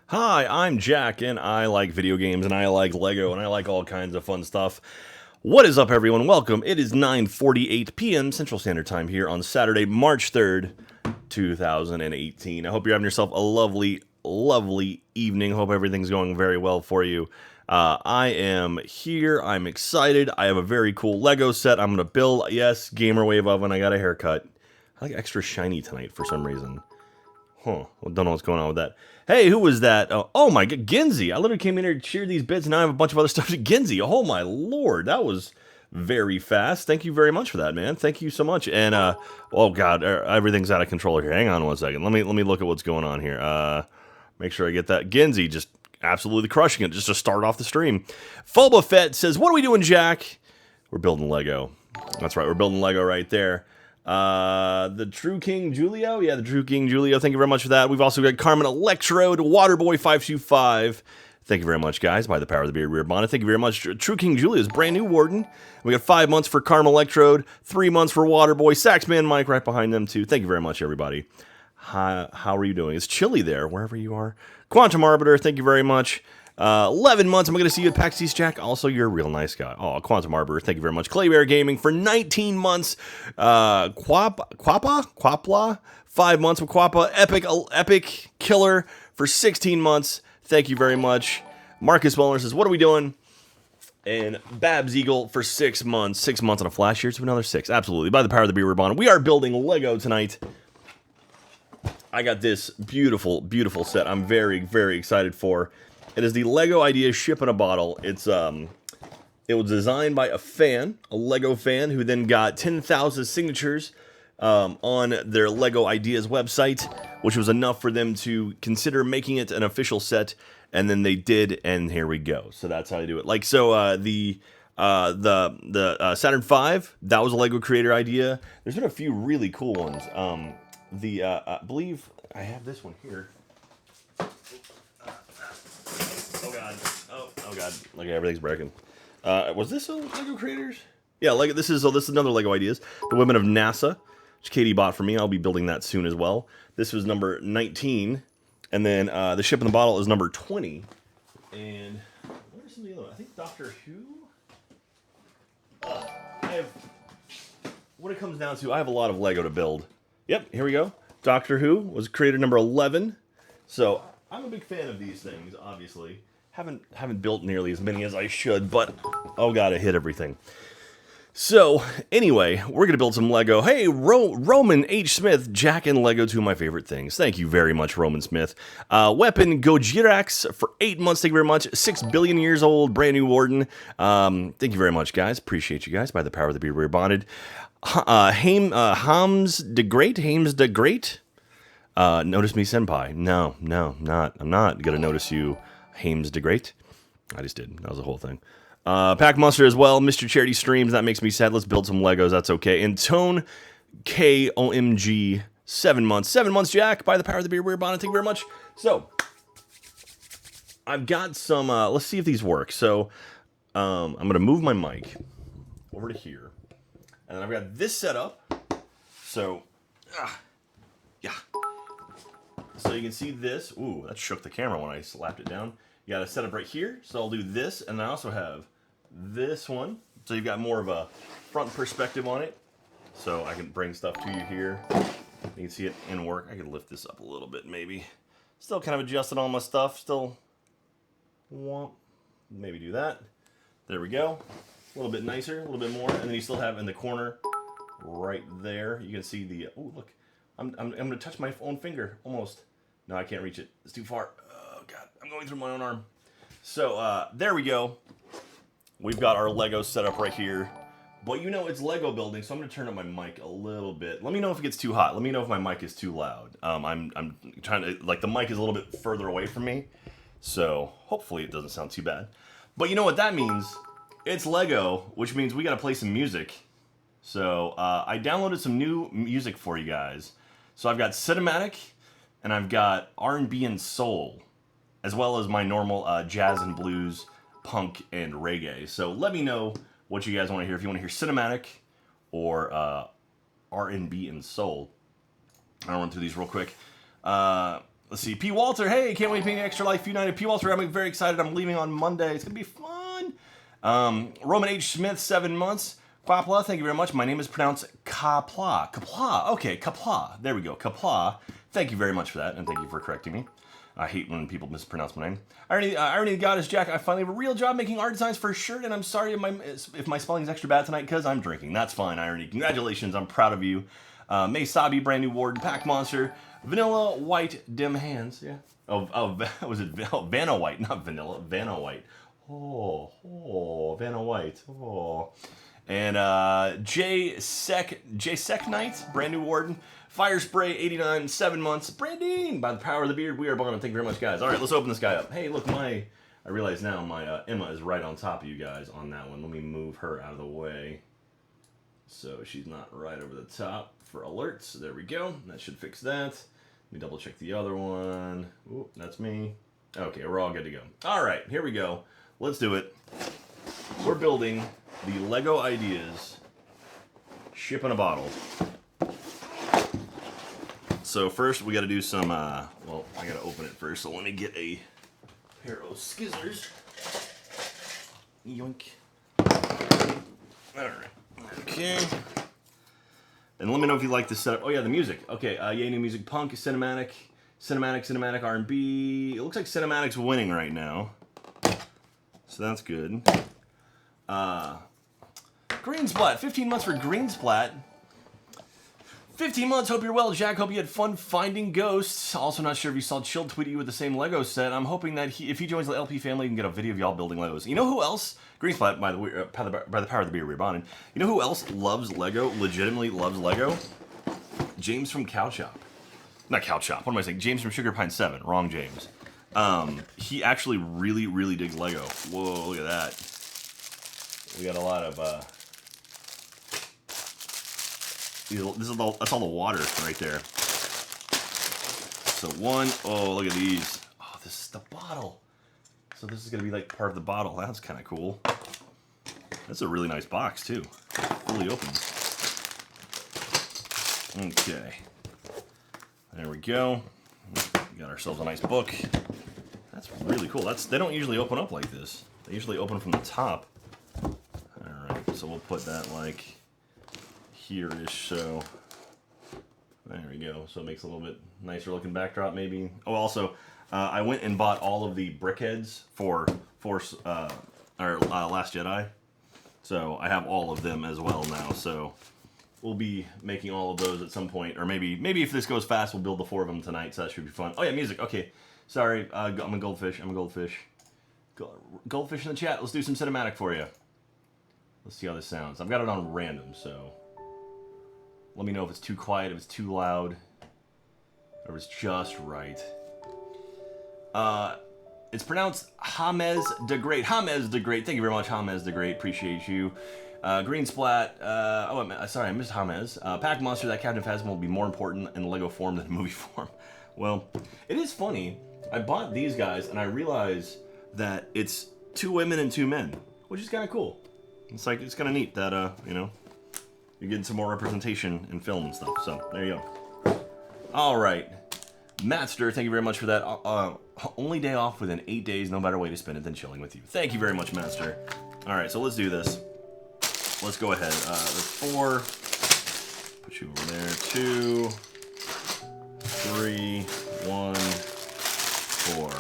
Hi, I'm Jack, and I like video games, and I like Lego, and I like all kinds of fun stuff. What is up, everyone? Welcome. It is 9:48 p.m. Central Standard Time here on Saturday, March 3rd, 2018. I hope you're having yourself a lovely, lovely evening. Hope everything's going very well for you. I am here. I'm excited. I have a very cool Lego set I'm going to build. Yes, Gamer Wave Oven. I got a haircut. I like extra shiny tonight for some reason. Huh. Well, don't know what's going on with that. Hey, who was that? Oh my god, Ginzy. I literally came in here to cheer these bits, and now I have a bunch of other stuff to Ginzy. Oh my lord, that was very fast. Thank you very much for that, man. Thank you so much. And oh god, everything's out of control here. Hang on one second. Let me look at what's going on here. Make sure I get that. Ginzy just absolutely crushing it just to start off the stream. Foba Fett says, "What are we doing, Jack?" We're building Lego. That's right, we're building Lego right there. The True King Julio, yeah, the True King Julio. Thank you very much for that. We've also got Carmen Electrode, Waterboy525. Thank you very much, guys. By the power of the beard, rear bonnet. Thank you very much. True King Julio's brand new warden. We got 5 months for Carmen Electrode, 3 months for Waterboy, Saxman Mike right behind them too. Thank you very much, everybody. How are you doing? It's chilly there, wherever you are. Quantum Arbiter, thank you very much. 11 months, I'm going to see you at PAX East, Jack. Also, you're a real nice guy. Oh, Quantum Arbiter, thank you very much. Claybear Gaming for 19 months. Quapla, 5 months with Quappa. Epic Killer for 16 months. Thank you very much. Marcus Muller says, what are we doing? And Babs Eagle for 6 months. 6 months on a flash year to another 6. Absolutely. By the power of the beer ribbon. We are building Lego tonight. I got this beautiful, beautiful set I'm very, very excited for. It is the Lego Ideas Ship in a Bottle. It was designed by a fan, a Lego fan, who then got 10,000 signatures on their Lego Ideas website, which was enough for them to consider making it an official set, and then they did, and here we go. So that's how they do it. Like, so the Saturn V, that was a Lego creator idea. There's been a few really cool ones. I believe I have this one here. Oh god. Okay, everything's breaking. Was this a Lego Creators? Yeah, Lego. This is another Lego Ideas. The Women of NASA, which Katie bought for me. I'll be building that soon as well. This was number 19, and then the Ship in the Bottle is number 20. And what are some of the other? I think Doctor Who. I have. What it comes down to, I have a lot of Lego to build. Yep, here we go. Doctor Who was creator number 11. So I'm a big fan of these things, obviously. Haven't built nearly as many as I should, but oh god, I hit everything. So anyway, we're gonna build some Lego. Hey, Roman H. Smith, Jack and Lego, two of my favorite things. Thank you very much, Roman Smith. Weapon Gojirax for 8 months. Thank you very much. 6 billion years old, brand new warden. Thank you very much, guys. Appreciate you guys. By the power of the beard, we're bonded. Hams the Great. Notice me, senpai. No, not. I'm not gonna notice you, Hames the Great. I just did. That was the whole thing. Pack Monster as well. Mr. Charity Streams. That makes me sad. Let's build some Legos. That's okay. And Tone KOMG. 7 months. 7 months, Jack. By the power of the beer, we're bonnet. Thank you very much. So, I've got some. Let's see if these work. So, I'm gonna move my mic over to here, and I've got this set up. So, yeah. So you can see this. Ooh, that shook the camera when I slapped it down. You got to set up right here. So I'll do this, and I also have this one. So you've got more of a front perspective on it. So I can bring stuff to you here. You can see it in work. I could lift this up a little bit, maybe. Still kind of adjusting all my stuff. Still, maybe do that. There we go. A little bit nicer, a little bit more. And then you still have in the corner, right there. You can see the. Oh, look. I'm going to touch my own finger, almost. No, I can't reach it. It's too far. Oh, God. I'm going through my own arm. So, there we go. We've got our Lego set up right here. But you know, it's Lego building, so I'm going to turn up my mic a little bit. Let me know if it gets too hot. Let me know if my mic is too loud. I'm trying to, like, the mic is a little bit further away from me. So, hopefully it doesn't sound too bad. But you know what that means? It's Lego, which means we got to play some music. So, I downloaded some new music for you guys. So I've got cinematic, and I've got R&B and soul, as well as my normal jazz and blues, punk, and reggae. So let me know what you guys want to hear. If you want to hear cinematic or R&B and soul. I'll run through these real quick. Let's Let's see. P. Walter, hey, can't wait to be Extra Life United. P. Walter, I'm very excited. I'm leaving on Monday. It's going to be fun. Roman H. Smith, 7 months. Kapla, thank you very much. My name is pronounced Kapla. Kapla. Okay, Kapla. There we go. Kapla. Thank you very much for that, and thank you for correcting me. I hate when people mispronounce my name. Irony the Goddess Jack, I finally have a real job making art designs for a shirt, and I'm sorry if my spelling is extra bad tonight because I'm drinking. That's fine, Irony. Congratulations, I'm proud of you. May Sabi, brand new Warden, Pack Monster, Vanilla White, Dim Hands. Yeah. Was it Vanna White, not Vanilla, Vanna White. Oh, Vanna White. Oh. And J Sec Knight, brand new Warden. Fire Spray, 89, 7 months. Brandine, by the power of the beard, we are bonded. Thank you very much, guys. All right, let's open this guy up. Hey, look, I realize now my Emma is right on top of you guys on that one. Let me move her out of the way so she's not right over the top for alerts. There we go. That should fix that. Let me double check the other one. Ooh, that's me. Okay, we're all good to go. All right, here we go. Let's do it. We're building the Lego Ideas Ship in a Bottle. So first we got to do some, well, I got to open it first, so let me get a pair of scissors. Yoink. Alright, okay. And let me know if you like this setup. Oh yeah, the music. Okay, yay, new music, punk, cinematic, R&B. It looks like cinematic's winning right now. So that's good. Greensplat, 15 months for Greensplat. 15 months, hope you're well, Jack. Hope you had fun finding ghosts. Also not sure if you saw Chill tweet you with the same Lego set. I'm hoping that if he joins the LP family, you can get a video of y'all building Legos. You know who else? Greensplat, by the power of the beer, we're bonding. You know who else loves Lego, legitimately loves Lego? James from Cow Shop. Not Cow Shop, what am I saying? James from Sugar Pine 7, wrong James. He actually really, really digs Lego. Whoa, look at that. We got a lot of, that's all the water right there. So look at these. Oh, this is the bottle. So this is gonna be like part of the bottle. That's kind of cool. That's a really nice box too. Fully open. Okay. There we go. We got ourselves a nice book. That's really cool. They don't usually open up like this. They usually open from the top. All right, so we'll put that like here-ish, so there we go. So it makes a little bit nicer looking backdrop maybe. Oh, also, I went and bought all of the brickheads for Last Jedi. So I have all of them as well now, so we'll be making all of those at some point, or maybe if this goes fast, we'll build the 4 of them tonight, so that should be fun. Oh yeah, music, okay. Sorry, I'm a goldfish, Goldfish in the chat, let's do some cinematic for you. Let's see how this sounds. I've got it on random, so let me know if it's too quiet, if it's too loud, or if it's just right. It's pronounced James the Great. James the Great. Thank you very much, James the Great. Appreciate you. Green Splat. Sorry, I missed James. Pack Monster, that Captain Phasma will be more important in Lego form than movie form. Well, it is funny. I bought these guys, and I realized that it's 2 women and 2 men, which is kind of cool. It's kind of neat that, you're getting some more representation in film and stuff. So, there you go. All right. Master, thank you very much for that. Only day off within 8 days, no better way to spend it than chilling with you. Thank you very much, Master. All right, so let's do this. Let's go ahead. There's 4. Put you over there. 2, 3, 1, 4.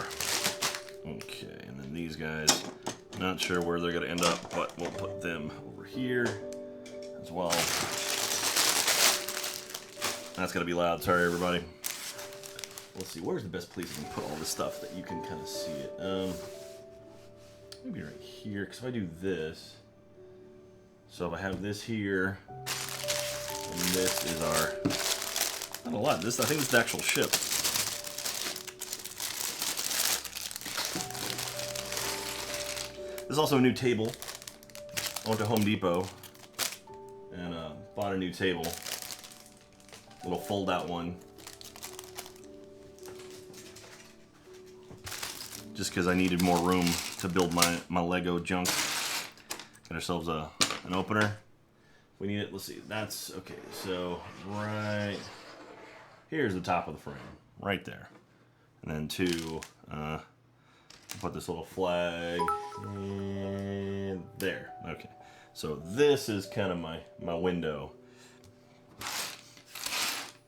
Okay, and then these guys, not sure where they're going to end up, but we'll put them over here as well. That's going to be loud. Sorry, everybody. Let's see, where's the best place you can put all this stuff that you can kind of see it? Maybe right here, because if I do this, so if I have this here, and this is our, not a lot, I think this is the actual ship. This is also a new table. I went to Home Depot and bought a new table, little fold-out one. Just because I needed more room to build my Lego junk. Got ourselves an opener. We need it, let's see, that's, okay, so right, here's the top of the frame, right there. And then 2, put this little flag and there. Okay, so this is kind of my window.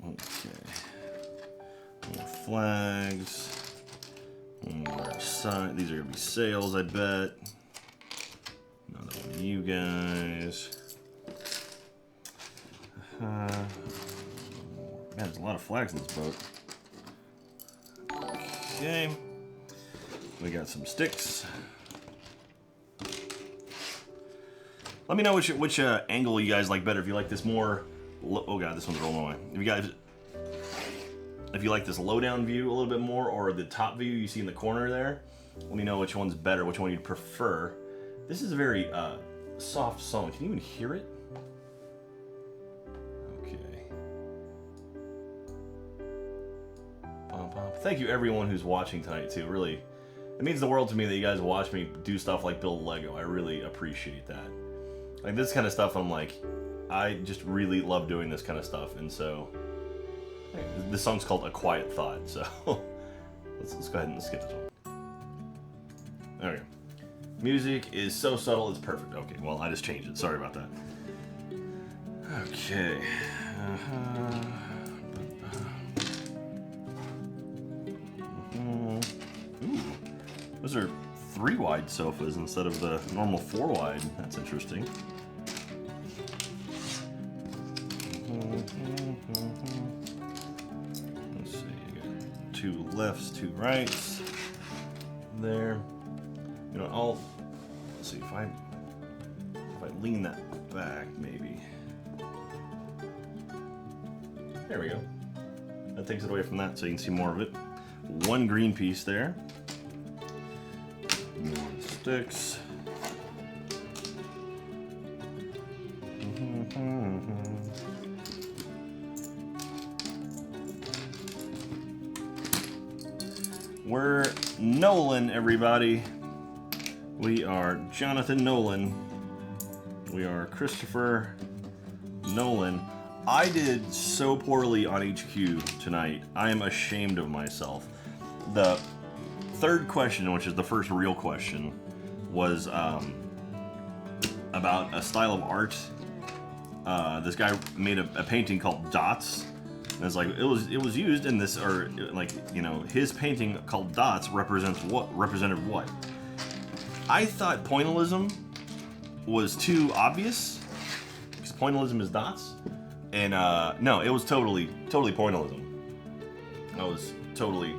Okay, more flags. More sign. These are gonna be sales, I bet. Another one of you guys. Man, there's a lot of flags in this boat. Okay. We got some sticks. Let me know which angle you guys like better. If you like this more... Oh god, this one's rolling away. If you like this low-down view a little bit more, or the top view you see in the corner there, let me know which one's better, which one you'd prefer. This is a very soft song. Can you even hear it? Thank you everyone who's watching tonight too. Really, it means the world to me that you guys watch me do stuff like build Lego. I really appreciate that. Like this kind of stuff, I'm like, I just really love doing this kind of stuff. And so, this song's called A Quiet Thought. So let's go ahead and skip this one. Okay, music is so subtle, it's perfect. Okay, well I just changed it. Sorry about that. Okay. Ooh, those are 3-wide sofas instead of the normal 4-wide. That's interesting. Let's see, you got 2 lefts, 2 rights. There. You know, let's see if I lean that back, maybe. There we go. That takes it away from that, so you can see more of it. 1 green piece there. More sticks. We're Nolan, everybody. We are Jonathan Nolan. We are Christopher Nolan. I did so poorly on HQ tonight. I am ashamed of myself. The third question, which is the first real question, was about a style of art. This guy made a painting called Dots. And it's like it was used in this, or like, you know, his painting called Dots represented what? I thought pointillism was too obvious because pointillism is dots. And no, it was totally pointillism. I was totally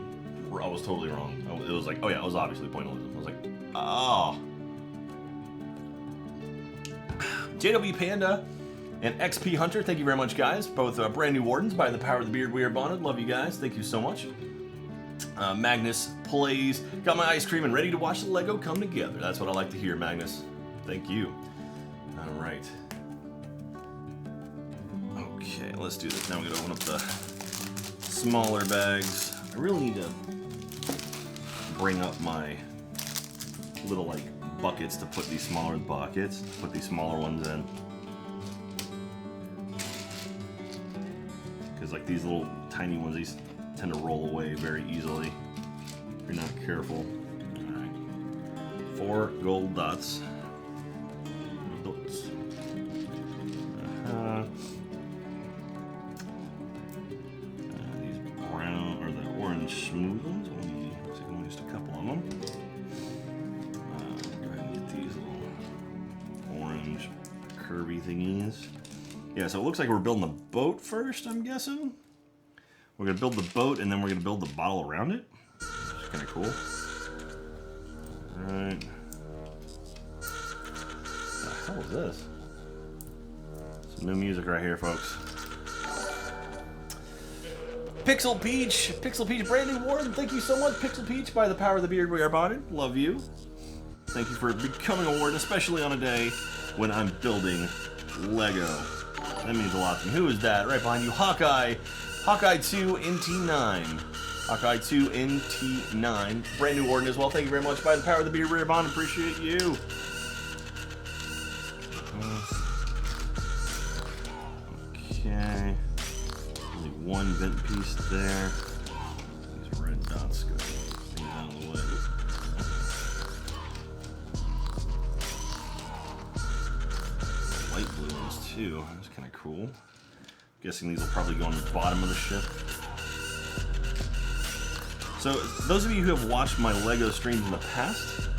wrong. It was like, oh yeah, it was obviously pointillism. I was like, oh. JW Panda and XP Hunter, thank you very much, guys. Both brand new wardens. By the power of the beard, we are bonded. Love you guys. Thank you so much. Magnus plays. Got my ice cream and ready to watch the Lego come together. That's what I like to hear, Magnus. Thank you. All right. Okay, let's do this. Now we're gonna open up the smaller bags. I really need to bring up my little like buckets to put these smaller buckets. Put these smaller ones in. Because like these little tiny ones, these tend to roll away very easily if you're not careful. Alright. 4 gold dots. These brown, or the orange smooth ones. Only just a couple of them. Go ahead and get these little orange curvy thingies. Yeah, so it looks like we're building the boat first, I'm guessing. We're gonna build the boat and then we're gonna build the bottle around it. It's kinda cool. Alright. What the hell is this? Some new music right here, folks. Pixel Peach, brand new warden. Thank you so much, Pixel Peach. By the power of the beard, we are bonded. Love you. Thank you for becoming a warden, especially on a day when I'm building Lego. That means a lot to me. Who is that? Right behind you, Hawkeye. Hawkeye 2 NT9. Hawkeye 2 NT9. Brand new warden as well. Thank you very much. By the power of the beard, we are bonded. Appreciate you. Okay. Only 1 vent piece there. These red dots go too. That's kind of cool. Guessing these will probably go on the bottom of the ship. So, those of you who have watched my LEGO streams in the past,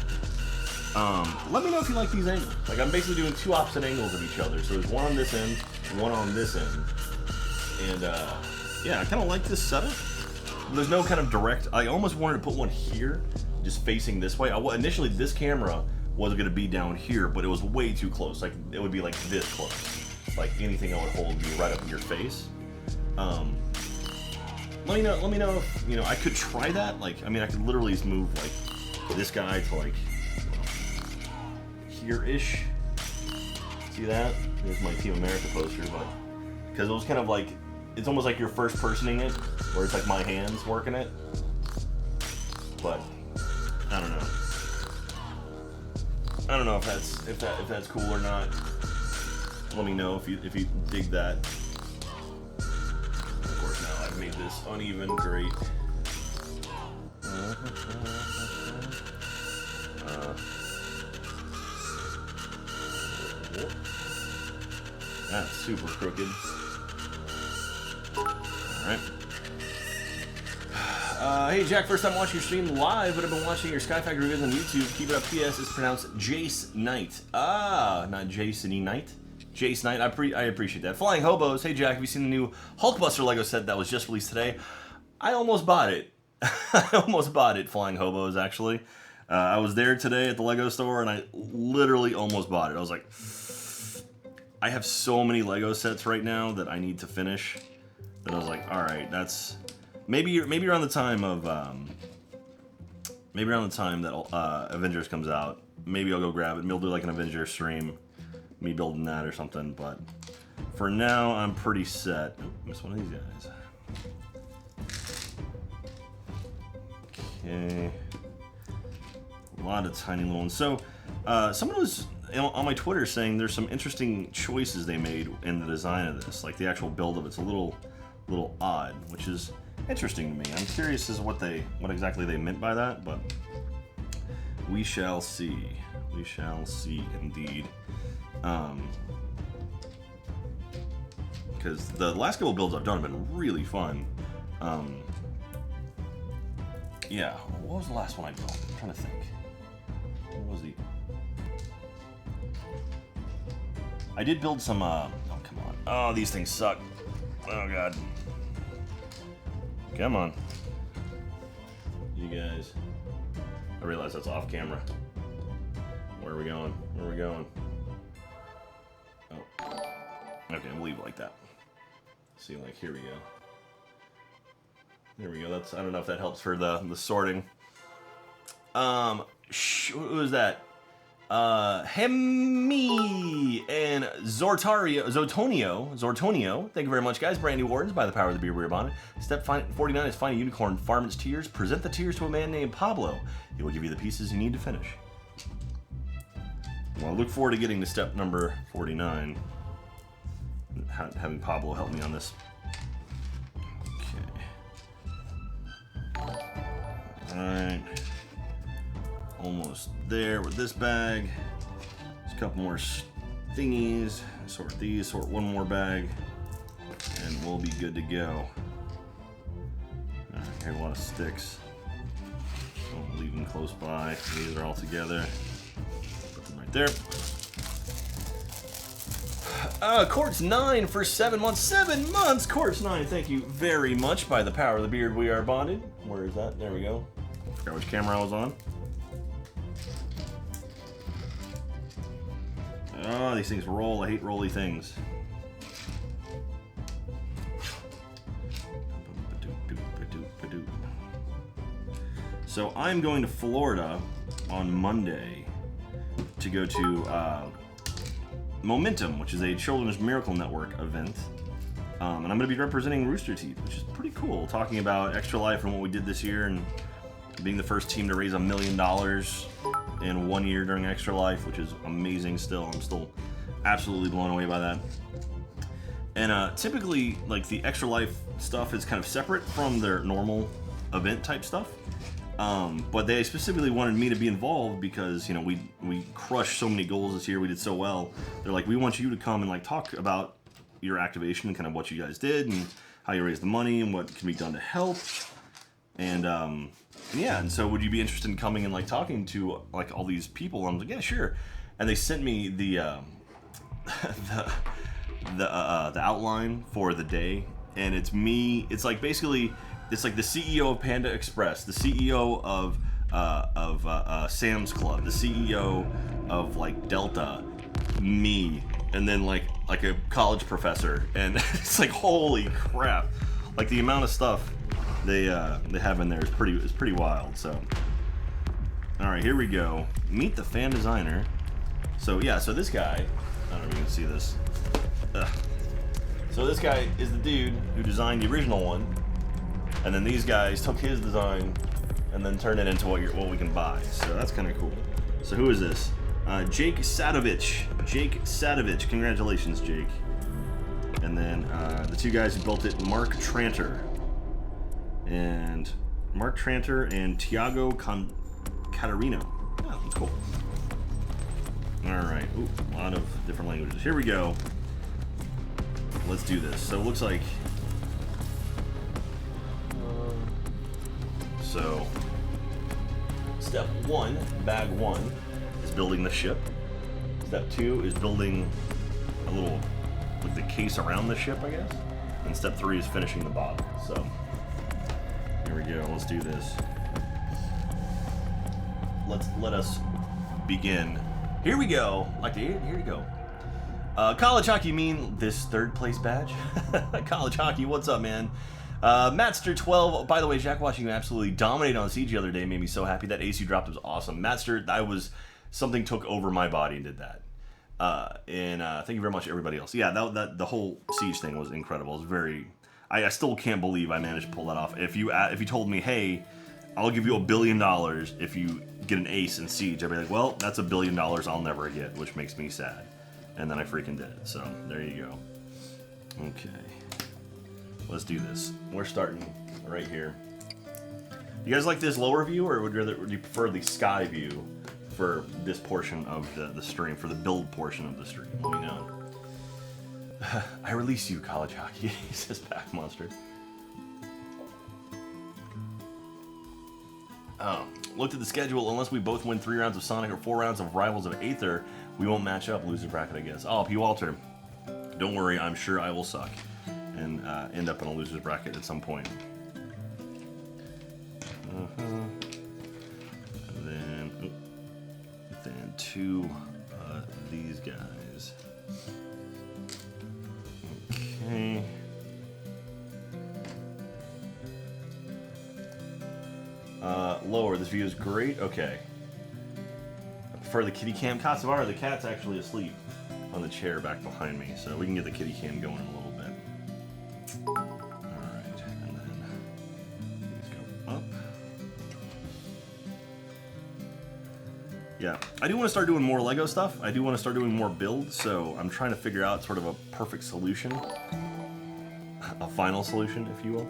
let me know if you like these angles. Like, I'm basically doing two opposite angles of each other. So there's one on this end, one on this end. And, yeah, I kind of like this setup. There's no kind of direct... I almost wanted to put one here, just facing this way. Initially, this camera was going to be down here, but it was way too close. Like, it would be like this close. Like, anything I would hold would be right up in your face. Let me know if, you know, I could try that. Like, I mean, I could literally just move, like, this guy to, like, here-ish. See that? There's my Team America poster, but... Because it was kind of like... It's almost like you're first-personing it, where it's like my hands working it. But, I don't know. I don't know if that's cool or not. Let me know if you dig that. Of course, now I've made this uneven. Great. That's super crooked. Alright. Hey Jack, first time watching your stream live, but I've been watching your Sky Factory videos on YouTube. Keep it up. PS is pronounced Jace Knight. Ah, not Jason-y Knight. Jace Knight, I appreciate that. Flying Hobos, hey Jack, have you seen the new Hulkbuster Lego set that was just released today? I almost bought it. I almost bought it, Flying Hobos, actually. I was there today at the Lego store, and I literally almost bought it. I was like, I have so many Lego sets right now that I need to finish. That I was like, all right, that's maybe around the time of that Avengers comes out. Maybe I'll go grab it. Maybe I'll do like an Avengers stream, me building that or something. But for now, I'm pretty set. Oh, missed one of these guys. Okay, a lot of tiny little ones. So someone was on my Twitter saying there's some interesting choices they made in the design of this. Like the actual build of it's a little odd, which is interesting to me. I'm curious as to what exactly they meant by that, but we shall see. We shall see indeed. Because the last couple builds I've done have been really fun. Yeah, what was the last one I built? I'm trying to think. What was the... I did build some, oh, come on. Oh, these things suck. Oh, God. Come on. You guys. I realize that's off camera. Where are we going? Where are we going? Oh. Okay, we'll leave it like that. See, like, here we go. There we go. That's, I don't know if that helps for the sorting. What was that? Hemi and Zortonio. Thank you very much, guys. Brand new wardens by the power of the beer we are bonded. Step 49 is find a unicorn, farm its tears, present the tears to a man named Pablo. He will give you the pieces you need to finish. Well, I look forward to getting to step number 49. Having Pablo help me on this. Okay. Alright. Almost there with this bag. There's a couple more thingies. Sort these, sort one more bag, and we'll be good to go. Alright, here are a lot of sticks. Don't leave them close by. These are all together. Put them right there. Quartz 9 for 7 months. 7 months! Quartz 9, thank you very much. By the power of the beard, we are bonded. Where is that? There we go. I forgot which camera I was on. Oh, these things roll. I hate rolly things. So I'm going to Florida on Monday to go to Momentum, which is a Children's Miracle Network event. And I'm going to be representing Rooster Teeth, which is pretty cool. Talking about Extra Life and what we did this year and being the first team to raise $1 million in 1 year during Extra Life, which is amazing still. I'm still absolutely blown away by that. And typically, like, the Extra Life stuff is kind of separate from their normal event type stuff. But they specifically wanted me to be involved because, you know, we crushed so many goals this year. We did so well. They're like, we want you to come and like talk about your activation and kind of what you guys did and how you raised the money and what can be done to help. And yeah, and so would you be interested in coming and like talking to like all these people? And I'm like, yeah, sure. And they sent me the the outline for the day, and it's me. It's like basically, it's like the CEO of Panda Express, the CEO of Sam's Club, the CEO of like Delta, me, and then like a college professor, and it's like holy crap, like the amount of stuff they have in there is pretty wild. So, all right, here we go. Meet the fan designer. So yeah, so this guy, I don't know if you can see this. So this guy is the dude who designed the original one, and then these guys took his design and then turned it into what we can buy. So that's kind of cool. So who is this? Jake Sadovich. Jake Sadovich. Congratulations, Jake. And then the two guys who built it, Mark Tranter. And Mark Tranter and Tiago Catarino. Oh, that's cool. Alright. Ooh, a lot of different languages. Here we go. Let's do this. So it looks like... So... Step 1, bag 1, is building the ship. Step 2 is building a little... like the case around the ship, I guess. And step 3 is finishing the bottom. So... Here we go. Let's do this. Let us begin. Here we go. Like to hear? Here we go. College hockey mean this third place badge? College hockey, what's up, man? Matster12. By the way, Jack, watching you absolutely dominate on Siege the other day made me so happy. That ace you dropped was awesome. Matster, something took over my body and did that. And thank you very much, everybody else. Yeah, the whole Siege thing was incredible. It was very. I still can't believe I managed to pull that off. If you told me, hey, I'll give you $1 billion if you get an ace in Siege, I'd be like, well, that's $1 billion I'll never get, which makes me sad. And then I freaking did it. So there you go. Okay, let's do this. We're starting right here. You guys like this lower view, or would you prefer the sky view for this portion of the stream, for the build portion of the stream? Let me know. I release you, college hockey, says Pack Monster. Looked at the schedule. Unless we both win 3 rounds of Sonic or 4 rounds of Rivals of Aether, we won't match up. Loser bracket, I guess. Oh, P. Walter, don't worry. I'm sure I will suck and end up in a loser's bracket at some point. And then 2 these guys. Okay. Lower. This view is great. Okay. I prefer the kitty cam. Katsubara, the cat's actually asleep on the chair back behind me, so we can get the kitty cam going in a little bit. Alright, and then these go up. Yeah, I do want to start doing more Lego stuff. I do want to start doing more builds, so I'm trying to figure out sort of a perfect solution. A final solution, if you will.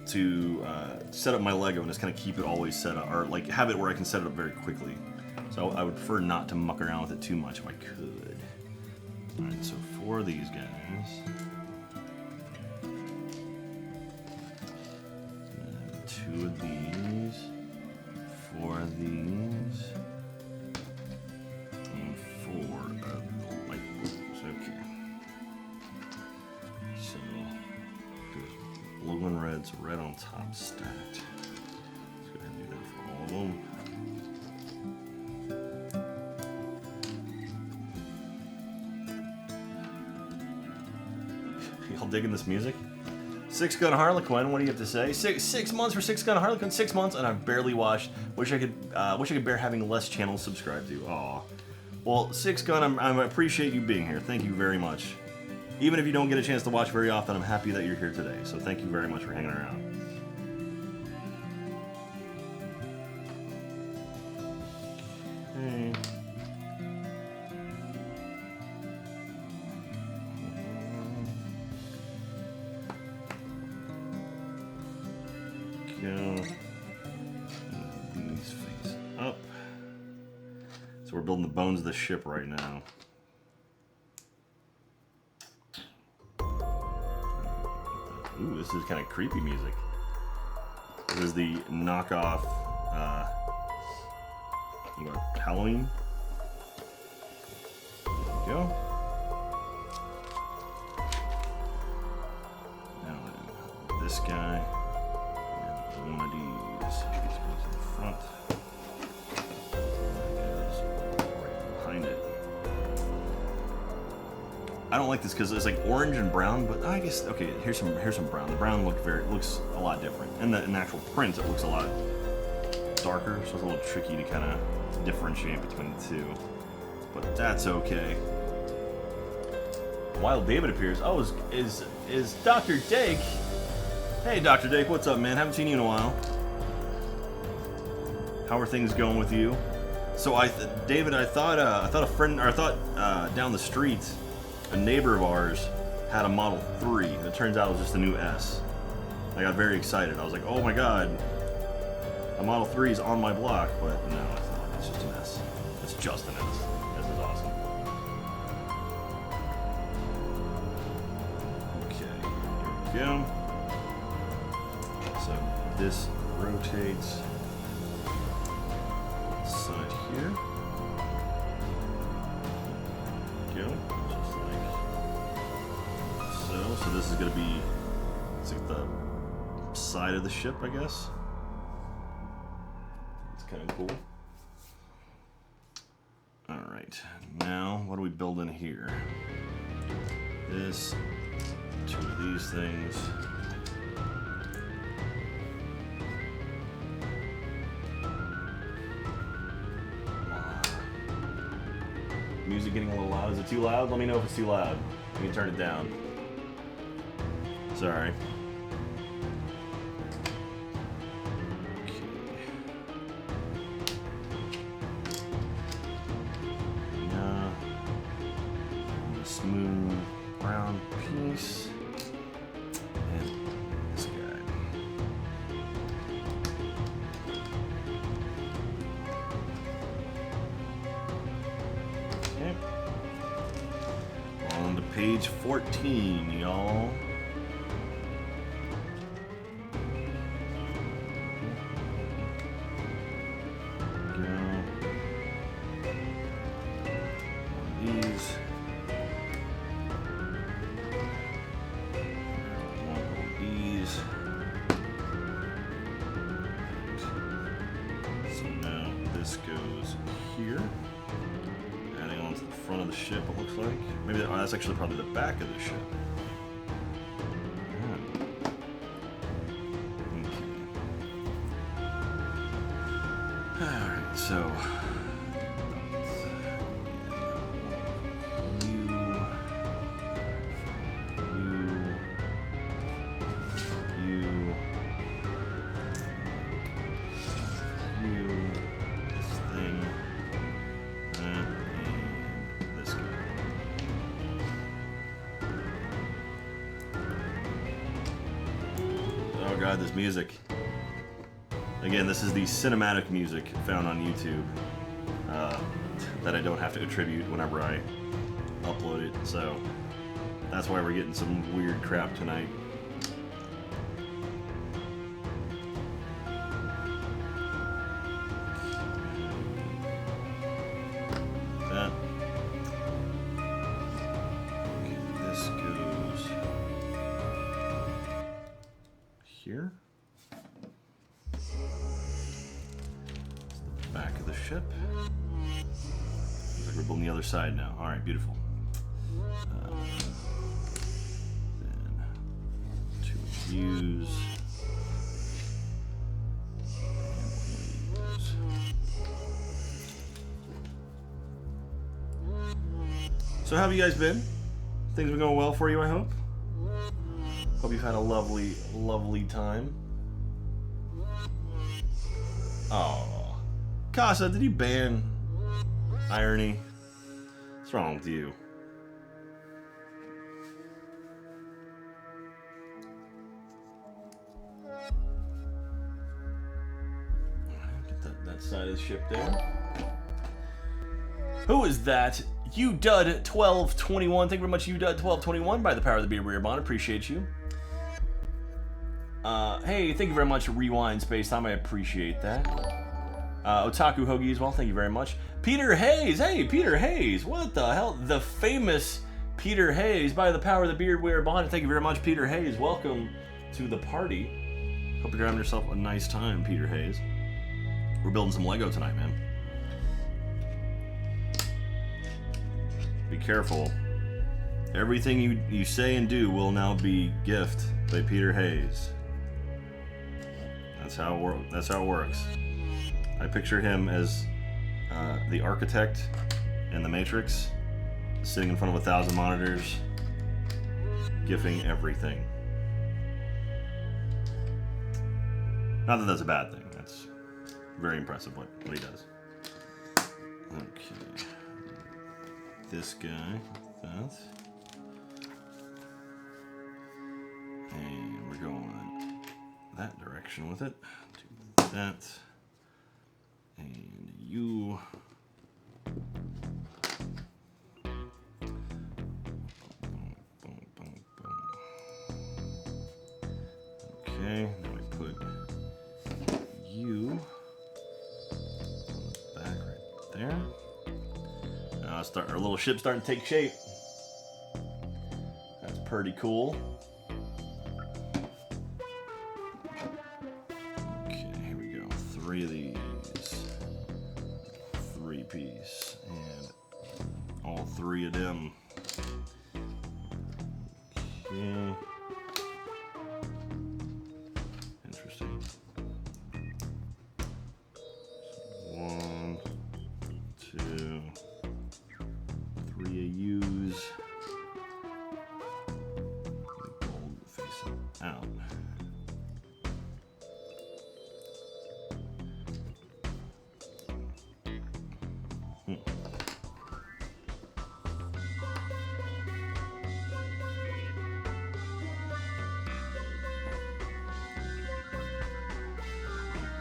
To set up my Lego and just kind of keep it always set up, or like have it where I can set it up very quickly. So I would prefer not to muck around with it too much if I could. Alright, so for these guys, 2 of these, 4 of these, and 4 of the light bulbs. Okay. So blue and red's red on top stacked. Let's go ahead and do that for all of them. Y'all digging this music? 6 Gun Harlequin, what do you have to say? Six months for 6 Gun Harlequin, 6 months, and I've barely watched. Wish I could bear having less channels subscribed to. Aw. Well, 6 Gun, I appreciate you being here. Thank you very much. Even if you don't get a chance to watch very often, I'm happy that you're here today. So thank you very much for hanging around. Okay. Go. So we're building the bones of the ship right now. Ooh, this is kind of creepy music. This is the knockoff Halloween. There we go. Now then, this guy. And one of these. This goes in front. I don't like this because it's like orange and brown, but I guess okay. Here's some brown. The brown looks a lot different, and in the actual print it looks a lot darker, so it's a little tricky to kind of differentiate between the two. But that's okay. While David appears, oh, is Dr. Dake? Hey, Dr. Dake, what's up, man? Haven't seen you in a while. How are things going with you? So David, I thought down the street, a neighbor of ours had a Model 3, and it turns out it was just a new S. I got very excited. I was like, oh my god, a Model 3 is on my block, but no, it's not. It's just an S. It's just an S. This is awesome. Okay, here we go. So this rotates side here. Go. So this is going to be, it's like the side of the ship, I guess. It's kind of cool. Alright, now what do we build in here? This, two of these things. Music getting a little loud. Is it too loud? Let me know if it's too loud. You can turn it down. Sorry. Okay. Yeah. A smooth brown piece. And this guy. Okay. On to page 14, y'all. Ship, it looks like. Maybe that's actually probably the back of the ship. Okay. Alright, so God, this music. Again, this is the cinematic music found on YouTube that I don't have to attribute whenever I upload it, so that's why we're getting some weird crap tonight. That. Okay, this goes here. Back of the ship. Looks like we're building the other side now. All right, beautiful. Then two views. So how have you guys been? Things been going well for you, I hope? Hope you've had a lovely, lovely time. Oh, Casa, did you ban irony? What's wrong with you? Get that side of the ship there. Who is that? UDud1221. Thank you very much, UDud1221, by the power of the beer we are bond. Appreciate you. Hey, thank you very much, Rewind Space Time. I appreciate that. Otaku Hoagie as well. Thank you very much. Peter Hayes. Hey, Peter Hayes. What the hell? The famous Peter Hayes, by the power of the beard we are bond. Thank you very much, Peter Hayes. Welcome to the party. Hope you're having yourself a nice time, Peter Hayes. We're building some Lego tonight, man. Be careful. Everything you say and do will now be gift by Peter Hayes. That's how it works. I picture him as the architect in The Matrix, sitting in front of 1,000 monitors, gifting everything. Not that that's a bad thing. That's very impressive what he does. Okay. This guy, that. And we're going that direction with it. Do that. And you. Okay, now we put you on the back right there. Our little ship's starting to take shape. That's pretty cool. Okay, here we go. 3 of these. 3-piece. And all 3 of them. Okay. Interesting. 1, 2, 3 AUs. Gold face it out.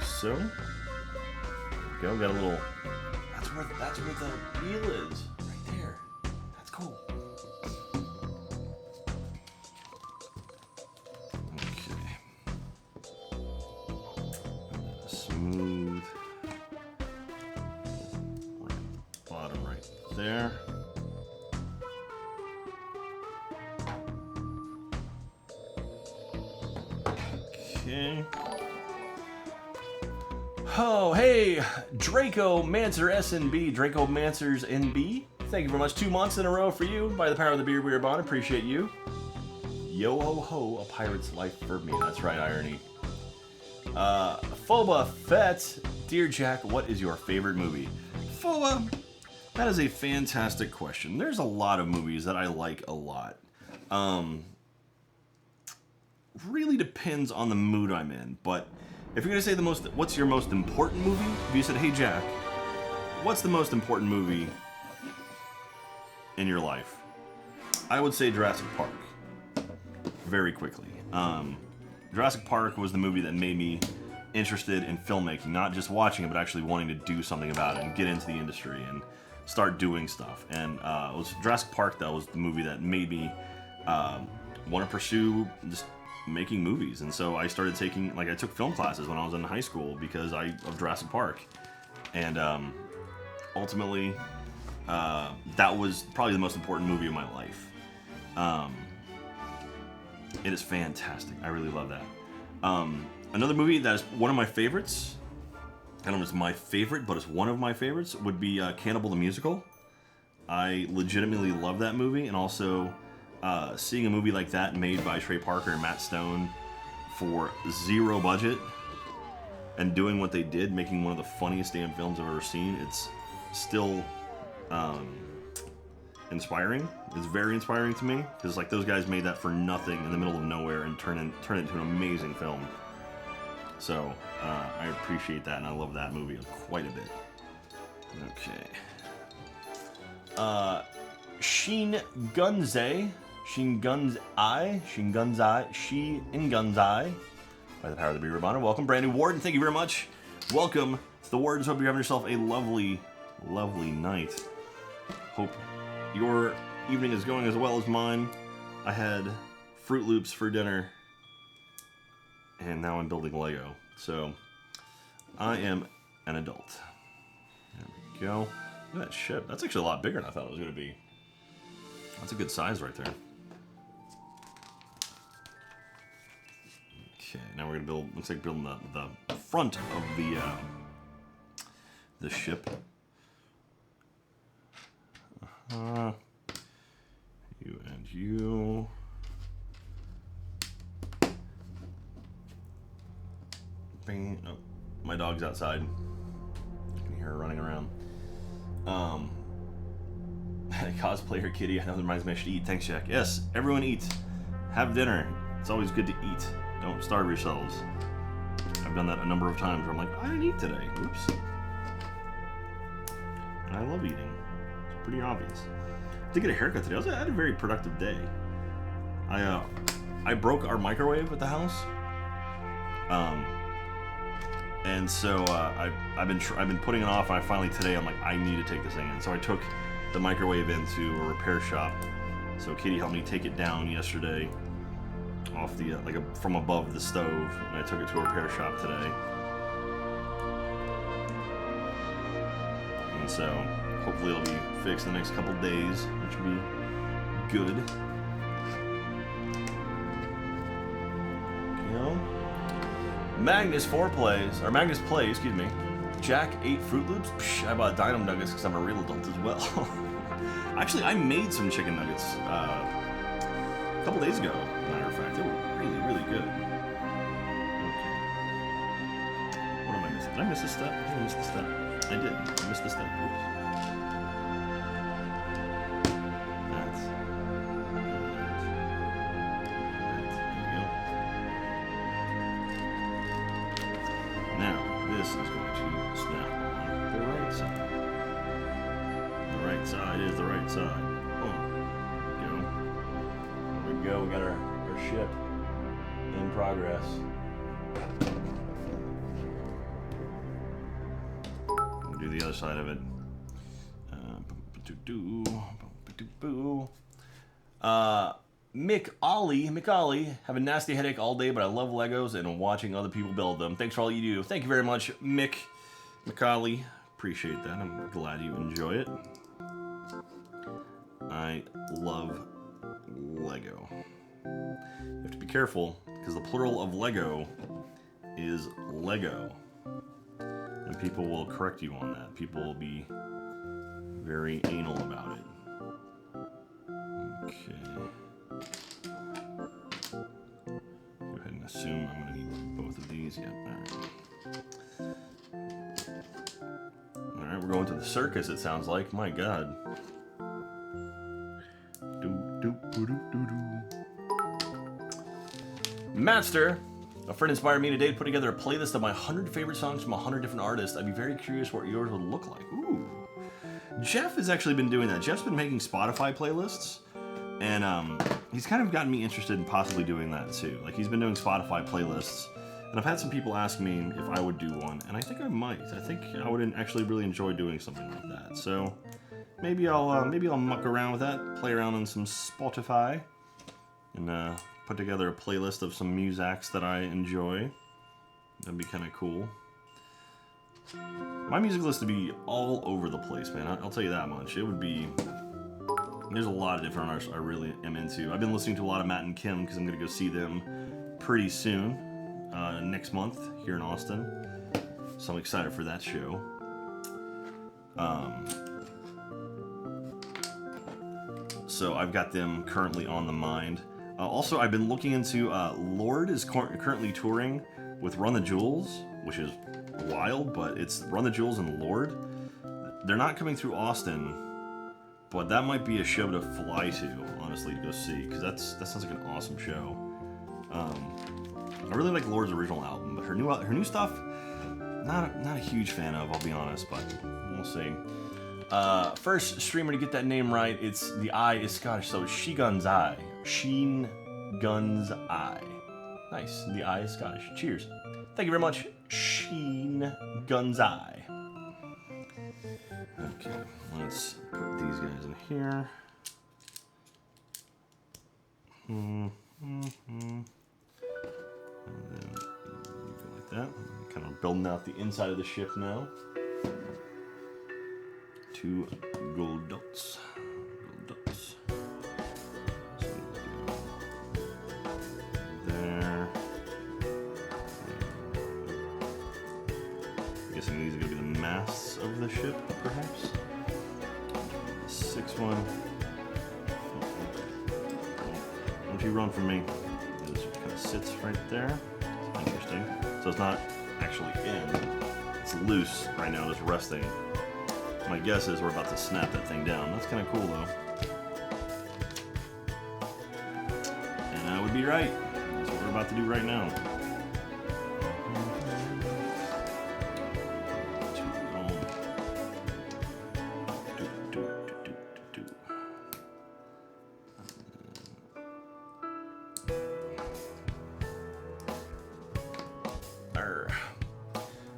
So, there we go. Got a little. That's where the wheel is, right there. That's cool. Okay. Smooth. Right, bottom right there. Okay. Oh, hey, Draco Mancer SNB, Draco Mancers NB. Thank you very much. 2 months in a row for you. By the power of the beard we are bond. Appreciate you. Yo ho ho, a pirate's life for me. That's right, irony. Foba Fett, dear Jack, what is your favorite movie? Foba, that is a fantastic question. There's a lot of movies that I like a lot. Really depends on the mood I'm in, but if you're gonna say what's your most important movie? If you said, hey Jack, what's the most important movie in your life? I would say Jurassic Park. Very quickly. Jurassic Park was the movie that made me interested in filmmaking, not just watching it, but actually wanting to do something about it and get into the industry and start doing stuff. And it was Jurassic Park that was the movie that made me want to pursue just making movies. And so I started I took film classes when I was in high school because of Jurassic Park. And ultimately, that was probably the most important movie of my life. It is fantastic. I really love that. Another movie that is one of my favorites, I don't know if it's my favorite, but it's one of my favorites, would be Cannibal the Musical. I legitimately love that movie, and also seeing a movie like that made by Trey Parker and Matt Stone for 0 budget and doing what they did, making one of the funniest damn films I've ever seen, it's still inspiring. It's very inspiring to me because like those guys made that for nothing in the middle of nowhere and turn it into an amazing film. So I appreciate that and I love that movie quite a bit. Okay. Shingunzai, by the power of the Beer Bonner. Welcome, Brandon Warden. Thank you very much. Welcome to the Wardens. Hope you're having yourself a lovely, lovely night. Hope your evening is going as well as mine. I had Fruit Loops for dinner, and now I'm building Lego. So I am an adult. There we go. Look at that ship. That's actually a lot bigger than I thought it was going to be. That's a good size right there. Okay, now we're going to build, looks like building the front of the ship. You and you. Bing. Oh, my dog's outside. You can hear her running around. Cosplayer Kitty, I know that reminds me I should eat. Thanks, Jack. Yes, everyone eat. Have dinner. It's always good to eat. Don't starve yourselves. I've done that a number of times where I'm like, I didn't eat today. Oops. And I love eating. It's pretty obvious. I did get a haircut today. I had a very productive day. I broke our microwave at the house. And so I've been putting it off, and finally today I'm like, I need to take this thing in. So I took the microwave into a repair shop. So Katie helped me take it down yesterday off the from above the stove, and I took it to a repair shop today. And so hopefully it'll be fixed in the next couple days, which will be good. You know, Magnus Play, excuse me. Jack ate Fruit Loops. Psh, I bought Dynam Nuggets because I'm a real adult as well. Actually, I made some chicken nuggets a couple days ago. As a matter of fact, they were really, really good. Okay. What am I missing? Did I miss a step? I think I missed a step. I did. I missed a step. Oops. That's this is going to snap on the right side. The right side is the right side. Oh, there we go. We got our ship in progress. We'll do the other side of it. Mick Ollie, have a nasty headache all day, but I love Legos and watching other people build them. Thanks for all you do. Thank you very much, Mick Ollie. Appreciate that. I'm glad you enjoy it. I love Lego. You have to be careful, because the plural of Lego is Lego. And people will correct you on that. People will be very anal about it. Okay. Go ahead and assume I'm going to need both of these. Yeah, alright, we're going to the circus, it sounds like. My god. Master! A friend inspired me today to put together a playlist of my 100 favorite songs from 100 different artists. I'd be very curious what yours would look like. Ooh. Jeff has actually been doing that. Jeff's been making Spotify playlists. And he's kind of gotten me interested in possibly doing that too. Like, he's been doing Spotify playlists, and I've had some people ask me if I would do one, and I think I might. I think I would actually really enjoy doing something like that. So maybe I'll muck around with that, play around on some Spotify, and put together a playlist of some musics that I enjoy. That'd be kind of cool. My music list would be all over the place, man. I'll tell you that much. It would be. There's a lot of different artists I really am into. I've been listening to a lot of Matt and Kim because I'm going to go see them pretty soon, next month here in Austin. So I'm excited for that show. So I've got them currently on the mind. Also, I've been looking into Lorde is currently touring with Run the Jewels, which is wild, but it's Run the Jewels and Lorde. They're not coming through Austin. But that might be a show to fly to, honestly, to go see, because that sounds like an awesome show. I really like Lorde's original album, but her new stuff, not a huge fan of, I'll be honest, but we'll see. First streamer to get that name right, the I is Scottish, so She Guns I. Sheen Guns I. Nice, the I is Scottish. Cheers. Thank you very much, Sheen Guns I. Okay, let's put these guys in here. And then you go like that. Kind of building out the inside of the ship now. 2 gold dots. Gold dots. So go there. I'm guessing these are going to be the masts of the ship, perhaps. 6th one. Don't you run from me. It just kind of sits right there. It's interesting. So it's not actually in. It's loose right now, just resting. My guess is we're about to snap that thing down. That's kind of cool, though. And I would be right. That's what we're about to do right now.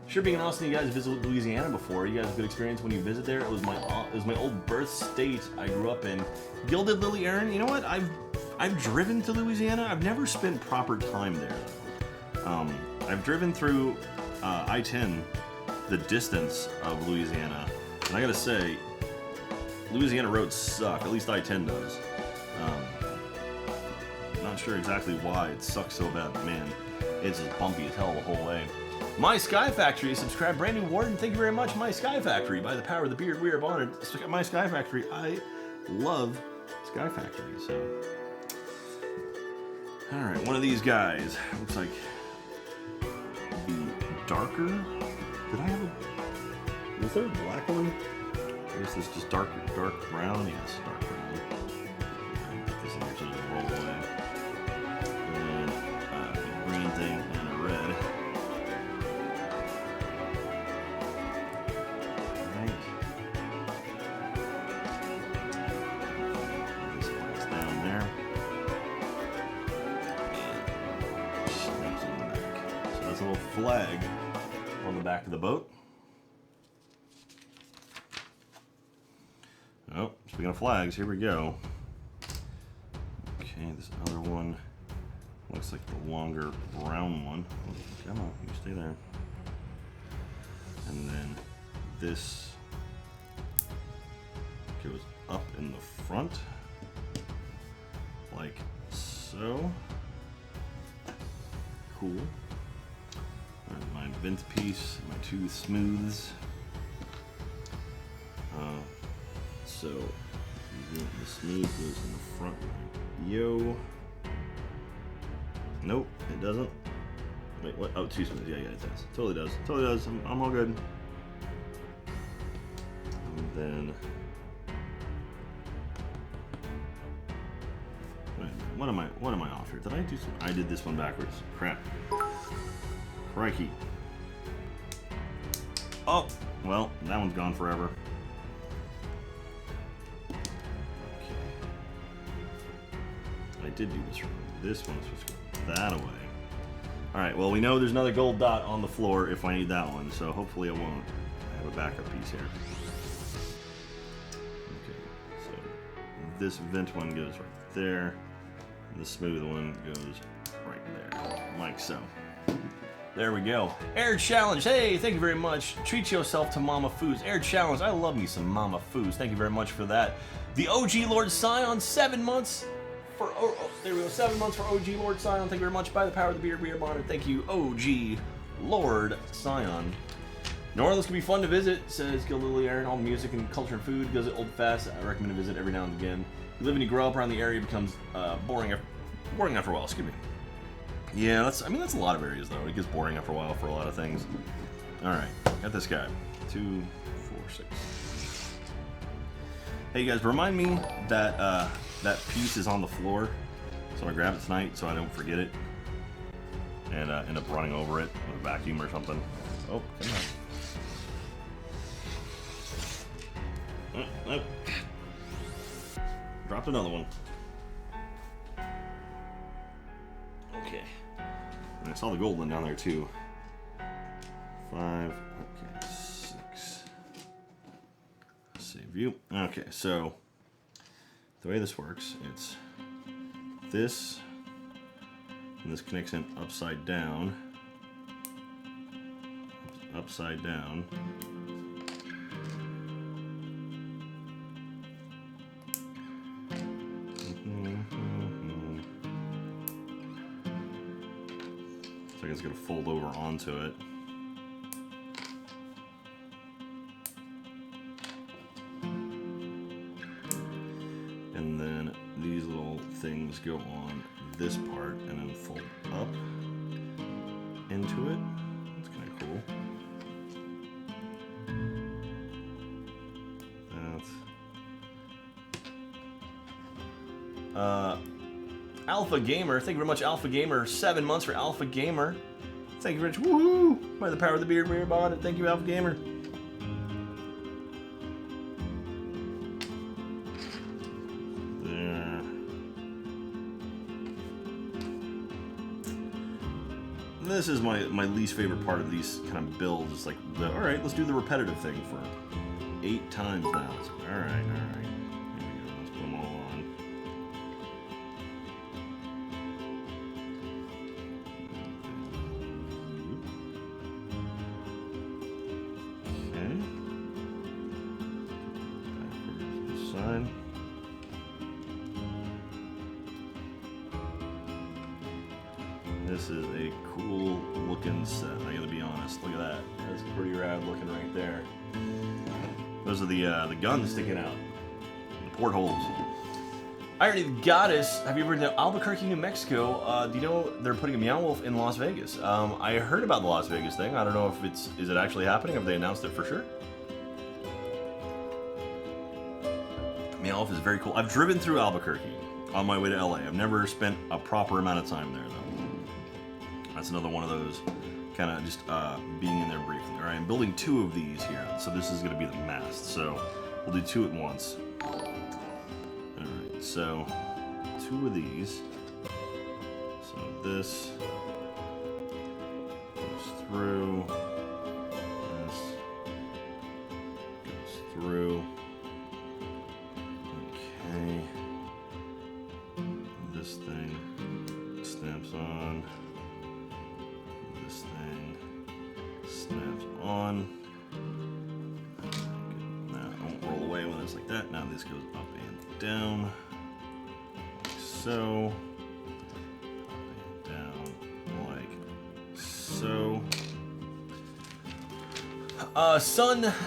Sure, being an Austin, you guys visited Louisiana before. You guys have a good experience when you visit there. It was my old birth state I grew up in. Gilded Lily Aaron, you know what? I've driven to Louisiana. I've never spent proper time there. I've driven through I-10, the distance of Louisiana, and I gotta say, Louisiana roads suck. At least I-10 does. Not sure exactly why it sucks so bad, but man, it's just bumpy as hell the whole way. My Sky Factory, subscribe. Brand new warden, thank you very much. My Sky Factory, by the power of the beard, we are honored. My Sky Factory, I love Sky Factory, so. Alright, one of these guys. Looks like the darker. Did I have a. Was there a black one? I guess this is just dark brown. Yes, dark brown. This is actually just roll away. And a green thing and a red. Flag on the back of the boat. Oh, speaking of flags, here we go. Okay, this other one looks like the longer brown one. Oh, come on, you stay there. And then this goes up in the front, like so. Cool. My vent piece, my 2 smooths. So the smooth goes in the front like yo. Nope, it doesn't. Wait, what? Oh, 2 smooths. Yeah, it does. Totally does. Totally does. I'm all good. And then wait, what am I off here? Did I do some? I did this one backwards. Crap. Crikey. Oh, well, that one's gone forever. Okay. I did do this wrong. This one's supposed to go that away. Alright, well, we know there's another gold dot on the floor if I need that one, so hopefully I won't. I have a backup piece here. Okay, so this vent one goes right there. And the smooth one goes right there, like so. There we go. Air Challenge, hey, thank you very much. Treat yourself to Mama Foods. Air Challenge, I love me some Mama Foods. Thank you very much for that. The OG Lord Scion, 7 months for, there we go, 7 months for OG Lord Scion. Thank you very much. By the power of the beard, we are honored. Thank you, OG Lord Scion. New Orleans can be fun to visit, says Gil Lily Aaron. All music and culture and food goes at Old Fast. I recommend a visit every now and again. You live and you grow up around the area, it becomes boring after a while, excuse me. Yeah, that's a lot of areas though. It gets boring after a while for a lot of things. Alright, got this guy. 2, 4, 6. Hey you guys, remind me that that piece is on the floor. So I grab it tonight so I don't forget it. And end up running over it with a vacuum or something. Oh, come on. Oh. Dropped another one. Okay. And I saw the gold one down there too. 5, okay, 6. view. Okay, so the way this works, it's this, and this connects in upside down. Upside down. So it's going to fold over onto it. And then these little things go on this part and then fold up into it. It's kind of cool. That's Alpha Gamer, thank you very much, Alpha Gamer. 7 months for Alpha Gamer. Thank you very much. Woohoo! By the power of the beard bond. Thank you, Alpha Gamer. There. This is my least favorite part of these kind of builds. It's like, all right, let's do the repetitive thing for 8 times now. It's like, all right. This is a cool looking set, I gotta be honest. Look at that. That's pretty rad looking right there. Those are the guns sticking out. The portholes. Irony the Goddess, have you ever been to Albuquerque, New Mexico? Do you know they're putting a Meow Wolf in Las Vegas? I heard about the Las Vegas thing. I don't know if is it actually happening? Have they announced it for sure? Meow Wolf is very cool. I've driven through Albuquerque on my way to LA. I've never spent a proper amount of time there though. That's another one of those kind of just being in there briefly. All right, I'm building 2 of these here. So this is going to be the mast. So we'll do 2 at once. All right, so 2 of these. So this goes through. This goes through. Okay. This thing snaps on. This thing snaps on. Now it won't roll away when it's like that. Now this goes up and down, like so. Up and down, like so.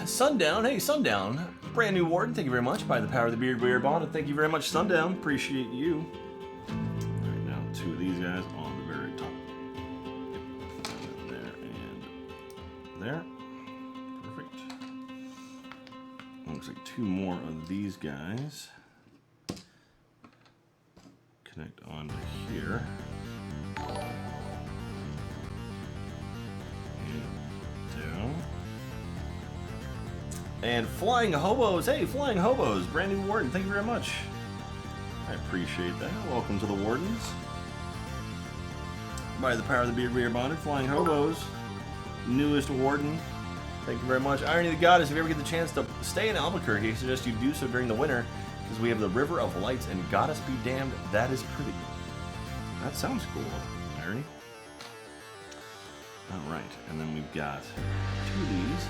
Sundown. Hey, Sundown. Brand new Warden. Thank you very much. By the power of the beard bond. Thank you very much, Sundown. Appreciate you. All right, now 2 of these guys on the very top. There. Perfect. Looks like 2 more of these guys. Connect onto here. And down. And Flying Hobos. Hey, Flying Hobos. Brand new Warden. Thank you very much. I appreciate that. Welcome to the Wardens. By the power of the beard bonded, Flying Hobos. Newest Warden. Thank you very much. Irony the Goddess, if you ever get the chance to stay in Albuquerque, I suggest you do so during the winter, because we have the River of Lights, and Goddess be damned, that is pretty. That sounds cool, Irony. Alright, and then we've got 2 of these.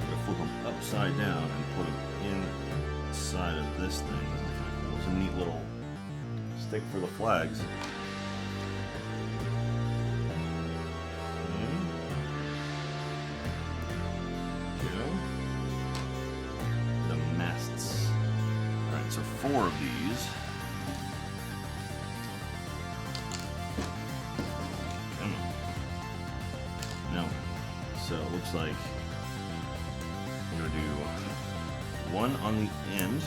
We're going to flip them upside down and put them inside of this thing. That's kind of cool. It's a neat little stick for the flags. So 4 of these. No. So it looks like I'm going to do 1 on the end.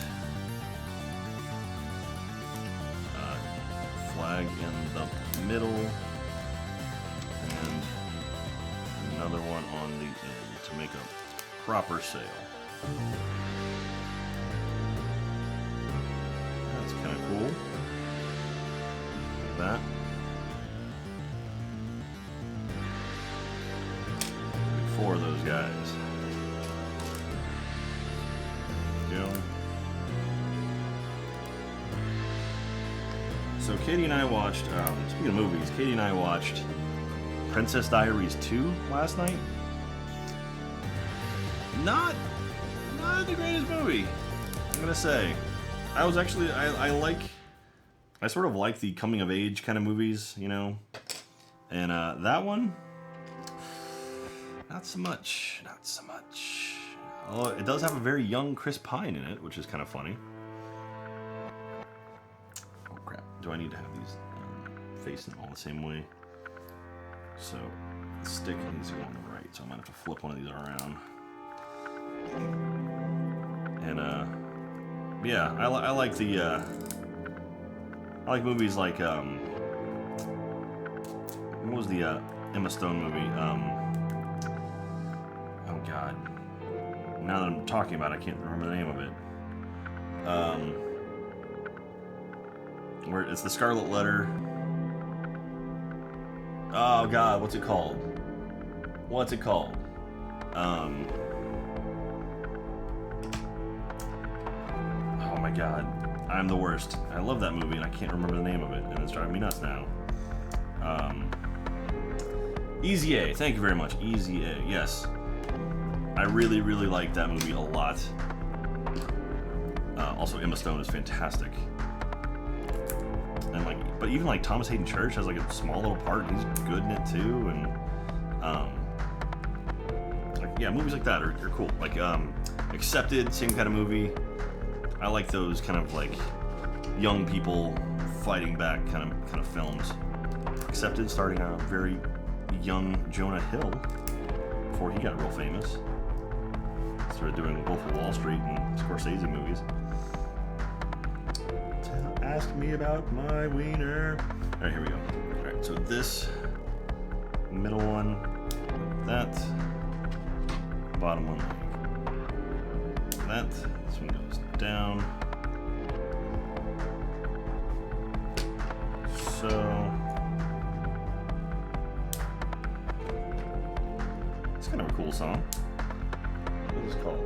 Flag in the middle. And another one on the end to make a proper sail. Kind of cool. Like that. 4 of those guys. we go. So Katie and I watched, speaking of movies, Katie and I watched Princess Diaries 2 last night. Not the greatest movie, I'm gonna say. I was actually, I sort of like the coming of age kind of movies, you know, and that one, not so much. Oh, it does have a very young Chris Pine in it, which is kind of funny. Oh crap! Do I need to have these facing all the same way? So the stick needs to go on the right, so I'm gonna have to flip one of these around. And yeah, I like the I like movies like what was the Emma Stone movie? Oh God. Now that I'm talking about it, I can't remember the name of it. Where it's the Scarlet Letter. Oh God, what's it called? Oh my God, I'm the worst. I love that movie and I can't remember the name of it, and it's driving me nuts now. Easy A. Thank you very much. Easy A. Yes. I really like that movie a lot. Also, Emma Stone is fantastic. And but even Thomas Hayden Church has a small little part, and he's good in it too. And yeah, movies like that are cool. Accepted, same kind of movie. I like those kind of young people fighting back kind of films. Accepted, starting a very young Jonah Hill before he got real famous. Started doing Wolf of Wall Street and Scorsese movies. Ask me about my wiener. All right, here we go. All right, so this middle one, that bottom one, that. This one goes down. So it's kind of a cool song. What is it called?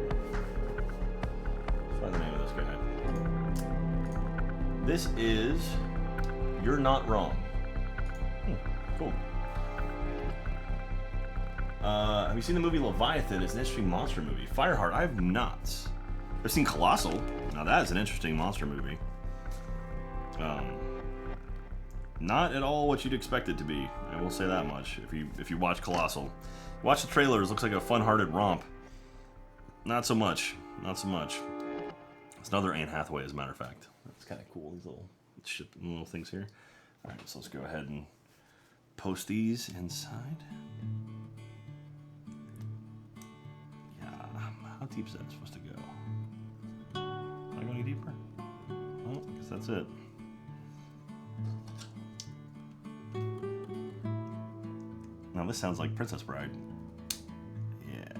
Let's find the name of this guy. This is You're Not Wrong. Cool. Have you seen the movie Leviathan? It's an interesting monster movie. Fireheart, I have not. I've seen Colossal. Now that is an interesting monster movie. Not at all what you'd expect it to be. I will say that much. If you watch Colossal, watch the trailers. Looks like a fun-hearted romp. Not so much. It's another Anne Hathaway, as a matter of fact. That's kind of cool. These little things here. All right, so let's go ahead and post these inside. Yeah, how deep is that supposed to go? Am I going any deeper? Oh, I guess that's it. Now this sounds like Princess Bride. Yeah.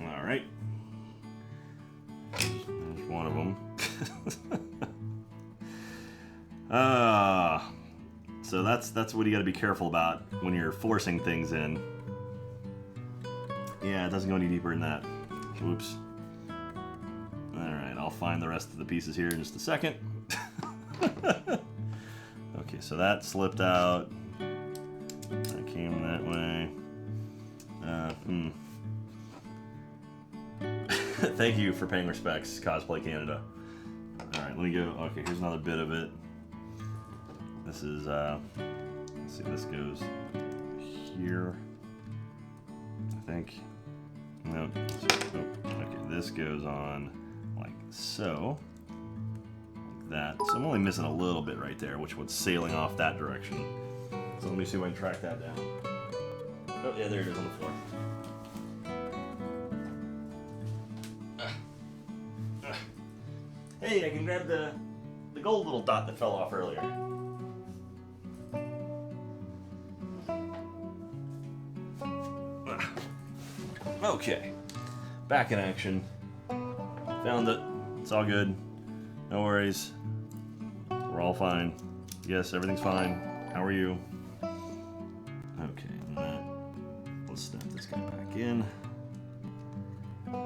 All right. There's one of them. So that's what you got to be careful about when you're forcing things in. Yeah, it doesn't go any deeper than that. Whoops. All right, I'll find the rest of the pieces here in just a second. Okay, so that slipped out. That came that way. Thank you for paying respects, Cosplay Canada. Alright, let me go. Okay, here's another bit of it. This is, let's see, this goes here. I think. Nope. Okay, this goes on like so. That. So I'm only missing a little bit right there, which was sailing off that direction. So let me see if I can track that down. Oh, yeah, there it is on the floor. Hey, I can grab the gold little dot that fell off earlier. Okay, back in action. Found it. It's all good. No worries. We're all fine. Yes, everything's fine. How are you? Okay, and that Let's snap this guy back in. There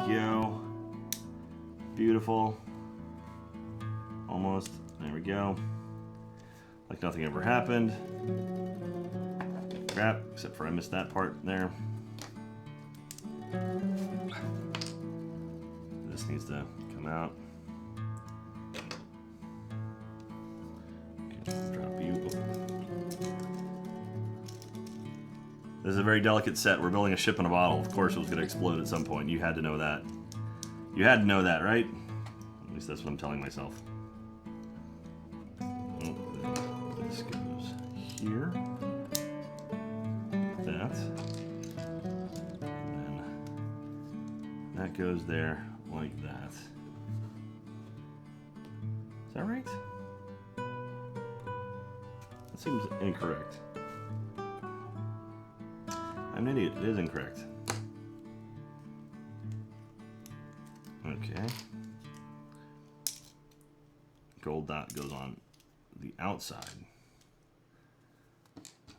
we go. Beautiful. Almost. There we go. Like nothing ever happened. Crap, except for I missed that part there. This needs to come out. Okay, drop you. This is a very delicate set. We're building a ship in a bottle. Of course it was going to explode at some point. You had to know that. You had to know that, right? At least that's what I'm telling myself. Oh, this goes here. That. And then that goes there like that. Is that right? That seems incorrect. I'm an idiot. It is incorrect. Okay. Gold dot goes on the outside.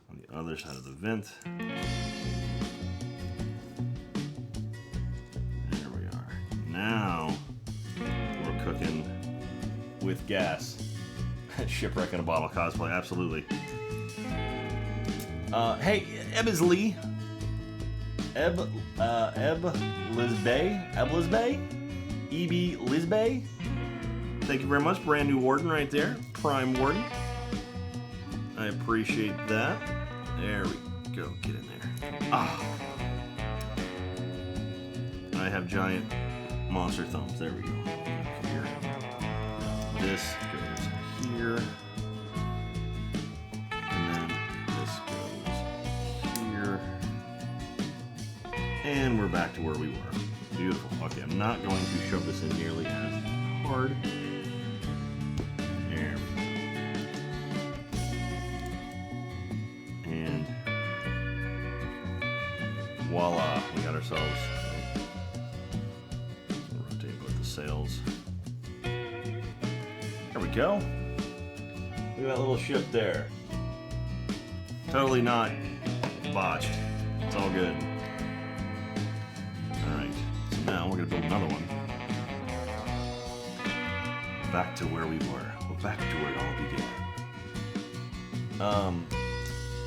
On the other side of the vent. There we are. Now we're cooking with gas. Shipwreck in a bottle cosplay, absolutely. Hey, Ebbsley. Ebblisbay? E.B. Lisbay? Thank you very much. Brand new warden right there. Prime warden. I appreciate that. There we go. Get in there. Ah. I have giant monster thumbs. There we go. Here. This goes here. And then this goes here. And we're back to where we were. Beautiful. Okay, I'm not going to shove this in nearly as hard. There we go. And voila, we got ourselves. Rotate both the sails. There we go. Look at that little ship there. Totally not botched. It's all good. Alright, so now we're going to build another one. Back to where we were. Well, back to where it all began.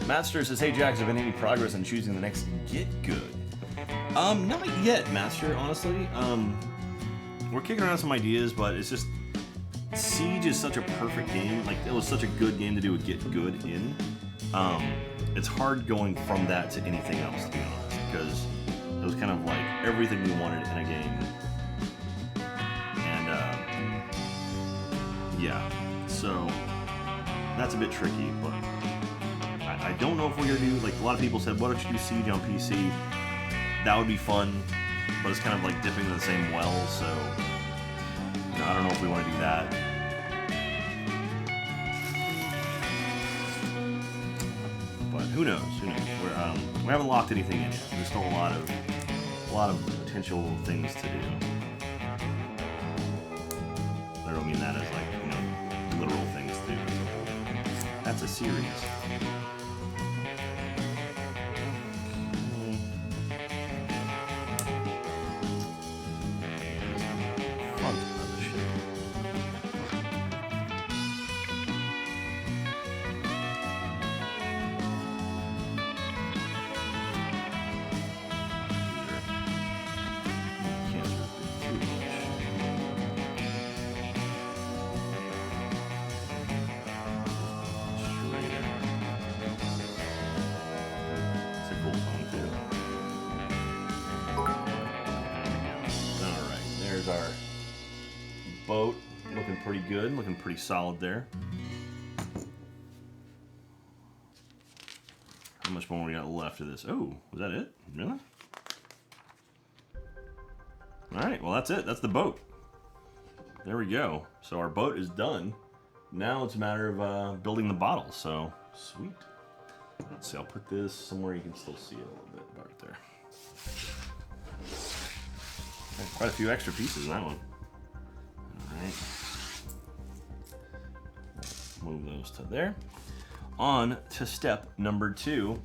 Master says, hey Jax, have been any progress on choosing the next Get Good? Not yet, Master, honestly. We're kicking around some ideas, but it's just Siege is such a perfect game. Like, it was such a good game to do a Get Good in. It's hard going from that to anything else, to be honest, because it was kind of like everything we wanted in a game. And, yeah. So, that's a bit tricky, but I don't know if we're going to do, like, a lot of people said, why don't you do Siege on PC? That would be fun, but it's kind of like dipping in the same well, so I don't know if we want to do that. But who knows? Who knows? We haven't locked anything in yet. There's still a lot of potential things to do. I don't mean that as like, you know, literal things to do. That's a series. Our boat looking pretty good, looking pretty solid there. How much more we got left of this? Oh, was that it? Really? Alright, well that's it. That's the boat. There we go. So our boat is done. Now it's a matter of building the bottle, so sweet. Let's see, I'll put this somewhere you can still see it a little bit right there. Quite a few extra pieces in that one. Alright. Move those to there. On to step number 2.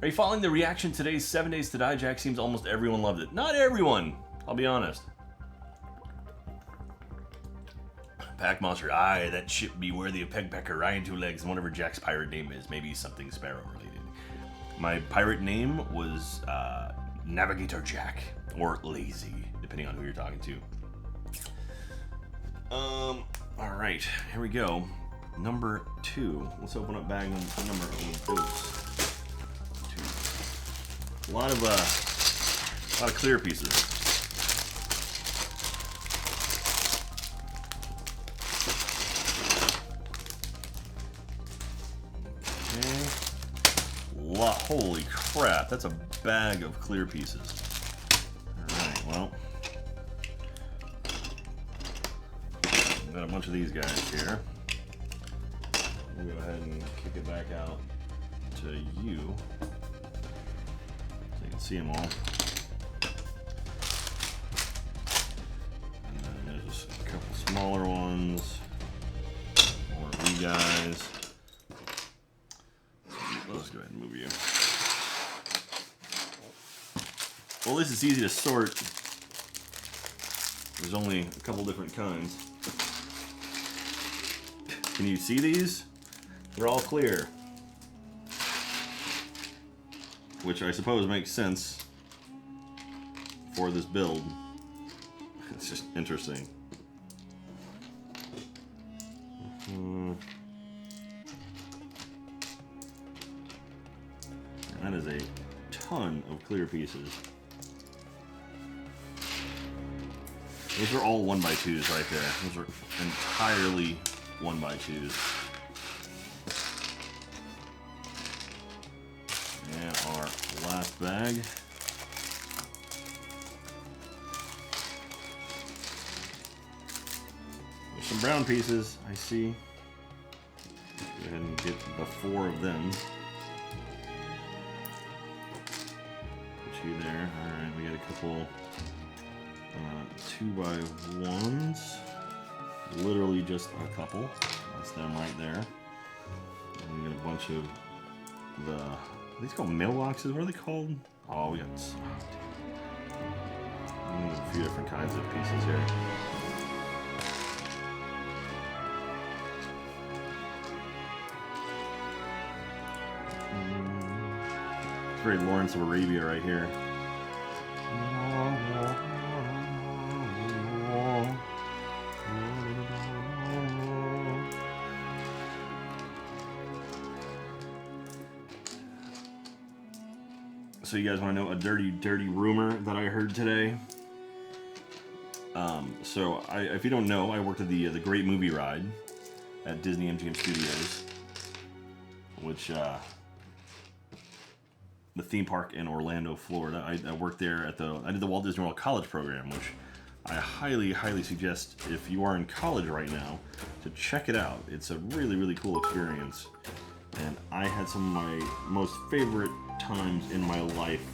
Are you following the reaction today's 7 Days to Die? Jack, seems almost everyone loved it. Not everyone, I'll be honest. Pack Monster, aye, that ship be worthy of Pegpecker, Ryan Two Legs, and whatever Jack's pirate name is, maybe something Sparrow related. My pirate name was Navigator Jack, or Lazy, depending on who you're talking to. Alright, here we go. Number 2. Let's open up bag number 2. A lot of clear pieces. Holy crap, that's a bag of clear pieces. Alright, well. Got a bunch of these guys here. We'll go ahead and kick it back out to you. So you can see them all. And then there's a couple smaller ones. More of you guys. Let's go ahead and move you. Well, this is easy to sort. There's only a couple different kinds. Can you see these? They're all clear. Which I suppose makes sense for this build. It's just interesting. That is a ton of clear pieces. Those are all 1x2s right there. Those are entirely 1x2s. And our last bag. There's some brown pieces, I see. Go ahead and get the 4 of them. Put you there. Alright, we got a couple 2x1s. Literally just a couple. That's them right there. And we got a bunch of the... Are these called mailboxes? What are they called? Oh, we got a few different kinds of pieces here. It's very Lawrence of Arabia right here. So you guys want to know a dirty rumor that I heard today? If you don't know, I worked at the Great Movie Ride at Disney MGM Studios, which the theme park in Orlando, Florida. I worked there I did the Walt Disney World College program, which I highly suggest if you are in college right now to check it out. It's a really cool experience, and I had some of my most favorite times in my life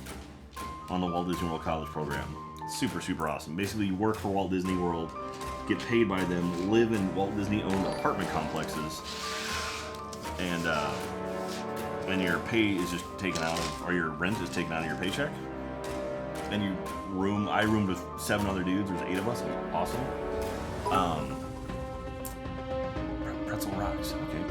on the Walt Disney World College program. Super awesome. Basically, you work for Walt Disney World, get paid by them, live in Walt Disney owned apartment complexes, and your pay is just taken out of, or your rent is taken out of your paycheck. And I roomed with 7 other dudes. There's 8 of us. It was awesome. Pretzel rocks. Okay.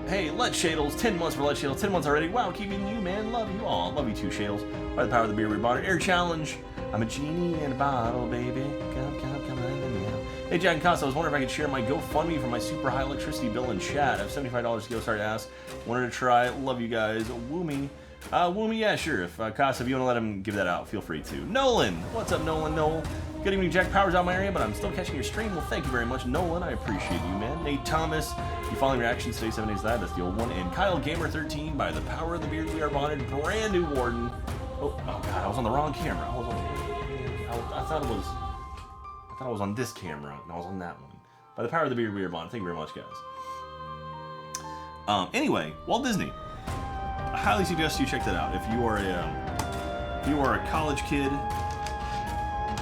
Hey, Let Shadles, 10 months for Let Shadles, 10 months already. Wow, keeping you, man. Love you all. Love you too, Shadles. By the power of the beer we bought it. Air challenge. I'm a genie in a bottle, baby. Come on, me out. Hey, Jack and Costa, I was wondering if I could share my GoFundMe for my super high electricity bill in chat. I have $75 to go. Sorry to ask. Wanted to try. Love you guys. Woomy. Woomy, yeah, sure. If Costa, if you want to let him give that out, feel free to. Nolan. What's up, Nolan? Noel. Good evening, Jack. Power's out my area, but I'm still catching your stream. Well, thank you very much, Nolan. I appreciate you, man. Nate Thomas. You following reactions today, 7 Days Live. That's the old one. And Kyle Gamer 13, by the power of the beard we are bonded. Brand new Warden. Oh God, I was on the wrong camera. I thought it was on this camera, and I was on that one. By the power of the beard we are bonded. Thank you very much, guys. Anyway, Walt Disney. I highly suggest you check that out. If you are a college kid,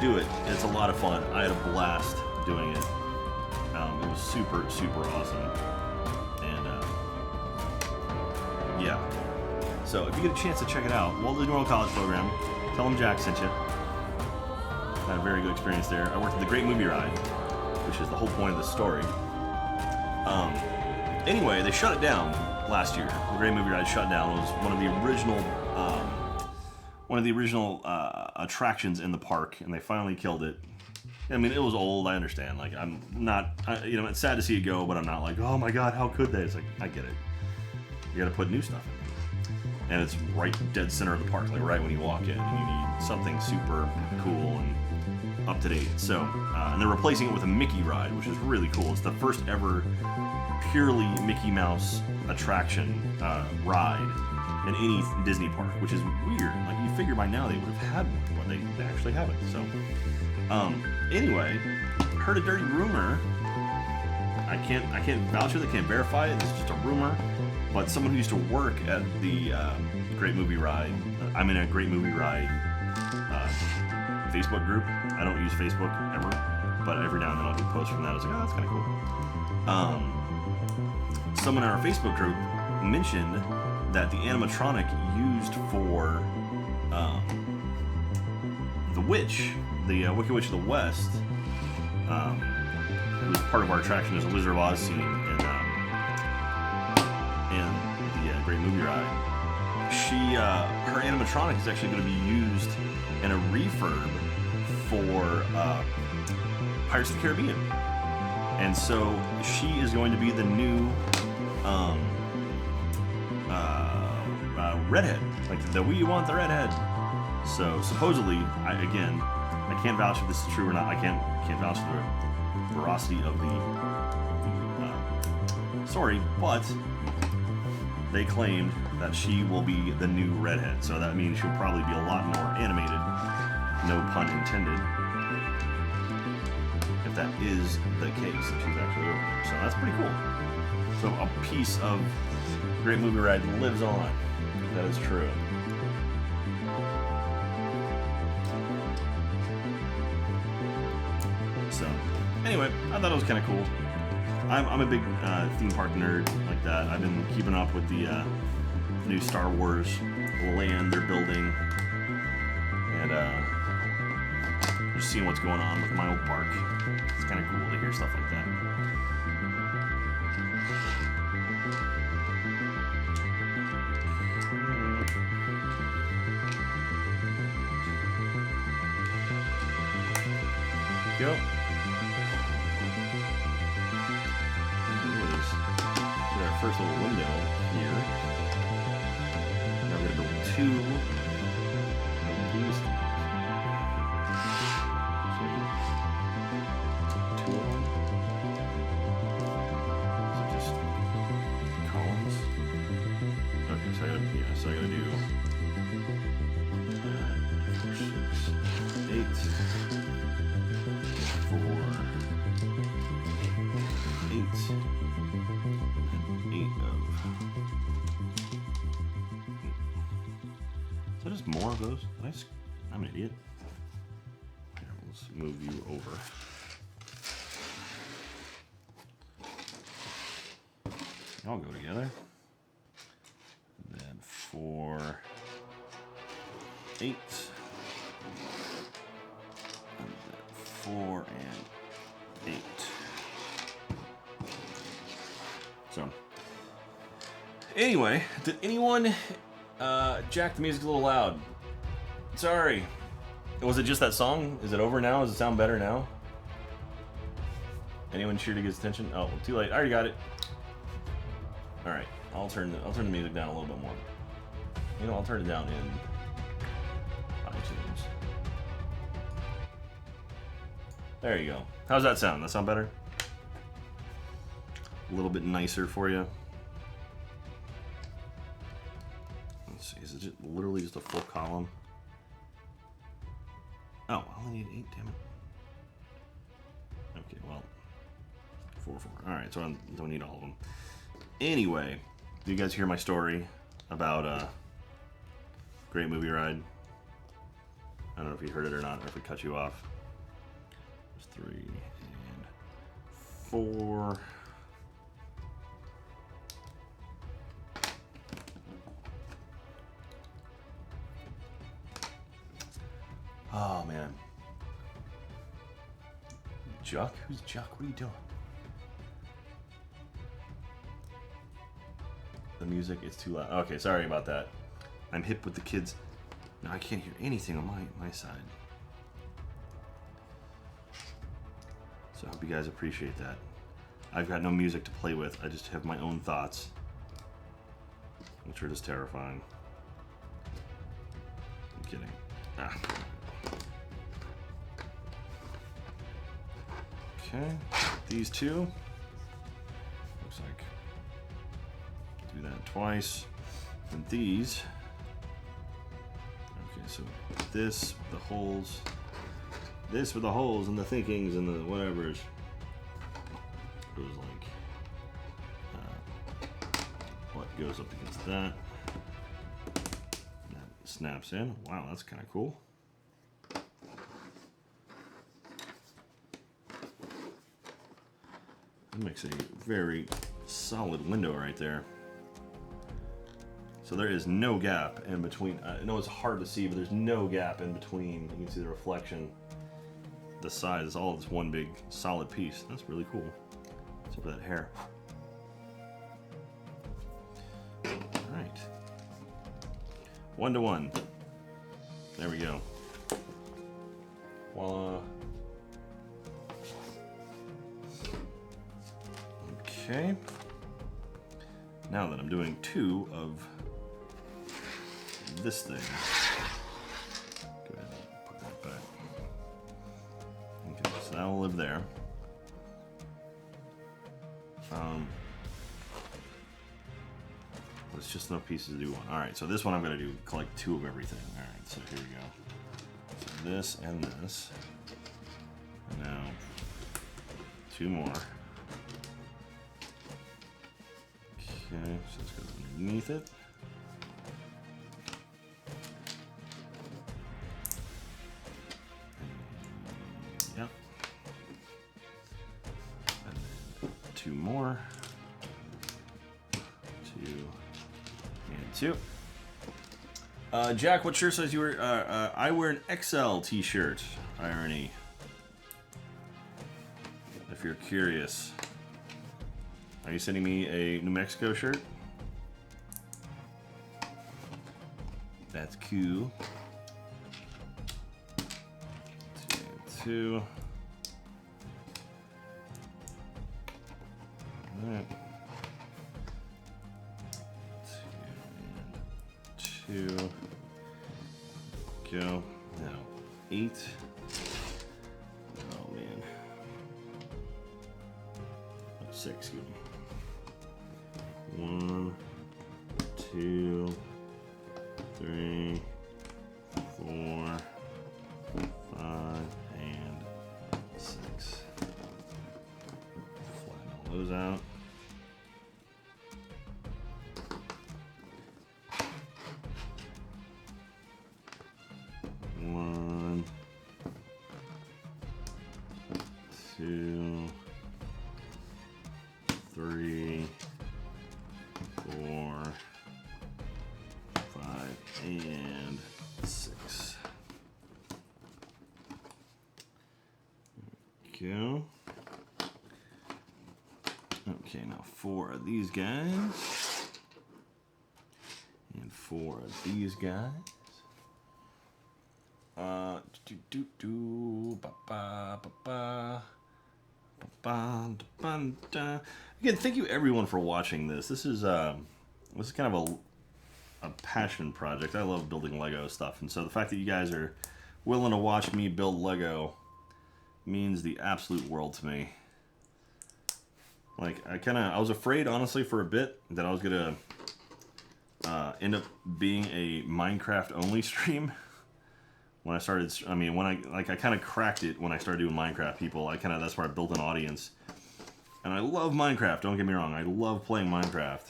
do it. It's a lot of fun. I had a blast doing it. It was super awesome. And yeah, So if you get a chance to check it out, Walt Disney World College program, tell them Jack sent you. I had a very good experience there. I worked at the Great Movie Ride, which is the whole point of the story. Anyway, they shut it down last year. The Great Movie Ride shut down. It was one of the original attractions in the park, and they finally killed it. I mean, it was old. I understand. Like, I'm not, you know, it's sad to see it go, but I'm not like, oh my god, how could they? It's like, I get it. You got to put new stuff in, and it's right dead center of the park, like right when you walk in, and you need something super cool and up to date. So, and they're replacing it with a Mickey ride, which is really cool. It's the first ever purely Mickey Mouse attraction ride in any Disney park, which is weird. Like, you figure by now they would have had one, but they actually haven't. So, anyway, heard a dirty rumor. I can't vouch for it. I can't verify it. This is just a rumor. But someone who used to work at the Great Movie Ride, I'm in a Great Movie Ride Facebook group. I don't use Facebook ever, but every now and then I'll get posts from that. I was like, oh, that's kind of cool. Someone in our Facebook group mentioned that the animatronic used for the witch, the Wicked Witch of the West, it was part of our attraction as a Wizard of Oz scene in the Great Movie Ride. Her animatronic is actually going to be used in a refurb for Pirates of the Caribbean, and so she is going to be the new redhead, like the we want the redhead. So supposedly, I can't vouch if this is true or not. I can't vouch for the veracity of the story, but they claimed that she will be the new redhead. So that means she'll probably be a lot more animated, no pun intended, if that is the case, and she's actually over there. So that's pretty cool. So a piece of Great Movie Ride lives on. That is true. So, anyway, I thought it was kind of cool. I'm a big theme park nerd like that. I've been keeping up with the new Star Wars land they're building, and just seeing what's going on with my old park. It's kind of cool to hear stuff like that. Go. Our first little window here. Now we're going to build two of these things. So, two of them. So just columns. Okay, so I gotta do 4, 6, 8. 4, 8, and 8 of. Is that just more of those? I'm an idiot. Here, let's move you over. They all go together. And then 4, 8. 4 and 8. So, anyway, did anyone jack the music a little loud? Sorry. Was it just that song? Is it over now? Does it sound better now? Anyone cheer to get his attention? Oh, well, too late. I already got it. All right, I'll turn the music down a little bit more. You know, I'll turn it down in iTunes. There you go. How's that sound? That sound better? A little bit nicer for you. Let's see. Is it literally just a full column? Oh, I only need 8, damn it. Okay, well. 4, 4. Alright, so I don't need all of them. Anyway, do you guys hear my story about Great Movie Ride? I don't know if you heard it or not, or if we cut you off. 3 and 4. Oh, man. Juck? Who's Juck? What are you doing? The music is too loud. Okay, sorry about that. I'm hip with the kids. No, I can't hear anything on my side. So I hope you guys appreciate that. I've got no music to play with. I just have my own thoughts, which are just terrifying. I'm kidding. Ah. Okay, these two. Looks like do that twice. And these. Okay, so this with the holes. This with the holes and the thinkings and the whatevers. Goes like what goes up against that. That snaps in. Wow, that's kind of cool. That makes a very solid window right there. So there is no gap in between. I know it's hard to see, but there's no gap in between. You can see the reflection. The size is all this one big solid piece. That's really cool. Except for that hair. Alright. 1 to 1. There we go. Voila. Okay. Now that I'm doing 2 of this thing. Go ahead and put that back. Okay, so that will live there. There's just enough pieces to do one. Alright, so this one I'm going to do collect 2 of everything. Alright, so here we go. So this and this. And now 2 more. Okay, so this goes underneath it. Yep. And then 2 more. 2 and 2. Jack, what shirt size you wear? I wear an XL t-shirt. Irony. If you're curious. Are you sending me a New Mexico shirt? That's cool. 2 and 2. All right. 2 and 2. Go. Now 8. Oh man. 6. Excuse me. 1, 2, 3, 4, 5, and 6. Flatten all those out. One, 2, 3, 4, 5, and 6. Go. Okay, now 4 of these guys. And 4 of these guys. Again, thank you everyone for watching this. This is kind of a passion project. I love building Lego stuff, and so the fact that you guys are willing to watch me build Lego means the absolute world to me. Like, I was afraid, honestly, for a bit that I was gonna end up being a Minecraft only stream. When I started, I kind of cracked it when I started doing Minecraft. That's where I built an audience. And I love Minecraft, don't get me wrong. I love playing Minecraft.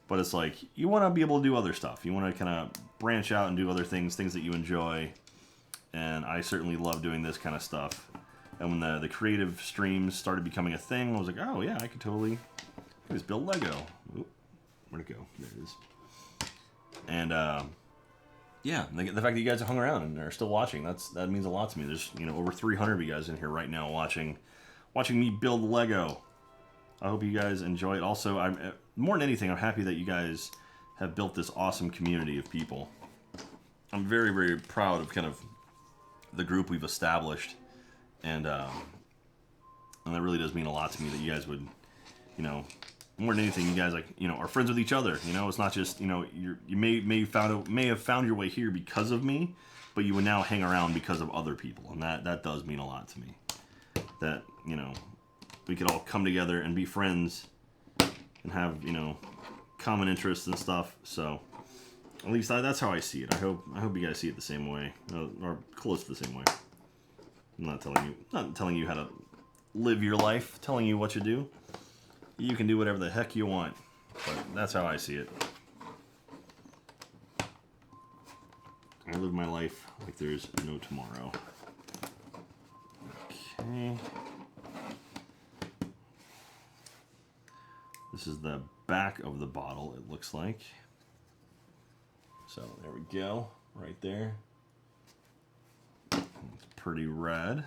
But it's like, you want to be able to do other stuff. You want to kind of branch out and do other things that you enjoy. And I certainly love doing this kind of stuff. And when the creative streams started becoming a thing, I was like, oh yeah, I could totally just build Lego. Oop, where'd it go? There it is. And yeah, the fact that you guys have hung around and are still watching, that means a lot to me. There's over 300 of you guys in here right now watching me build Lego. I hope you guys enjoy it. Also, I'm more than anything, I'm happy that you guys have built this awesome community of people. I'm very, very proud of kind of the group we've established, and that really does mean a lot to me that you guys would, more than anything, you guys are friends with each other. It's not just you may have found your way here because of me, but you would now hang around because of other people, and that does mean a lot to me. That we could all come together and be friends and have common interests and stuff. So at least that's how I see it. I hope you guys see it the same way, or close to the same way. I'm not telling you how to live your life, telling you what you do. You can do whatever the heck you want, but that's how I see it. I live my life like there's no tomorrow. Okay. This is the back of the bottle, it looks like. So there we go, right there. It's pretty red.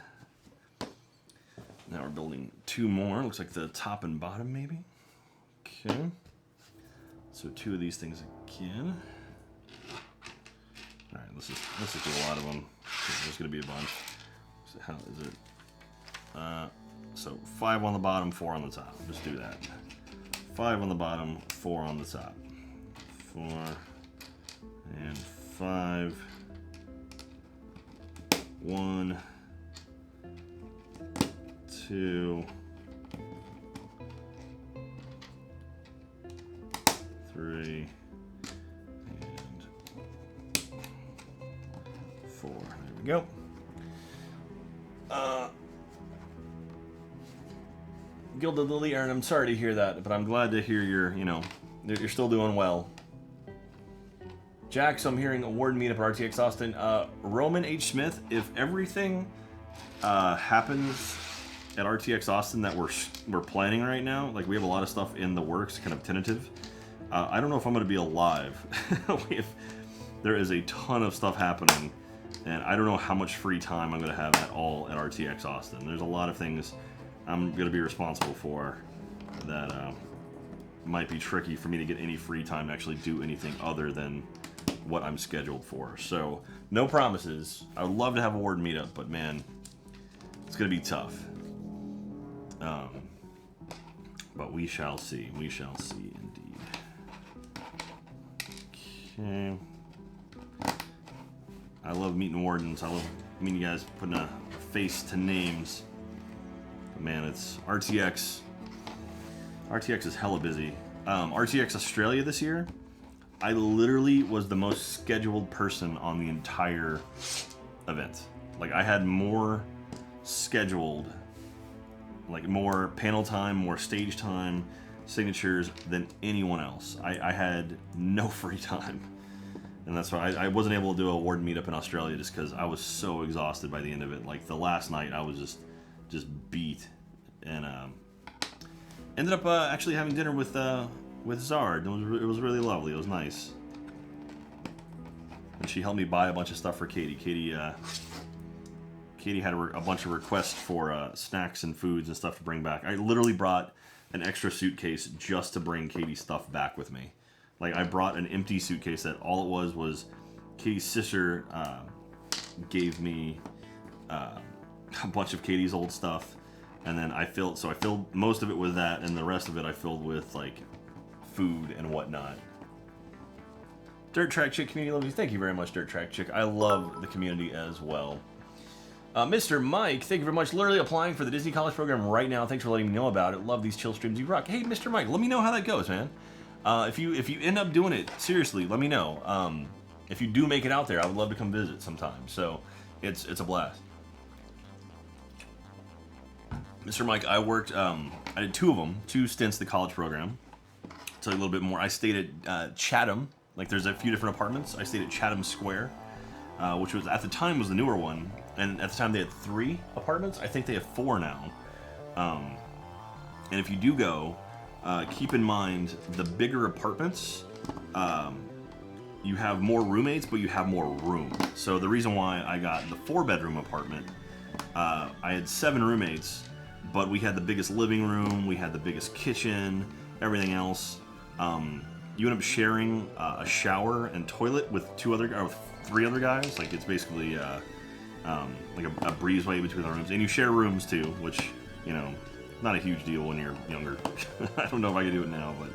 Now we're building two more. Looks like the top and bottom, maybe. Okay. So two of these things again. All right, let's just do a lot of them. There's going to be a bunch. So how is it? So 5 on the bottom, 4 on the top. Just do that. 5 on the bottom, 4 on the top. 4 and 5. 1, 2, 3, and 4. There we go. Gilded Lily, Aaron, I'm sorry to hear that, but I'm glad to hear you're still doing well. Jax, I'm hearing award meetup at RTX Austin. Roman H. Smith, if everything happens at RTX Austin that we're planning right now, like we have a lot of stuff in the works, kind of tentative. I don't know if I'm going to be alive. There is a ton of stuff happening, and I don't know how much free time I'm going to have at all at RTX Austin. There's a lot of things I'm going to be responsible for that might be tricky for me to get any free time to actually do anything other than what I'm scheduled for. So, no promises. I would love to have a ward meetup, but man, it's going to be tough. But we shall see. We shall see, indeed. Okay. I love meeting wardens. I love meeting you guys, putting a face to names. But man, it's RTX. RTX is hella busy. RTX Australia this year, I literally was the most scheduled person on the entire event. Like, I had more scheduled, like more panel time, more stage time, signatures than anyone else. I had no free time. And that's why I wasn't able to do a award meetup in Australia, just because I was so exhausted by the end of it. Like, the last night, I was just beat. And ended up actually having dinner with Zard. It was really lovely. It was nice. And she helped me buy a bunch of stuff for Katie. Katie had a bunch of requests for snacks and foods and stuff to bring back. I literally brought an extra suitcase just to bring Katie's stuff back with me. Like, I brought an empty suitcase that all it was Katie's sister gave me a bunch of Katie's old stuff, and then I filled most of it with that, and the rest of it I filled with like food and whatnot. Dirt Track Chick community loves you. Thank you very much, Dirt Track Chick. I love the community as well. Mr. Mike, thank you very much. Literally applying for the Disney College program right now. Thanks for letting me know about it. Love these chill streams. You rock. Hey, Mr. Mike, let me know how that goes, man. If you end up doing it, seriously, let me know. If you do make it out there, I would love to come visit sometime. So it's a blast. Mr. Mike, I worked. I did two stints at the college program. I'll tell you a little bit more. I stayed at Chatham. Like, there's a few different apartments. I stayed at Chatham Square, which was at the time was the newer one. And at the time they had 3 apartments. I think they have 4 now. And if you do go, keep in mind the bigger apartments you have more roommates, but you have more room. So the reason why I got the 4-bedroom apartment, I had 7 roommates, but we had the biggest living room, we had the biggest kitchen, everything else. You end up sharing a shower and toilet with 3 other guys. Like it's basically like a breezeway between the rooms, and you share rooms too, which not a huge deal when you're younger. I don't know if I could do it now, but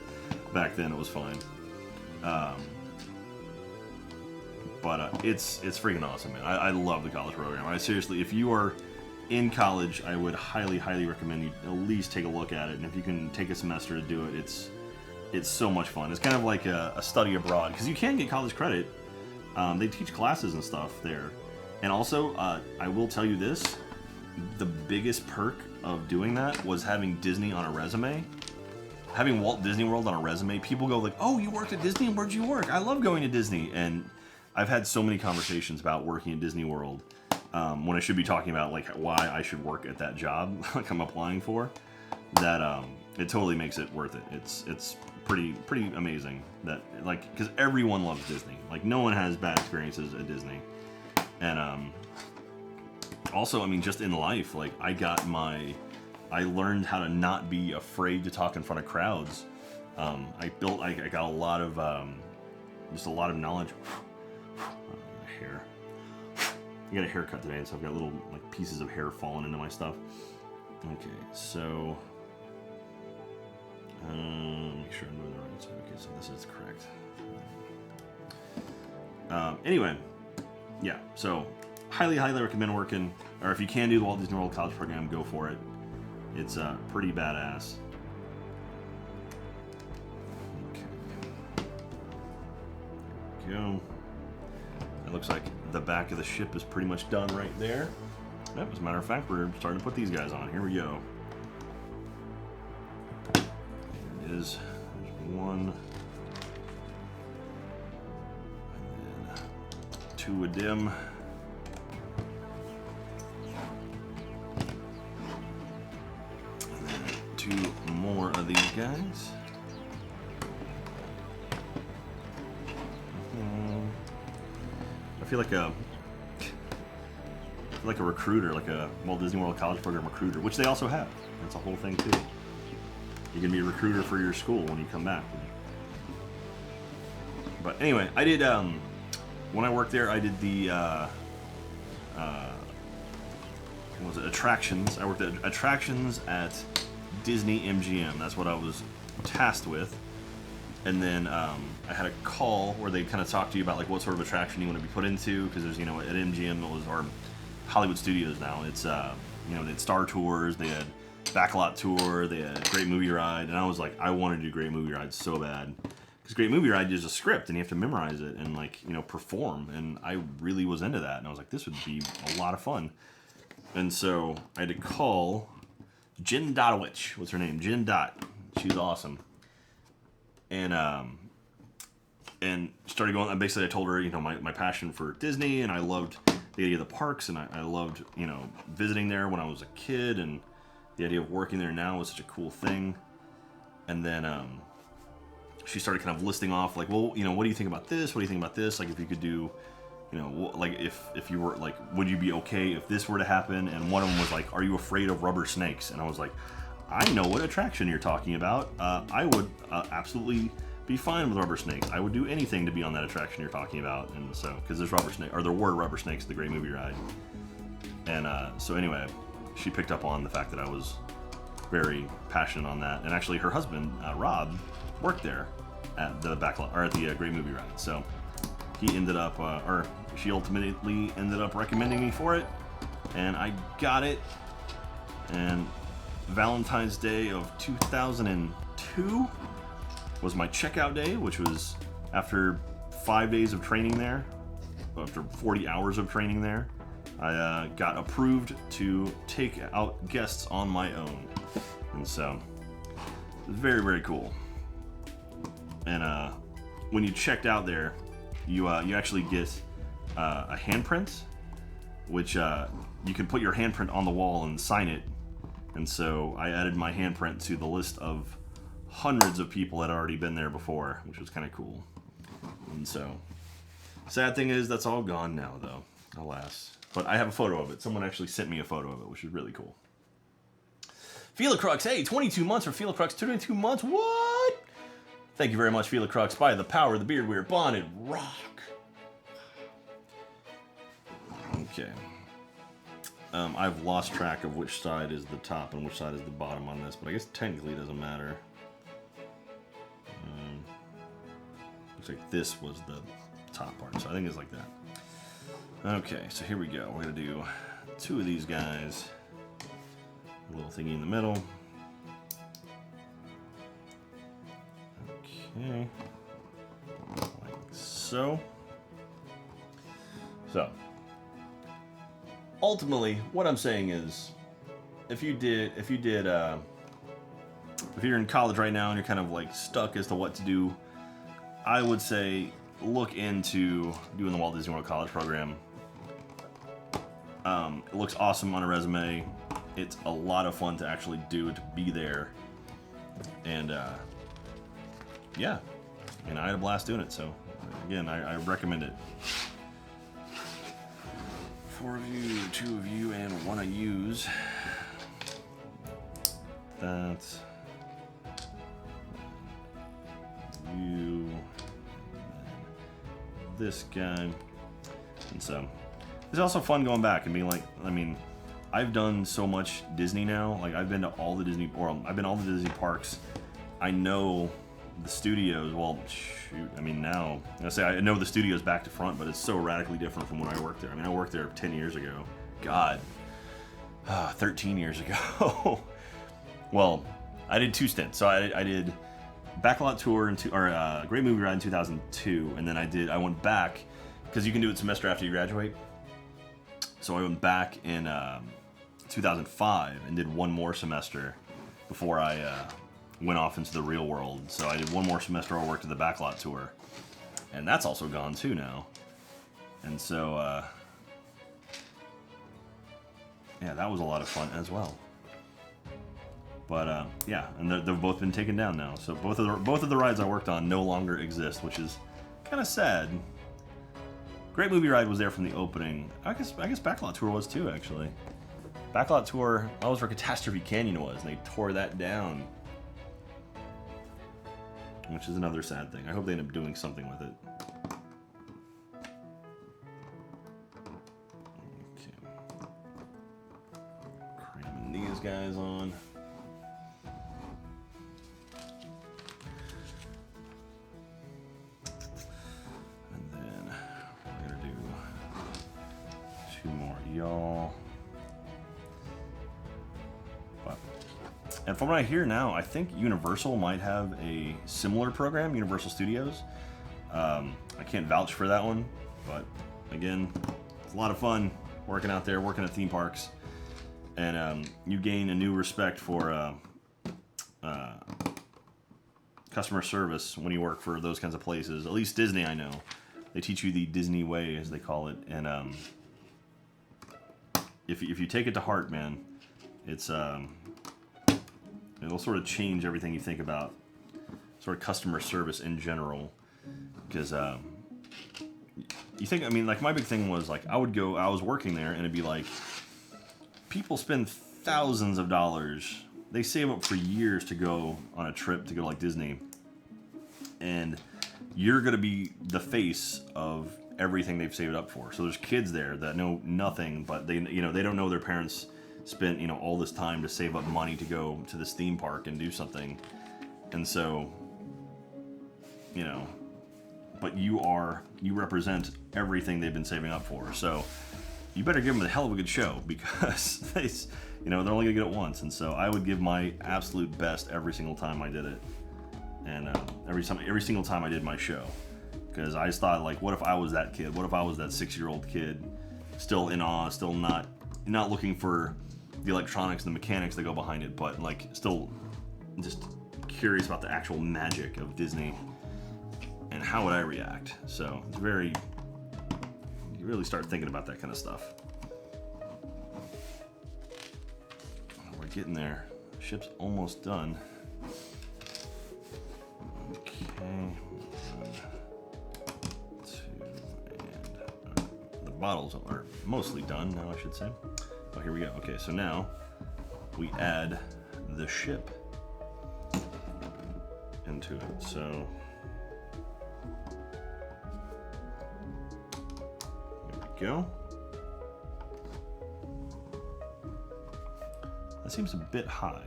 back then it was fine. But it's freaking awesome, man. I love the college program. I seriously, if you are in college, I would highly recommend you at least take a look at it. And if you can take a semester to do it, it's so much fun. It's kind of like a study abroad, because you can get college credit. They teach classes and stuff there. And also, I will tell you this, the biggest perk of doing that was having Disney on a resume. Having Walt Disney World on a resume, people go like, oh, you worked at Disney? And where'd you work? I love going to Disney. And I've had so many conversations about working at Disney World when I should be talking about like why I should work at that job like I'm applying for, that it totally makes it worth it. It's pretty amazing that, like, because everyone loves Disney. Like, no one has bad experiences at Disney. And also, I mean, just in life, like I learned how to not be afraid to talk in front of crowds. I got a lot of just a lot of knowledge. Hair. I got a haircut today, so I've got little like pieces of hair falling into my stuff. Okay, so make sure I'm doing the right side. Okay, so this is correct. Anyway, yeah. So highly recommend working, or if you can do the Walt Disney World College program, go for it. It's pretty badass. Okay. There we go. It looks like the back of the ship is pretty much done right there. Yep, as a matter of fact, we're starting to put these guys on. Here we go. There it is. There's one. And then 2 of them. And then 2 more of these guys. I feel like a recruiter, like a Walt Disney World College Program recruiter, which they also have. That's a whole thing too. You can be a recruiter for your school when you come back. But anyway, I did when I worked there, I did the what was it? Attractions. I worked at attractions at Disney MGM. That's what I was tasked with. And then I had a call where they kind of talk to you about like what sort of attraction you want to be put into, because there's, at MGM it was, or Hollywood Studios now, it's they had Star Tours, they had Backlot Tour, they had Great Movie Ride, and I was like, I wanted to do Great Movie Ride so bad, because Great Movie Ride is a script and you have to memorize it and like perform, and I really was into that, and I was like, this would be a lot of fun. And so I had to call Jen Dotowich. What's her name? Jen Dot. She's awesome. And started going. Basically, I told her, my passion for Disney, and I loved the idea of the parks, and I loved, visiting there when I was a kid, and the idea of working there now was such a cool thing. And then she started kind of listing off, like, well, what do you think about this? What do you think about this? Like, if you could do, like, if you were, like, would you be okay if this were to happen? And one of them was like, are you afraid of rubber snakes? And I was like, I know what attraction you're talking about. I would absolutely be fine with rubber snakes. I would do anything to be on that attraction you're talking about. And so, because there were rubber snakes at the Great Movie Ride. And so anyway, she picked up on the fact that I was very passionate on that. And actually, her husband Rob worked there at the Great Movie Ride. So he ended up, she ultimately ended up recommending me for it, and I got it. And Valentine's Day of 2002 was my checkout day, which was after 5 days of training there, after 40 hours of training there. I got approved to take out guests on my own, and so it was very cool. And when you checked out there, you actually get a handprint, which you can put your handprint on the wall and sign it. And so I added my handprint to the list of hundreds of people that had already been there before, which was kind of cool. And so Sad thing is, that's all gone now, though. Alas. But I have a photo of it. Someone actually sent me a photo of it, which is really cool. Felacrux, hey, 22 months for Felacrux. 22 months, what? Thank you very much, Felacrux. By the power of the beard, we are bonded. Rock. Okay. I've lost track of which side is the top and which side is the bottom on this, but I guess technically it doesn't matter. Looks like this was the top part, so I think it's like that. Okay, so here we go. We're going to do 2 of these guys. A little thingy in the middle. Okay. Like so. So. Ultimately, what I'm saying is, if you're in college right now and you're kind of like stuck as to what to do, I would say look into doing the Walt Disney World College program. It looks awesome on a resume. It's a lot of fun to actually do, to be there. And yeah, and I had a blast doing it. So again, I recommend it. 4 of you, 2 of you, and 1 of yous. That's you. This guy. And so it's also fun going back and being like, I mean, I've done so much Disney now. Like, I've been to all the Disney, or I've been to all the Disney parks. I know the studios. Well, shoot, I mean, now I know the studios back to front, but it's so radically different from when I worked there. I mean, I worked there 10 years ago. God, 13 years ago. Well, I did 2 stints. So I did Backlot Tour Great Movie Ride in 2002, and then I went back because you can do it semester after you graduate. So I went back in 2005 and did 1 more semester before I went off into the real world. So I did 1 more semester. I worked at the Backlot Tour, and that's also gone too now. And so yeah, that was a lot of fun as well. But yeah, and they've both been taken down now. So both of the rides I worked on no longer exist, which is kind of sad. Great Movie Ride was there from the opening. I guess Backlot Tour was too, actually. Backlot Tour, that was where Catastrophe Canyon was, and they tore that down. Which is another sad thing. I hope they end up doing something with it. Okay. Cramming these guys on. Y'all. And from what I hear now, I think Universal might have a similar program, Universal Studios. I can't vouch for that one, but again, it's a lot of fun working out there, working at theme parks, and you gain a new respect for customer service when you work for those kinds of places. At least Disney, I know. They teach you the Disney way, as they call it, and if you take it to heart, man, it's it'll sort of change everything you think about sort of customer service in general. Because you think, I mean, like my big thing was like I was working there and it'd be like people spend thousands of dollars, they save up for years to go on a trip to go like Disney, and you're gonna be the face of everything they've saved up for. So there's kids there that know nothing, but they don't know their parents spent all this time to save up money to go to this theme park and do something. And so but you represent everything they've been saving up for. So you better give them a hell of a good show, because they're only gonna get it once. And so I would give my absolute best every single time I did it, and every single time I did my show. Because I just thought, like, what if I was that kid? What if I was that 6-year-old kid, still in awe, still not looking for the electronics and the mechanics that go behind it, but like still just curious about the actual magic of Disney, and how would I react? So it's you really start thinking about that kind of stuff. We're getting there. The ship's almost done. Okay. 1, 2, bottles are mostly done now, I should say. Oh, here we go. Okay, so now we add the ship into it. So there we go. That seems a bit high.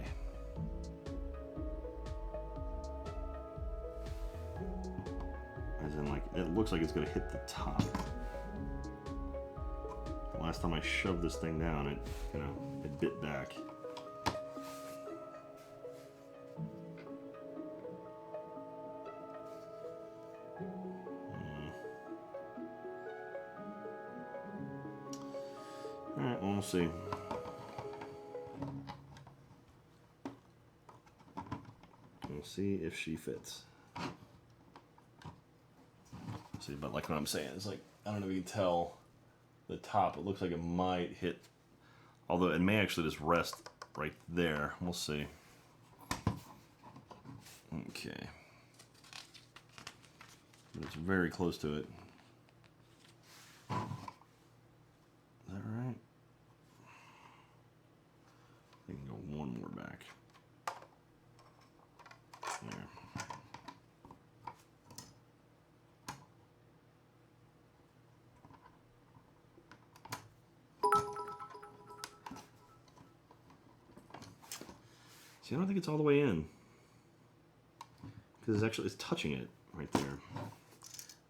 As in, like, it looks like it's gonna hit the top. The last time I shoved this thing down, it, you know, it bit back. Alright, well, we'll see. We'll see if she fits. See, but like what I'm saying, it's like, I don't know if you can tell the top. It looks like it might hit, although it may actually just rest right there. We'll see. Okay. But it's very close to it. Is that right? I can go one more back. There. See, I don't think it's all the way in, because it's touching it right there.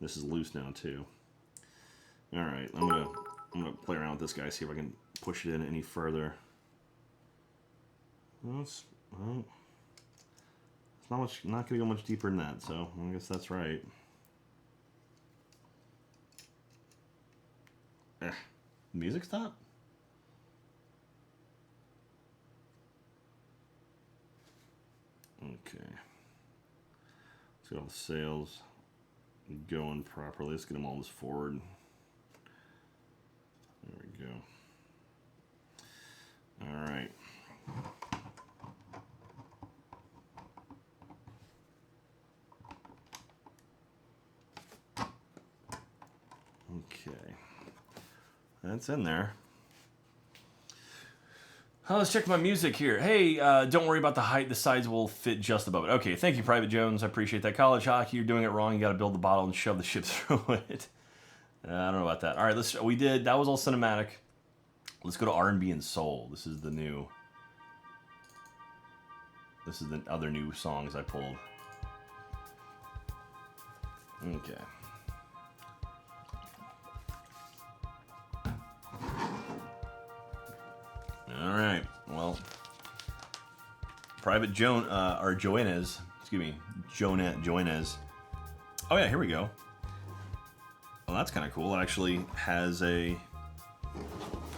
This is loose now too. All right, I'm gonna play around with this guy, see if I can push it in any further. Well, it's not gonna go much deeper than that, so I guess that's right. Music stop? Okay. Let's get all the sails going properly. Let's get them all this forward. There we go. All right. Okay. That's in there. Let's check my music here. Hey, don't worry about the height. The sides will fit just above it. Okay, thank you, Private Jones. I appreciate that. College hockey, you're doing it wrong. You got to build the bottle and shove the ship through it. I don't know about that. All right, that was all cinematic. Let's go to R&B and soul. This is the other new songs I pulled. Okay. All right. Well, Private Joanez. Excuse me, Joanez. Oh yeah, here we go. Well, that's kind of cool. It actually has a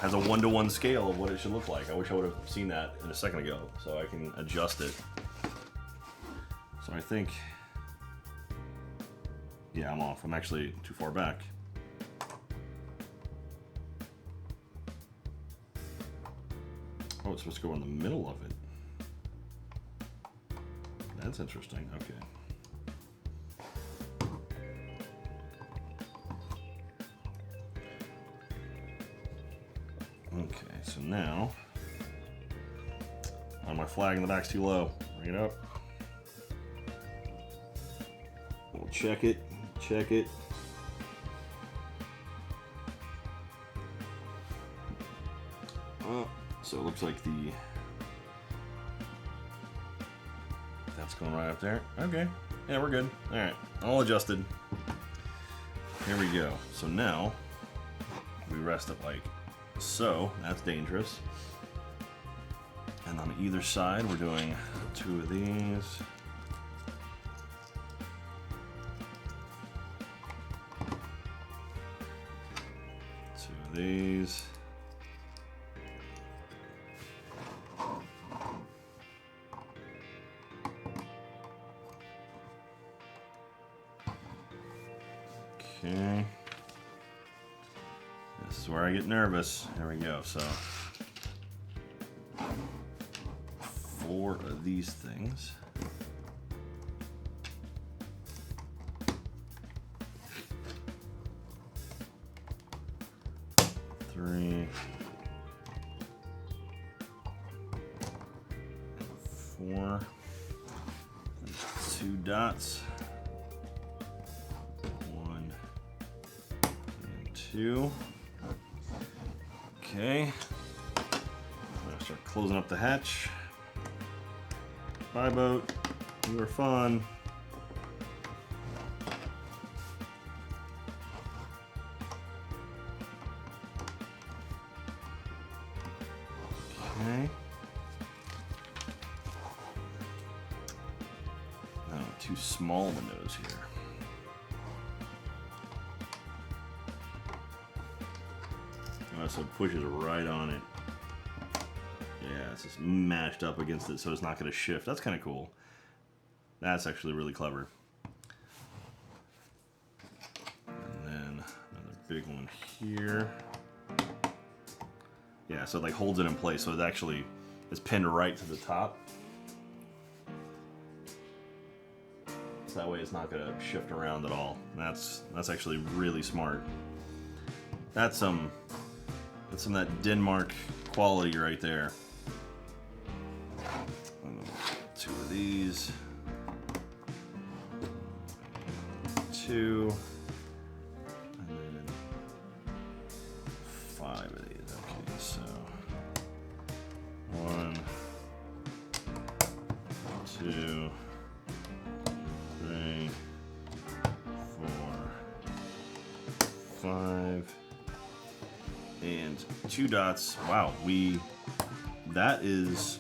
1-to-1 scale of what it should look like. I wish I would have seen that a second ago, so I can adjust it. So I think, yeah, I'm off. I'm actually too far back. Oh, it's supposed to go in the middle of it. That's interesting. Okay. Okay, so now, my flag in the back's too low. Bring it up. We'll check it. Check it. So it looks like that's going right up there. Okay. Yeah, we're good. All right. All adjusted. Here we go. So now we rest it like so. That's dangerous. And on either side, we're doing 2 of these. Two of these. Okay. This is where I get nervous. There we go. So 4 of these things. 3, 4. There's 2 dots. 1 and 2. Okay. I'm gonna start closing up the hatch. Bye, boat. You were fun. Okay. Oh, 2 small windows here. Oh, so it pushes right on it. Yeah, it's just mashed up against it, so it's not going to shift. That's kind of cool. That's actually really clever. And then another big one here. Yeah, so it like holds it in place, so it actually is pinned right to the top. So that way it's not going to shift around at all. That's actually really smart. That's some of that Denmark quality right there. 2 of these. 2. And then 5 of these. Okay, so 1, 2, 3, 4, 5. And 2 dots. Wow, that is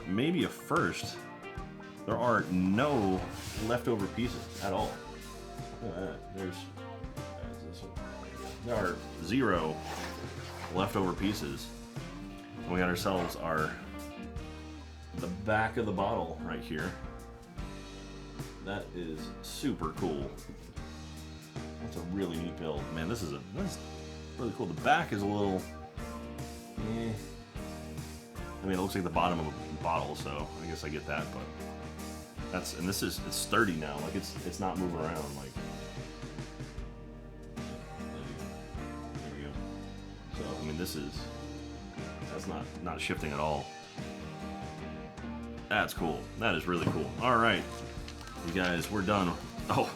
maybe a first. There are no leftover pieces at all. Look at that. There are 0 leftover pieces. And we got ourselves the back of the bottle right here. That is super cool. That's a really neat build. Man, this is really cool. The back is a little, I mean, it looks like the bottom of a bottle, so I guess I get that. But and it's sturdy now. Like it's not moving around. Like there you go. So I mean, that's not shifting at all. That's cool. That is really cool. All right, you guys, we're done. Oh.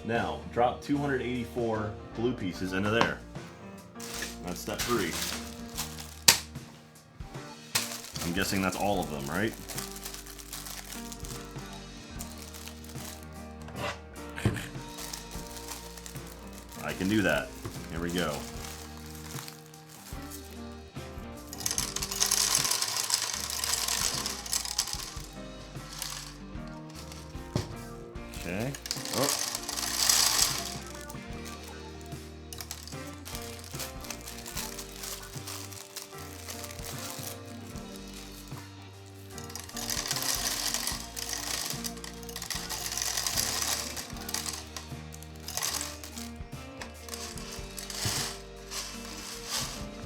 Now, drop 284 blue pieces into there. That's step 3. I'm guessing that's all of them, right? I can do that. Here we go. Okay. Oh.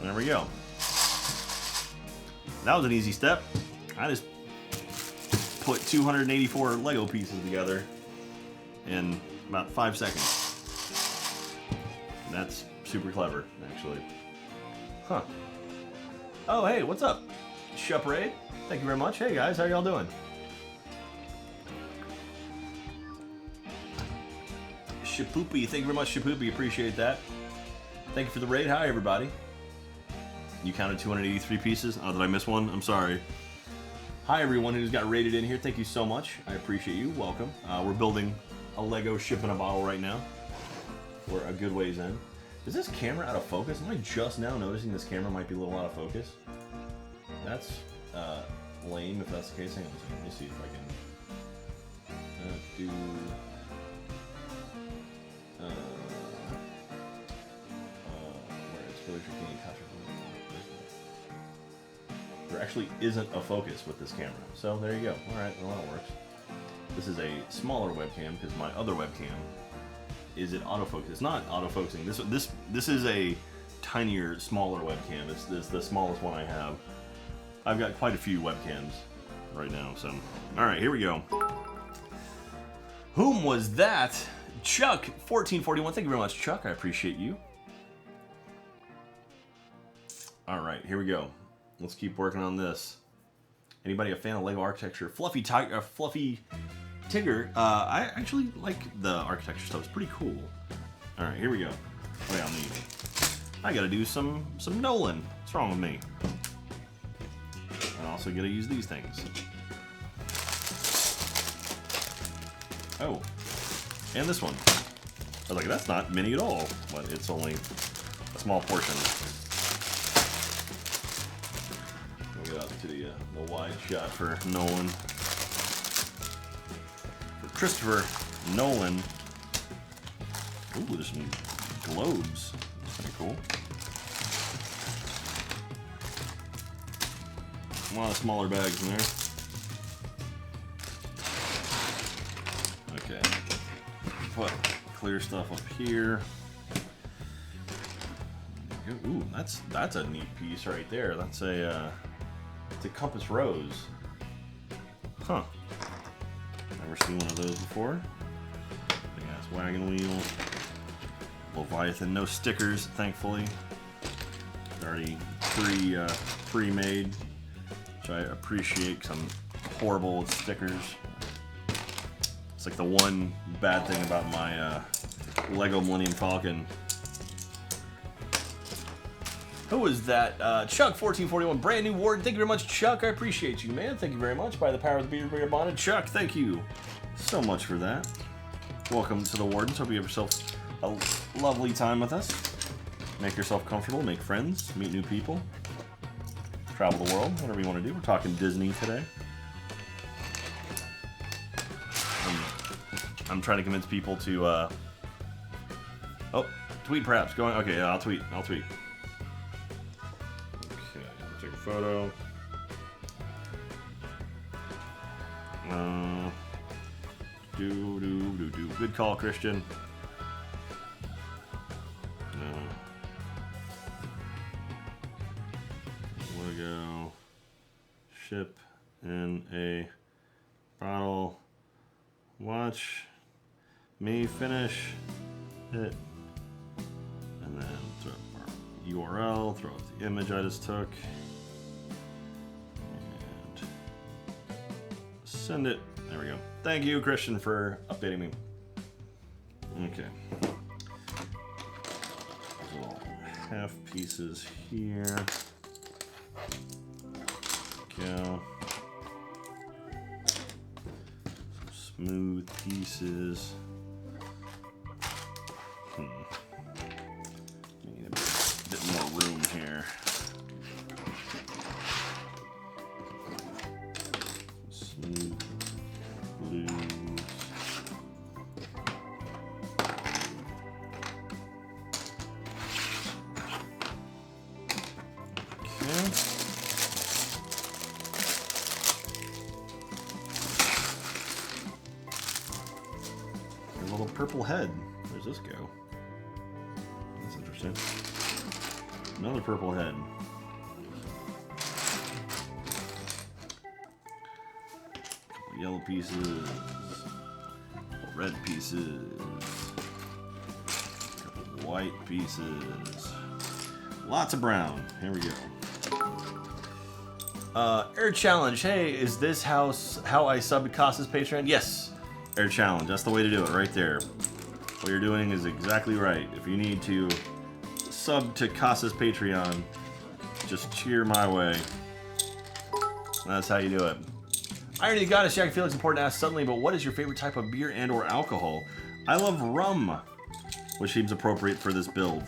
There we go. That was an easy step. I just put 284 Lego pieces together in about 5 seconds. That's super clever, actually. Huh. Oh, hey, what's up? Shupraid, thank you very much. Hey guys, how y'all doing? Shapoopy, thank you very much, Shapoopy, appreciate that. Thank you for the raid. Hi, everybody. You counted 283 pieces? Oh, did I miss one? I'm sorry. Hi, everyone who's got rated in here. Thank you so much. I appreciate you. Welcome. We're building a Lego ship in a bottle right now. We're a good ways in. Is this camera out of focus? Am I just now noticing this camera might be a little out of focus? That's lame if that's the case. Hang on a second. Let me see if I can do... There actually isn't a focus with this camera. So there you go. Alright, well that works. This is a smaller webcam because my other webcam is it autofocus. It's not autofocusing. This is a tinier, smaller webcam. It's the smallest one I have. I've got quite a few webcams right now, so alright, here we go. Whom was that? Chuck 1441. Thank you very much, Chuck. I appreciate you. All right, here we go. Let's keep working on this. Anybody a fan of Lego architecture? Fluffy Tigger. I actually like the architecture stuff. It's pretty cool. All right, here we go. What do I need? I gotta do some Nolan. What's wrong with me? I also gotta use these things. Oh, and this one. I was like, that's not mini at all, but it's only a small portion. We'll get out to the wide shot for Nolan. For Christopher Nolan. Ooh, there's some globes. That's pretty cool. A lot of smaller bags in there. Okay. Put clear stuff up here. Ooh, that's a neat piece right there. That's it's a compass rose. Huh. Never seen one of those before. Big ass wagon wheel. Leviathan, no stickers, thankfully. It's already pre-made, which I appreciate because I'm horrible with stickers. It's like the one bad thing about my Lego Millennium Falcon. Who was that? Chuck1441, brand new warden. Thank you very much, Chuck. I appreciate you, man. Thank you very much. By the power of the beard, beard bonded. Chuck, thank you so much for that. Welcome to the Wardens. Hope you have yourself a lovely time with us. Make yourself comfortable, make friends, meet new people, travel the world, whatever you want to do. We're talking Disney today. I'm trying to convince people to, oh, tweet perhaps. Going, okay, yeah, I'll tweet. Okay, take a photo. Good call, Christian. Go ship in a bottle. Watch me finish it, and then throw up our URL, throw up the image I just took, and send it. There we go. Thank you, Christian, for updating me. Okay. There's little half pieces here. Go. Some smooth pieces. Need a bit more room here. Smooth blues. Okay. Purple head. Where's this go? That's interesting. Another purple head. Couple yellow pieces. Couple red pieces. Couple white pieces. Lots of brown. Here we go. Air challenge. Hey, is this house how I sub to Casa's Patreon? Yes. Air challenge. That's the way to do it right there. What you're doing is exactly right. If you need to sub to Casa's Patreon, just cheer my way. That's how you do it. Irony of the Goddess, Jack, I feel it's important to ask suddenly, but what is your favorite type of beer and or alcohol? I love rum, which seems appropriate for this build.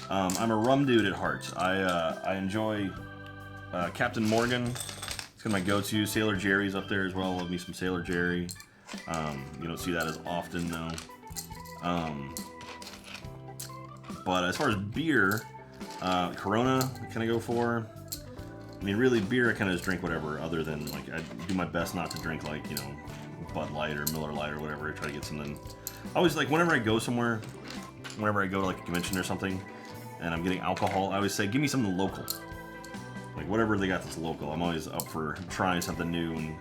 I'm a rum dude at heart. I enjoy Captain Morgan. It's kind of my go-to. Sailor Jerry's up there as well. Love me some Sailor Jerry. You don't see that as often, though. But as far as beer, Corona I kind of go for. I mean, really, beer I kind of just drink whatever, other than, like, I do my best not to drink, like, you know, Bud Light or Miller Light or whatever. I try to get something. I always, like, whenever I go somewhere, whenever I go to, like, a convention or something, and I'm getting alcohol, I always say, give me something local. Like, whatever they got that's local. I'm always up for trying something new and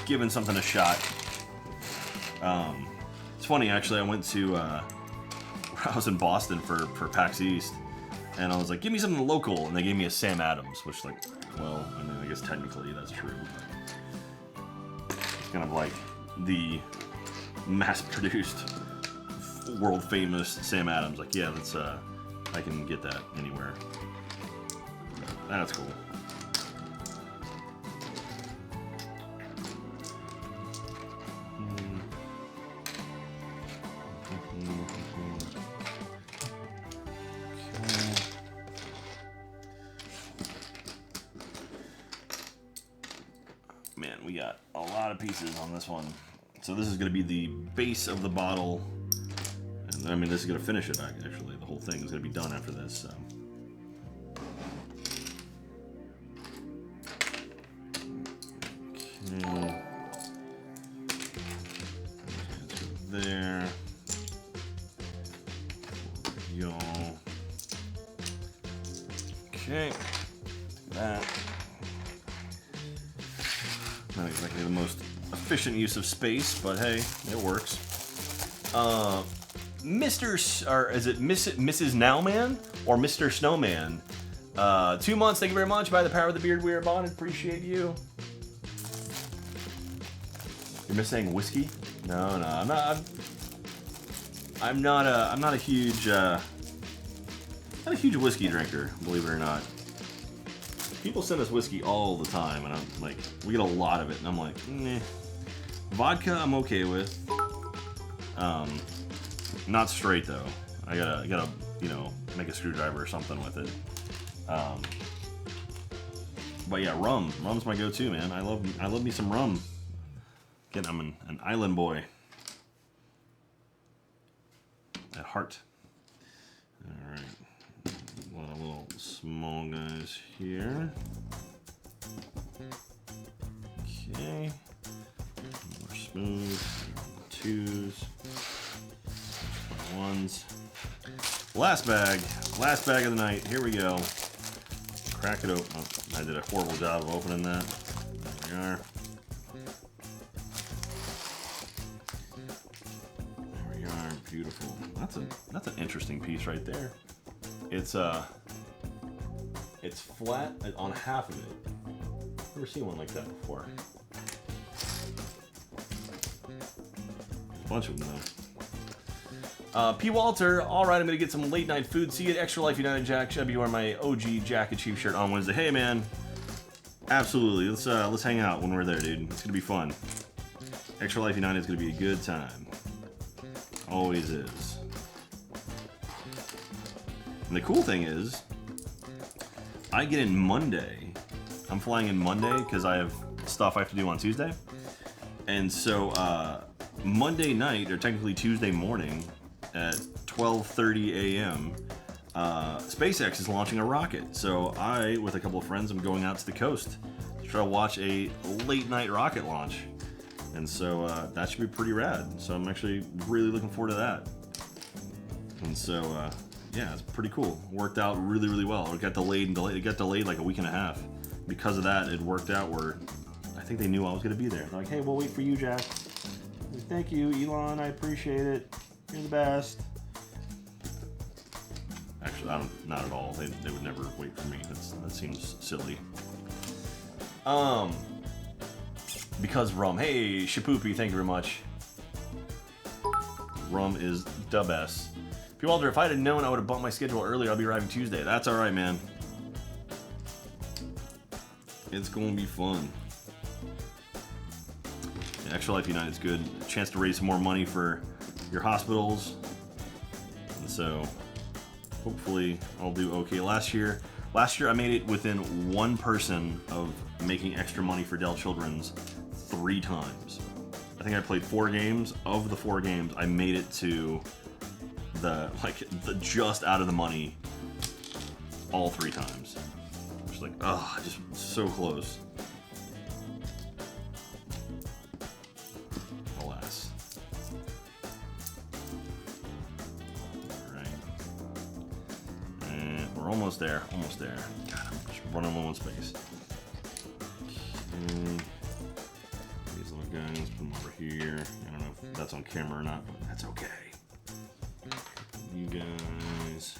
giving something a shot. It's funny, actually, I went to, I was in Boston for PAX East, and I was like, give me something local, and they gave me a Sam Adams, which, like, well, I mean, I guess technically that's true, but it's kind of like the mass-produced, world-famous Sam Adams. Like, yeah, that's, I can get that anywhere. That's cool. Man, we got a lot of pieces on this one. So this is going to be the base of the bottle. And I mean, this is going to finish it, actually. The whole thing is going to be done after this. So. Okay. There. Yo. Okay. That. Not exactly the most efficient use of space, but hey, it works. Or is it Mrs. Nowman or Mr. Snowman? 2 months, thank you very much. By the power of the beard, we are bonded. Appreciate you. You're missing whiskey? No, I'm not a huge whiskey drinker, believe it or not. People send us whiskey all the time, and I'm like, we get a lot of it, and I'm like, meh. Vodka, I'm okay with. Not straight though. I gotta, you know, make a screwdriver or something with it. But yeah, rum. Rum's my go-to, man. I love me some rum. Again, I'm an island boy. At heart. All right. A lot of little small guys here. Okay. More smooth. Twos. Ones. Last bag of the night. Here we go. Crack it open. Oh, I did a horrible job of opening that. There we are. There we are. Beautiful. That's an interesting piece right there. It's flat on half of it. Never seen one like that before. A bunch of them though. P. Walter, alright, I'm gonna get some late night food. See you at Extra Life United Jack. Should be wearing my OG Jacket Chief shirt on Wednesday. Hey man. Absolutely. Let's hang out when we're there, dude. It's gonna be fun. Extra Life United is gonna be a good time. Always is. And the cool thing is, I get in Monday. I'm flying in Monday because I have stuff I have to do on Tuesday. And so Monday night, or technically Tuesday morning, at 12:30 a.m., SpaceX is launching a rocket. So I, with a couple of friends, am going out to the coast to try to watch a late night rocket launch. And so that should be pretty rad. So I'm actually really looking forward to that. And so yeah, it's pretty cool. Worked out really, really well. It got delayed and delayed. It got delayed like a week and a half. Because of that, it worked out where I think they knew I was going to be there. They're like, hey, we'll wait for you, Jack. Like, thank you, Elon. I appreciate it. You're the best. Actually, not at all. They would never wait for me. That seems silly. Because rum. Hey, Shapoopy, thank you very much. Rum is the best. P. Walter, if I had known I would have bumped my schedule earlier, I'll be arriving Tuesday. That's alright, man. It's going to be fun. Yeah, Extra Life United is good. A chance to raise some more money for your hospitals. And so, hopefully, I'll do okay. Last year I made it within one person of making extra money for Dell Children's 3 times. I think I played 4 games. Of the 4 games, I made it to the just out of the money all 3 times. Just like, oh, just so close. Alas. Alright. And we're almost there. Almost there. God, I'm just running low on space. Okay. These little guys. put them over here. I don't know if that's on camera or not, but that's okay. You guys.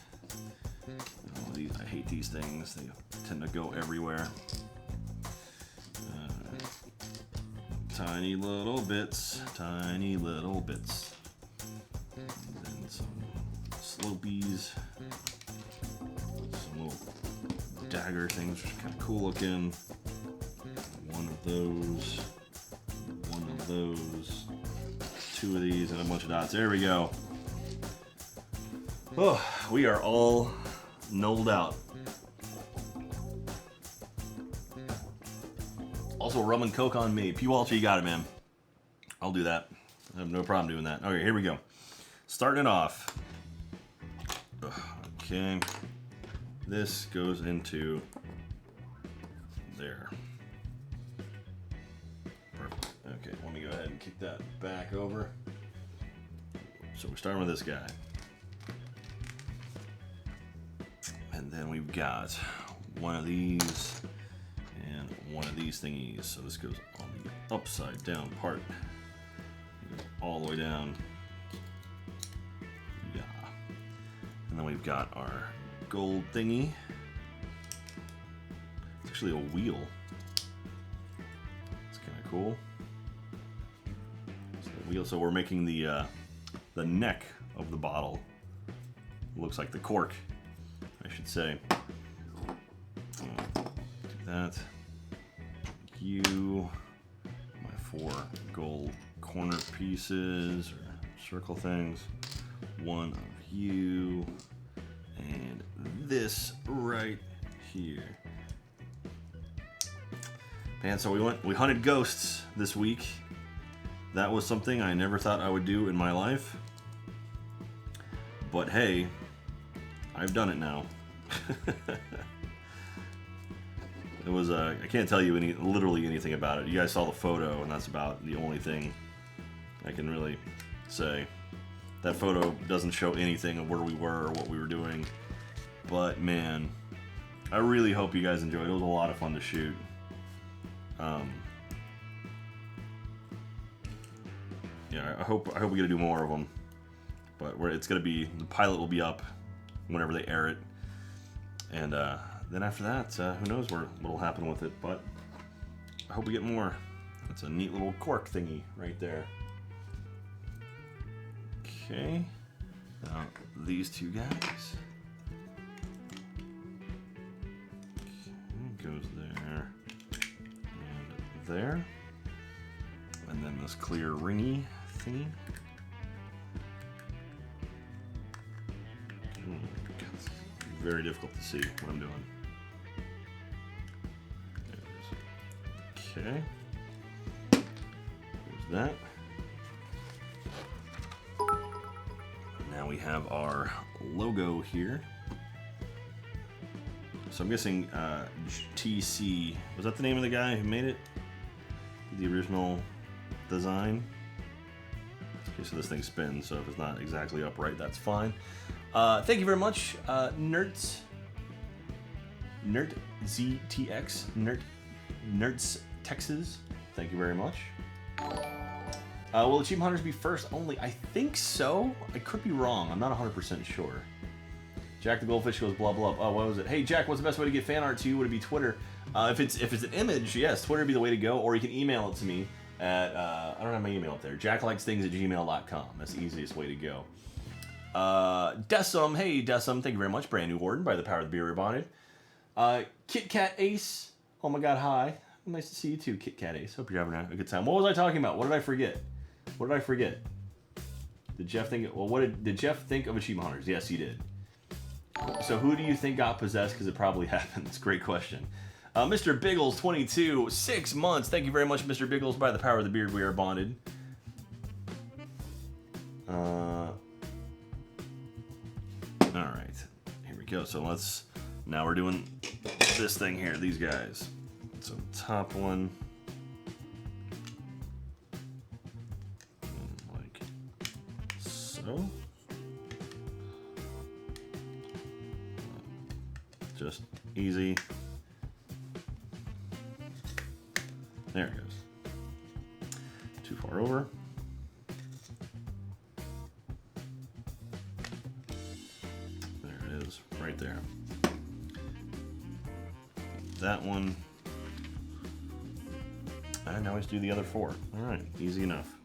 Oh, these, I hate these things. They tend to go everywhere. Tiny little bits, tiny little bits. And then some slopies. Some little dagger things, which are kind of cool looking. One of those. One of those. Two of these and a bunch of dots. There we go. Oh, we are all nulled out. Also, rum and coke on me. P. Walter, you got it, man. I'll do that. I have no problem doing that. Okay, here we go. Starting it off. Okay. This goes into there. Perfect. Okay, let me go ahead and kick that back over. So we're starting with this guy. And then we've got one of these and one of these thingies. So this goes on the upside down part. It goes all the way down. Yeah. And then we've got our gold thingy. It's actually a wheel. It's kind of cool. So the wheel. So we're making the neck of the bottle. Looks like the cork, I should say. Do that. You, my 4 gold corner pieces or circle things. One of you, and this right here. Man, so we hunted ghosts this week. That was something I never thought I would do in my life. But hey, I've done it now. It was I can't tell you literally anything about it. You guys saw the photo, and that's about the only thing I can really say. That photo doesn't show anything of where we were or what we were doing. But man, I really hope you guys enjoyed it. It was a lot of fun to shoot. Yeah, I hope we get to do more of them. But it's gonna be, the pilot will be up whenever they air it, and then after that, who knows what'll happen with it. But I hope we get more. That's a neat little cork thingy right there. Okay, now these two guys. Okay, goes there and there, and then this clear ringy thingy. It's very difficult to see what I'm doing. Okay. There's that. Now we have our logo here. So I'm guessing TC, was that the name of the guy who made it? The original design? Okay, so this thing spins, so if it's not exactly upright, that's fine. Thank you very much, Nerds ZTX, Nerds Texas. Thank you very much. Will Achievement Hunters be first only? I think so. I could be wrong. I'm not 100% sure. Jack the Goldfish goes blah blah. Oh, what was it? Hey Jack, what's the best way to get fan art to you? Would it be Twitter? If it's an image, yes, Twitter would be the way to go, or you can email it to me at I don't have my email up there. jacklikesthings@gmail.com. That's the easiest way to go. Decim, hey Decim, thank you very much. Brand new warden by the power of the beer rebonded. Kit Kat Ace, oh my god, hi. Nice to see you too, Kit Kat Ace. Hope you're having a good time. What was I talking about? What did I forget? What did I forget? Did Jeff think? Well, did Jeff think of Achievement Hunters? Yes, he did. So who do you think got possessed? Because it probably happened. It's a great question. Mr. Biggles 22, 6 months. Thank you very much, Mr. Biggles. By the power of the beard, we are bonded. All right, here we go. So now we're doing this thing here. These guys. So top one. Like so. Just easy. There it goes. Too far color over. There it is, right there. That one. And now let's do the other 4. All right, easy enough.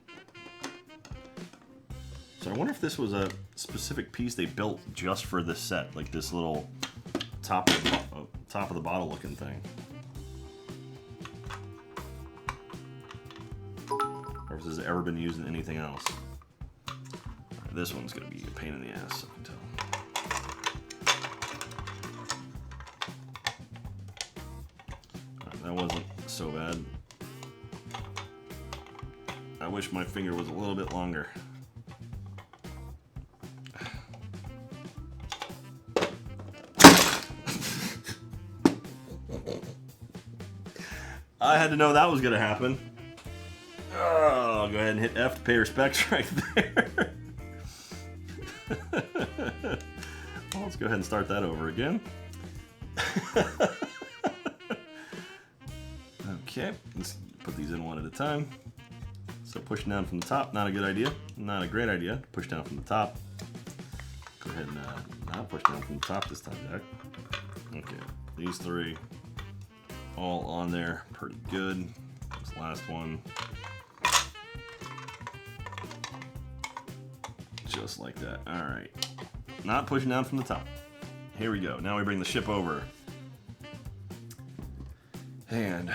So I wonder if this was a specific piece they built just for this set, like this little top of the bottle looking thing. Or if this has ever been used in anything else. Right, this one's gonna be a pain in the ass, I can tell. Right, that wasn't so bad. I wish my finger was a little bit longer. I had to know that was going to happen. Oh, I'll go ahead and hit F to pay respects right there. Well, let's go ahead and start that over again. Okay, let's put these in one at a time. So pushing down from the top, not a good idea. Not a great idea. Push down from the top. Go ahead and not push down from the top this time, Jack. Okay, these 3 all on there, pretty good. This last one. Just like that. All right. Not pushing down from the top. Here we go. Now we bring the ship over. And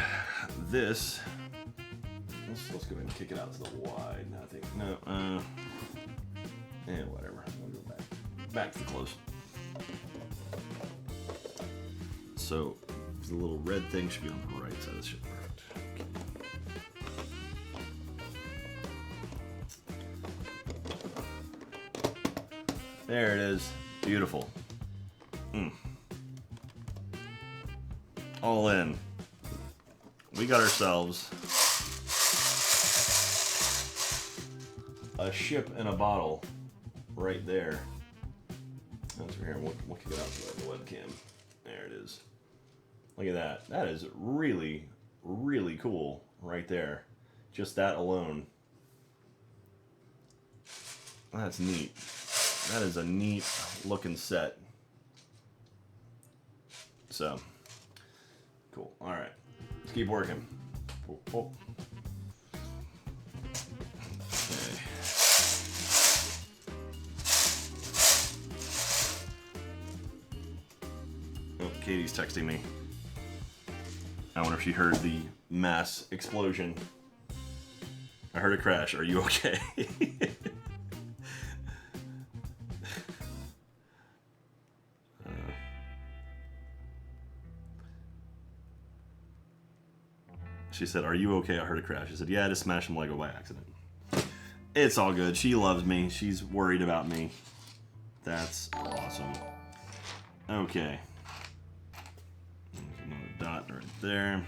this, let's go ahead and kick it out to the wide. I think, no, yeah, whatever. We'll go back to the close. So the little red thing should be on the right side of the ship. There it is. Beautiful. All in. We got ourselves a ship in a bottle right there. That's right here. We'll kick it out to the webcam. There it is. Look at that. That is really, really cool right there. Just that alone. That's neat. That is a neat looking set. So, cool. All right. Let's keep working. Okay. Oh, Katie's texting me. I wonder if she heard the mass explosion. I heard a crash. Are you okay? She said, "Are you okay? I heard a crash." I said, "Yeah, I just smashed some Lego by accident." It's all good. She loves me. She's worried about me. That's awesome. Okay. There's another dot right there.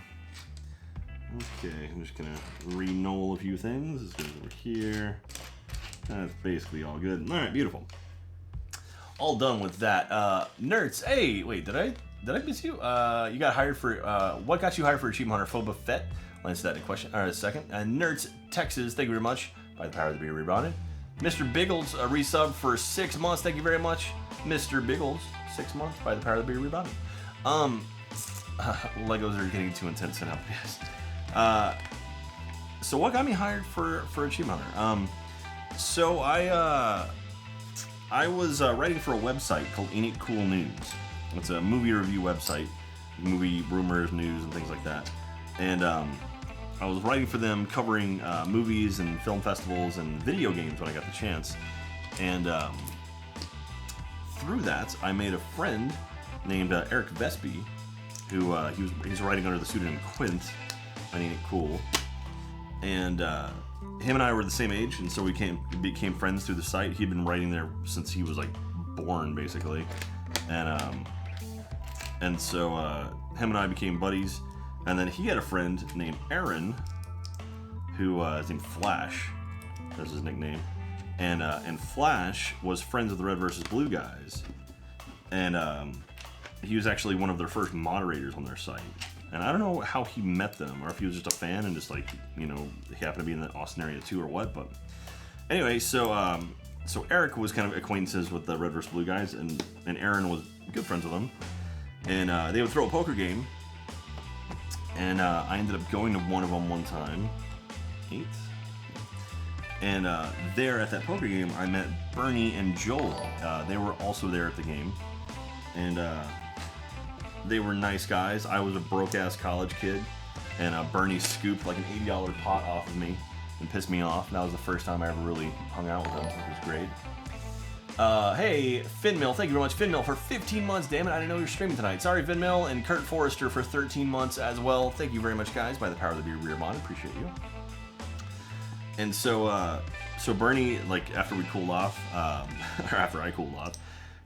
Okay, I'm just gonna re-knoll a few things. This goes over here. That's basically all good. All right, beautiful. All done with that. Nerds, hey, wait, did I miss you? You got hired for, what got you hired for Achievement Hunter Phoba Fett? I'll answer that in a second. Nerds, Texas, thank you very much. By the power of the beer rebonded. Mr. Biggles, resub for 6 months, thank you very much. Mr. Biggles, 6 months, by the power of the beer rebonded. Legos are getting too intense now, yes. So what got me hired for Achievement Hunter? So I was writing for a website called Ain't It Cool News. It's a movie review website, movie rumors, news, and things like that. And I was writing for them, covering movies and film festivals and video games when I got the chance. And through that, I made a friend named Eric Vespi, who he's writing under the pseudonym Quint on Ain't It Cool. And him and I were the same age, and so we became friends through the site. He'd been writing there since he was like born, basically. And so him and I became buddies. And then he had a friend named Aaron, who is named Flash. That's his nickname. And Flash was friends with the Red vs. Blue guys. And he was actually one of their first moderators on their site. and I don't know how he met them, or if he was just a fan and just like, you know, he happened to be in the Austin area too, or what. But anyway, so Eric was kind of acquaintances with the Red vs. Blue guys, and Aaron was good friends with them, and they would throw a poker game, and I ended up going to one of them one time. 8. And there at that poker game, I met Bernie and Joel. They were also there at the game, and they were nice guys. I was a broke-ass college kid, and Bernie scooped like an $80 pot off of me and pissed me off. And that was the first time I ever really hung out with him. It was great. Hey, Finmill, thank you very much, Finmill, for 15 months. Damn it, I didn't know you were streaming tonight. Sorry, Finmill, and Kurt Forrester for 13 months as well. Thank you very much, guys, by the power of the beer rear mod. Appreciate you. And so Bernie, like, after we cooled off, or after I cooled off,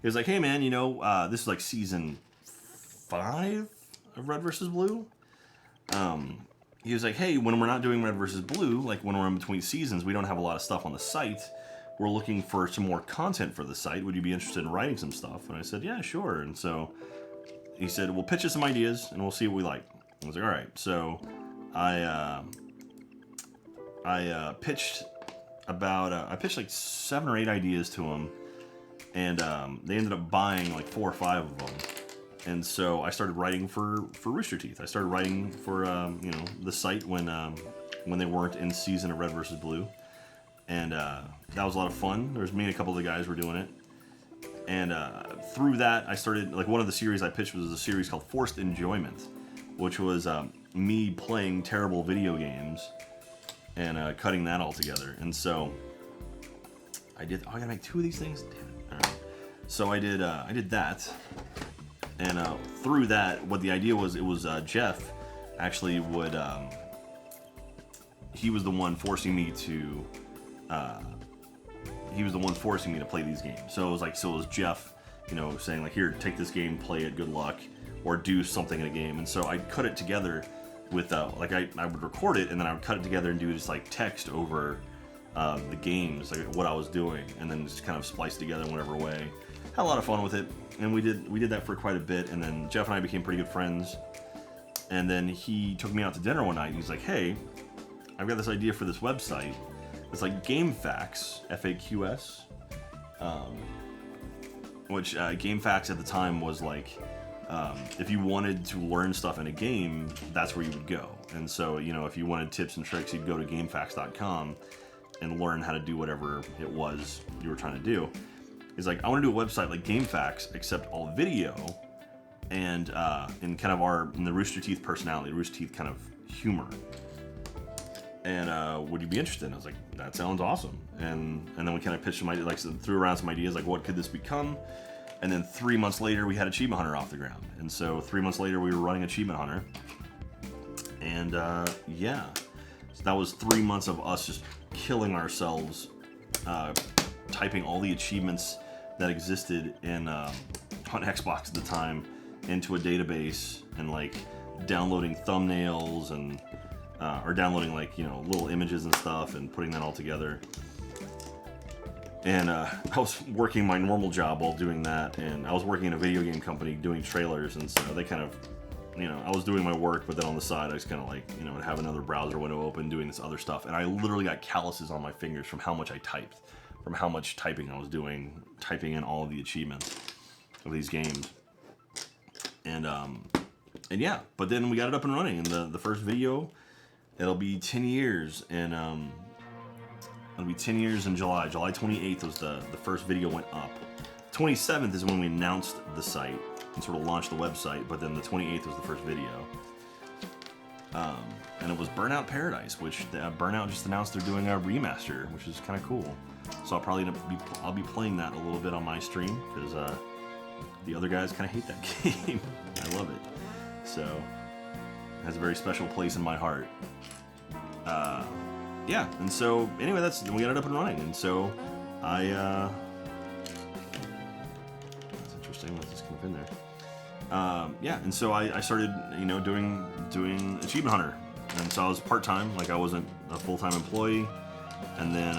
he was like, hey, man, you know, this is like season 5 of Red vs. Blue. He was like, hey, when we're not doing Red vs. Blue, like when we're in between seasons, we don't have a lot of stuff on the site. We're looking for some more content for the site. Would you be interested in writing some stuff? And I said, yeah, sure. And so he said, we'll pitch us some ideas and we'll see what we like. I was like, all right. So I pitched like 7 or 8 ideas to him, and they ended up buying like 4 or 5 of them. And so I started writing for Rooster Teeth. I started writing for you know, the site when they weren't in season of Red vs. Blue, and that was a lot of fun. There was me and a couple of the guys were doing it, and through that I started, like, one of the series I pitched was a series called Forced Enjoyment, which was me playing terrible video games and cutting that all together. And so I did. Oh, I gotta make 2 of these things. Damn it! All right. So I did that. And through that, what the idea was, it was Jeff actually would, he was the one forcing me to, play these games. So it was Jeff, you know, saying like, here, take this game, play it, good luck, or do something in a game. And so I'd cut it together with, like, I would record it, and then I would cut it together and do just like text over the games, like what I was doing, and then just kind of splice together in whatever way. Had a lot of fun with it, and we did that for quite a bit, and then Jeff and I became pretty good friends. And then he took me out to dinner one night, and he's like, hey, I've got this idea for this website. It's like GameFAQs, FAQS, which GameFAQs at the time was like, if you wanted to learn stuff in a game, that's where you would go. And so, you know, if you wanted tips and tricks, you'd go to GameFAQs.com and learn how to do whatever it was you were trying to do. He's like, I want to do a website like GameFAQs, except all video, and in kind of in the Rooster Teeth personality, Rooster Teeth kind of humor. And would you be interested? And I was like, that sounds awesome. And then we kind of pitched some ideas, like, threw around some ideas, like, what could this become? And then 3 months later, we had Achievement Hunter off the ground. And so 3 months later, we were running Achievement Hunter. And yeah, so that was 3 months of us just killing ourselves, typing all the achievements that existed on Xbox at the time into a database, and like downloading thumbnails and or downloading, like, you know, little images and stuff, and putting that all together. And I was working my normal job while doing that, and I was working in a video game company doing trailers, and so they kind of, you know, I was doing my work, but then on the side I was kind of like, you know, I'd have another browser window open doing this other stuff, and I literally got calluses on my fingers from how much I typed, from how much typing I was doing, typing in all of the achievements of these games. And yeah, but then we got it up and running, and the first video, it'll be 10 years, and it'll be 10 years in July. July 28th was the first video went up. 27th is when we announced the site and sort of launched the website, but then the 28th was the first video. And it was Burnout Paradise, which Burnout just announced they're doing a remaster, which is kind of cool. So I'll be playing that a little bit on my stream, because the other guys kind of hate that game. I love it. So it has a very special place in my heart. Yeah, and so anyway, we got it up and running, and so that's interesting. Let's just come up in there. Yeah, and so I started, you know, doing Achievement Hunter, and so I was part-time, like I wasn't a full-time employee, and then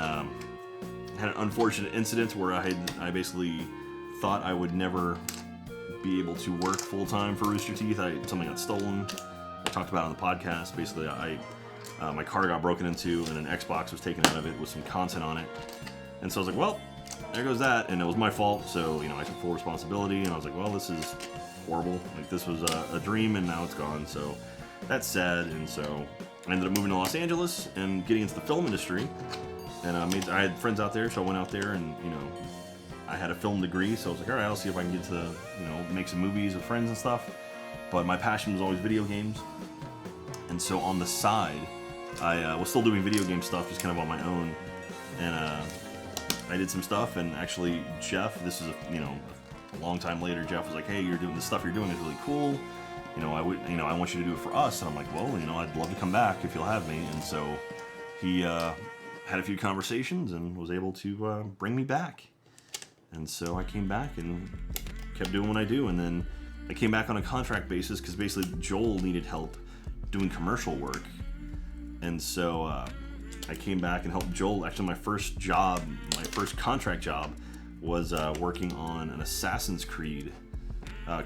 had an unfortunate incident where I basically thought I would never be able to work full-time for Rooster Teeth. Something got stolen, talked about on the podcast. Basically, my car got broken into and an Xbox was taken out of it with some content on it. And so I was like, well, there goes that. And it was my fault. So, I took full responsibility. And I was like, well, this is horrible. Like, this was a dream and now it's gone. So that's sad. And so I ended up moving to Los Angeles and getting into the film industry. And I had friends out there, so I went out there and, I had a film degree. So I was like, all right, I'll see if I can get to, make some movies with friends and stuff. But my passion was always video games. And so on the side, I was still doing video game stuff, just kind of on my own. And I did some stuff, and actually Jeff, this is a long time later, Jeff was like, hey, you're doing this stuff you're doing is really cool. I want you to do it for us. And I'm like, well, I'd love to come back if you'll have me. And so he had a few conversations and was able to bring me back. And so I came back and kept doing what I do. And then I came back on a contract basis because basically Joel needed help doing commercial work. And so I came back and helped Joel. Actually, my first contract job was working on an Assassin's Creed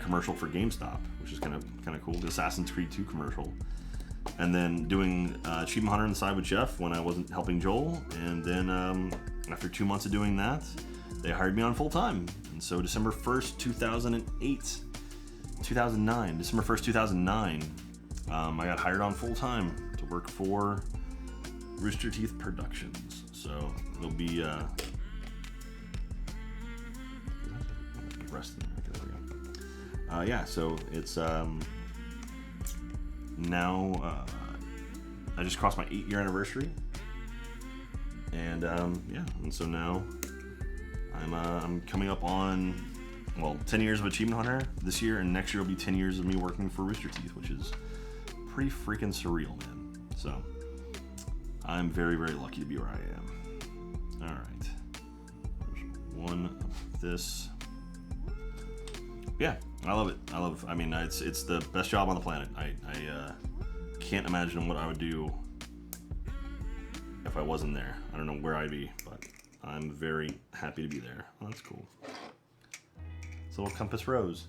commercial for GameStop, which is kind of cool. The Assassin's Creed 2 commercial. And then doing Achievement Hunter on the side with Jeff when I wasn't helping Joel. And then after 2 months of doing that, they hired me on full time. And so December 1st, 2009, I got hired on full time to work for Rooster Teeth Productions. So it'll be rest. Okay, there we go. Yeah, so it's now I just crossed my 8-year anniversary, and and so now I'm coming up on 10 years of Achievement Hunter this year, and next year will be 10 years of me working for Rooster Teeth, which is pretty freaking surreal, man. So I'm very, very lucky to be where I am. All right, there's one of this. Yeah, I love it. It's the best job on the planet. I can't imagine what I would do if I wasn't there. I don't know where I'd be, but I'm very happy to be there. Oh, that's cool. It's a little compass rose.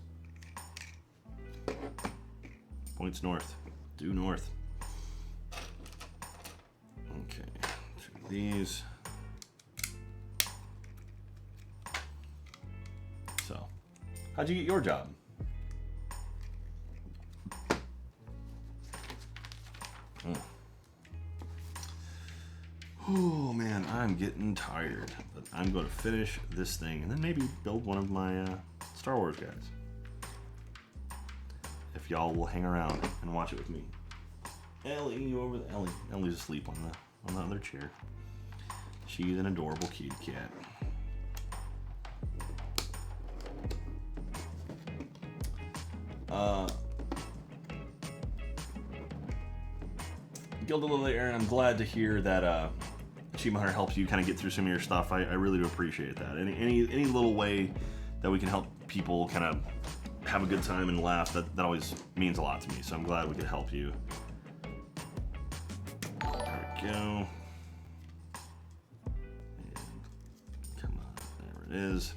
Points north. Due north. Okay, these. So, how'd you get your job? Oh man, I'm getting tired, but I'm going to finish this thing and then maybe build one of my Star Wars guys. If y'all will hang around and watch it with me. Ellie, you over there? Ellie's asleep on the other chair. She's an adorable kitty cat. Gilda Lily Aaron, I'm glad to hear that Achievement Hunter helps you kind of get through some of your stuff. I really do appreciate that. Any little way that we can help people kind of have a good time and laugh, that always means a lot to me. So I'm glad we could help you. There we go. And come on, there it is.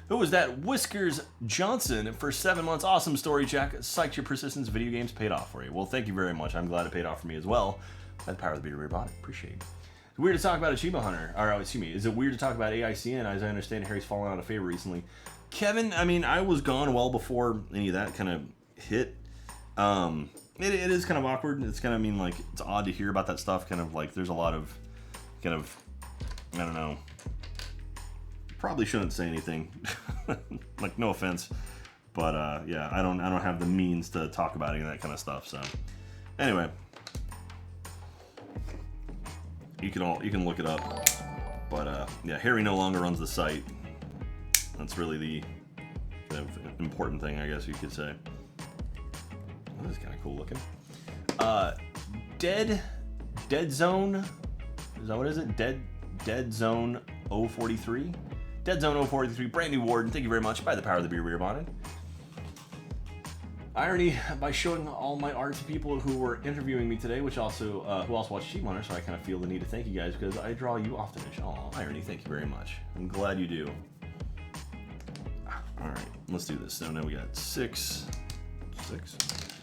Who was that? Whiskers Johnson for 7 months. Awesome story, Jack. Psyched your persistence. Video games paid off for you. Well, thank you very much. I'm glad it paid off for me as well. By the power of the beer bought it. Appreciate it. It's weird to talk about Achievement Hunter. Or, excuse me. Is it weird to talk about AICN? As I understand, Harry's fallen out of favor recently. Kevin, I was gone well before any of that kind of hit. It is kind of awkward. It's kind of, it's odd to hear about that stuff. Kind of like there's a lot of I don't know. Probably shouldn't say anything. No offense, but yeah, I don't have the means to talk about any of that kind of stuff. So anyway, you can look it up. But yeah, Harry no longer runs the site. That's really the important thing, I guess you could say. Oh, this is kind of cool looking. Dead Zone. Is that what is it? Dead Zone 043. Dead Zone 043, brand new warden. Thank you very much. By the power of the beer, we are bonded. Irony by showing all my art to people who were interviewing me today, who also watch Achievement Hunter, so I kind of feel the need to thank you guys because I draw you often-ish. Oh, Irony, thank you very much. I'm glad you do. All right, let's do this. So now we got six.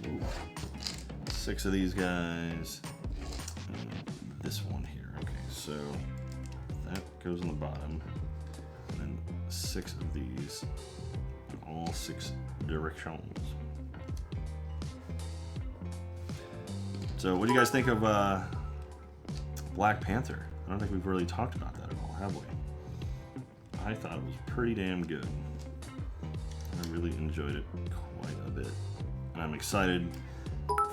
Ooh. 6 of these guys. And this one here. Okay, so that goes on the bottom. And then 6 of these. All 6 directions. So what do you guys think of Black Panther? I don't think we've really talked about that at all, have we? I thought it was pretty damn good. I really enjoyed it quite a bit. And I'm excited.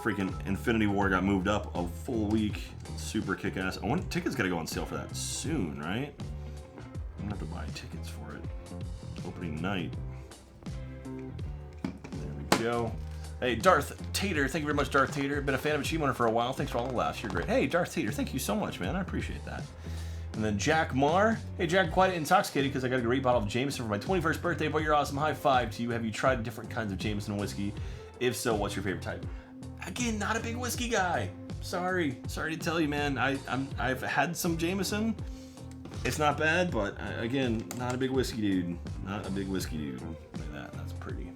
Freaking Infinity War got moved up a full week. Super kick-ass. I want tickets gotta go on sale for that soon, right? I'm gonna have to buy tickets for it. Opening night. There we go. Hey, Darth Tater. Thank you very much, Darth Tater. Been a fan of Achievement Hunter for a while. Thanks for all the laughs. You're great. Hey, Darth Tater. Thank you so much, man. I appreciate that. And then Jack Marr. Hey, Jack, quite intoxicated because I got a great bottle of Jameson for my 21st birthday, but you're awesome. High five to you. Have you tried different kinds of Jameson whiskey? If so, what's your favorite type? Again, not a big whiskey guy. Sorry to tell you, man. I've had some Jameson. It's not bad, but again, not a big whiskey dude. Not a big whiskey dude. Look at that. That's pretty.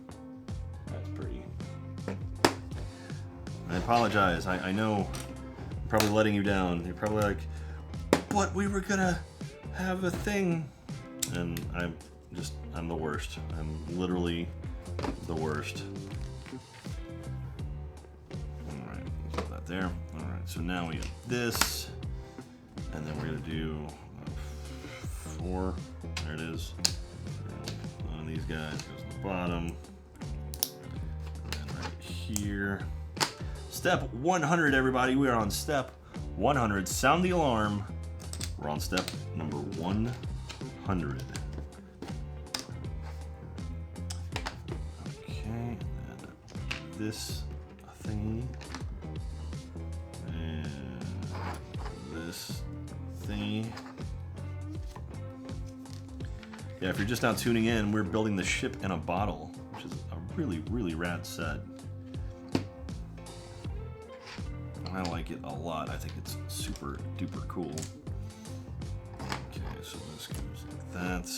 That's pretty. I apologize. I know I'm probably letting you down. You're probably like, but we were gonna have a thing. And I'm the worst. I'm literally the worst. Alright, put that there. Alright, so now we have this. And then we're gonna do 4. There it is. One of these guys goes on the bottom. And then right here. Step 100, everybody. We are on step 100. Sound the alarm. We're on step number 100. Okay, and then this thingy. And this thingy. Yeah, if you're just now tuning in, we're building the ship in a bottle, which is a really, really rad set. I like it a lot. I think it's super duper cool. Okay, so this goes like that.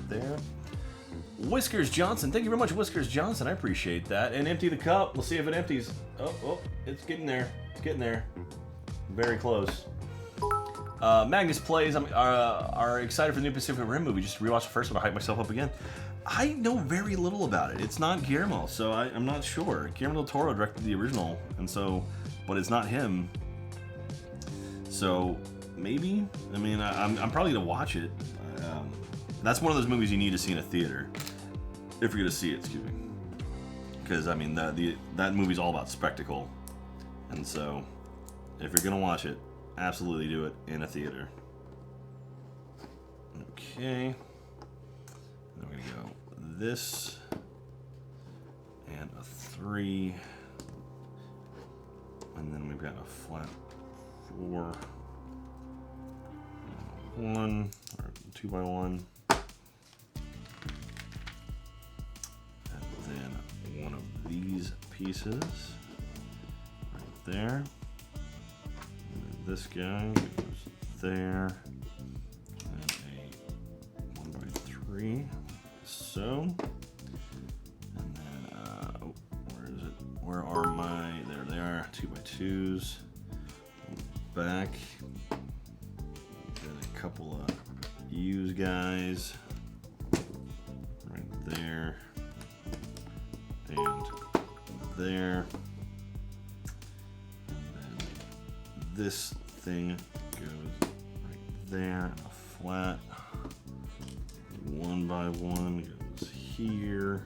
There. Whiskers Johnson. Thank you very much, Whiskers Johnson. I appreciate that. And empty the cup. We'll see if it empties. Oh, it's getting there. It's getting there. Very close. Magnus Plays. Are excited for the new Pacific Rim movie. Just rewatched the first one to hype myself up again. I know very little about it. It's not Guillermo, so I'm not sure. Guillermo del Toro directed the original, and so, but it's not him. So maybe. I mean, I'm probably gonna watch it. That's one of those movies you need to see in a theater if you're gonna see it. Excuse me. Because I mean, that movie's all about spectacle, and so if you're gonna watch it, absolutely do it in a theater. Okay. Then we're gonna go this and a 3, and then we've got a flat 4, 1 or 2 by 1, and then one of these pieces right there. And then this guy goes there. And a 1 by 3. So, and then, where is it? Where are my, there they are, 2 by 2s, back, then a couple of use guys, right there, and there, and then this thing goes right there, a flat, 1 by 1 goes here.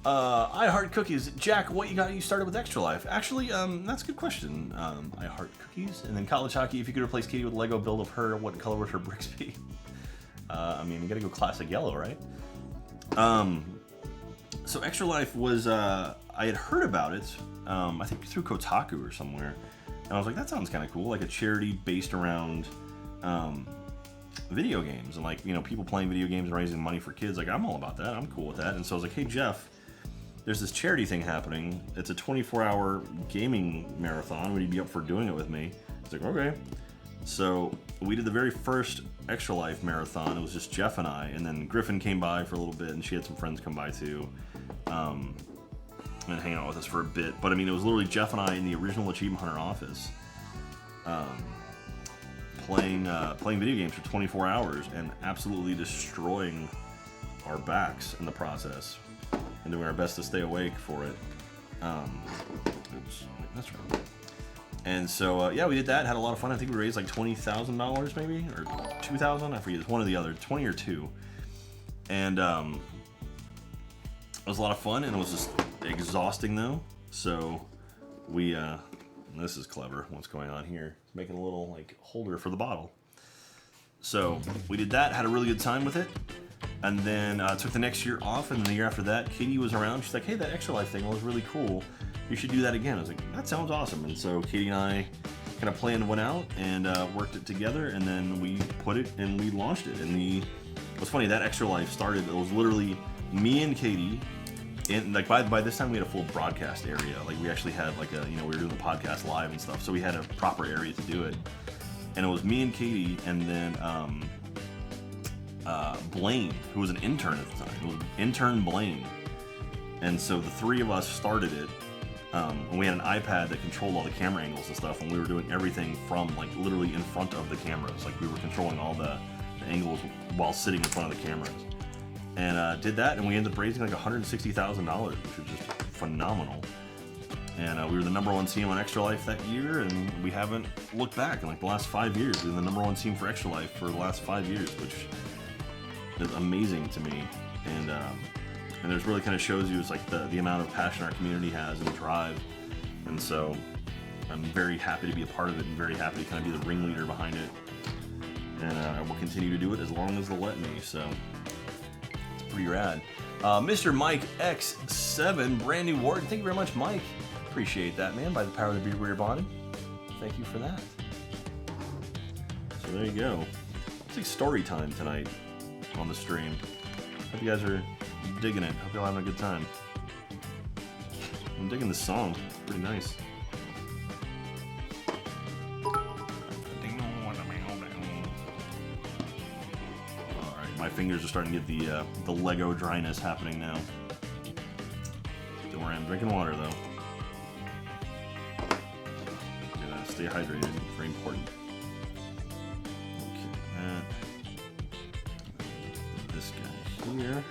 I Heart Cookies. Jack, what you got you started with Extra Life? Actually, that's a good question. I Heart Cookies. And then College Hockey, if you could replace Katie with a Lego build of her, what color would her bricks be? I mean, you gotta go classic yellow, right? So Extra Life was, I had heard about it, I think through Kotaku or somewhere. And I was like, that sounds kind of cool. Like a charity based around, video games and like, you know, people playing video games and raising money for kids. Like, I'm all about that. I'm cool with that. And so I was like, hey, Jeff, there's this charity thing happening. It's a 24-hour gaming marathon. Would you be up for doing it with me? He's like, okay. So we did the very first Extra Life marathon. It was just Jeff and I, and then Griffin came by for a little bit, and she had some friends come by too, and hang out with us for a bit. But I mean, it was literally Jeff and I in the original Achievement Hunter office, playing video games for 24 hours and absolutely destroying our backs in the process, and doing our best to stay awake for it. Oops, that's right. And so, yeah, we did that, had a lot of fun. I think we raised like $20,000 maybe, or $2,000, I forget, it's one or the other, 20 or 2. And it was a lot of fun, and it was just exhausting though. So we, this is clever, what's going on here. It's making a little like holder for the bottle. So we did that, had a really good time with it. And then took the next year off, and then the year after that, Katie was around. She's like, hey, that Extra Life thing was really cool. You should do that again. I was like, that sounds awesome. And so Katie and I kind of planned one out and worked it together, and then we put it and we launched it. And what's funny, that Extra Life started, it was literally me and Katie, and like by this time we had a full broadcast area. Like we actually had like a, we were doing the podcast live and stuff, so we had a proper area to do it. And it was me and Katie, and then Blaine, who was an intern at the time. It was intern Blaine. And so the three of us started it. And we had an iPad that controlled all the camera angles and stuff, and we were doing everything from like literally in front of the cameras. Like we were controlling all the angles while sitting in front of the cameras. And did that, and we ended up raising like $160,000, which was just phenomenal. And we were the #1 team on Extra Life that year, and we haven't looked back in like the last 5 years. We were the #1 team for Extra Life for the last 5 years, which is amazing to me. And there's really kind of shows you it's like the amount of passion our community has and drive. And so I'm very happy to be a part of it, and very happy to kind of be the ringleader behind it. And I will continue to do it as long as they'll let me. So it's pretty rad. Mr. Mike X7, brand new warden. Thank you very much, Mike. Appreciate that, man. By the power of the beard, we are bonded. Thank you for that. So there you go. It's like story time tonight on the stream. Hope you guys are digging it. Hope you're having a good time. I'm digging this song. It's pretty nice. Alright, my fingers are starting to get the Lego dryness happening now. Don't worry, I'm drinking water though. Gotta stay hydrated, very important. Okay, this guy here.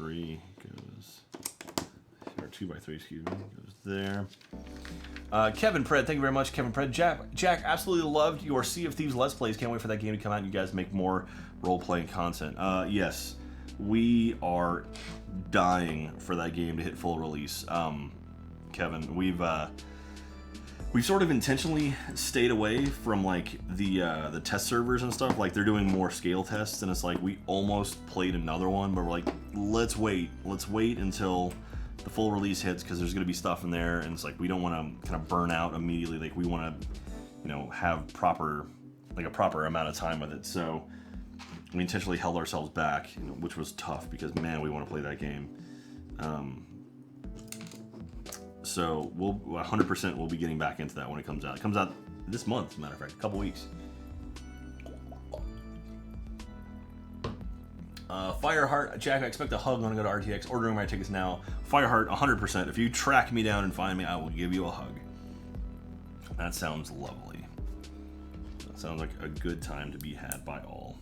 Goes, or 2x3, excuse me, goes there. Kevin Pred, thank you very much, Kevin Pred. Jack, absolutely loved your Sea of Thieves Let's Plays. Can't wait for that game to come out and you guys make more role-playing content. Yes, we are dying for that game to hit full release. Kevin, we've sort of intentionally stayed away from like the test servers and stuff. Like they're doing more scale tests, and it's like we almost played another one, but we're like, let's wait until the full release hits, because there's going to be stuff in there, and it's like we don't want to kind of burn out immediately. Like we want to, have a proper amount of time with it. So we intentionally held ourselves back, which was tough because man, we want to play that game. So we'll 100% we'll be getting back into that when it comes out. It comes out this month, as a matter of fact, a couple weeks. Fireheart, Jack, I expect a hug when I go to RTX. Ordering my tickets now. Fireheart, 100%. If you track me down and find me, I will give you a hug. That sounds lovely. That sounds like a good time to be had by all.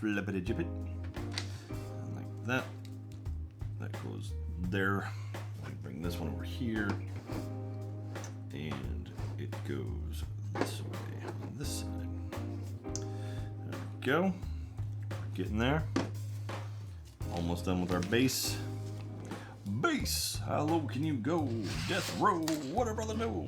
Flippity-jippit, and like that. That goes there. We bring this one over here, and it goes this way on this side. There we go. We're getting there. Almost done with our base. base. How low can you go? Death row. What a brother know.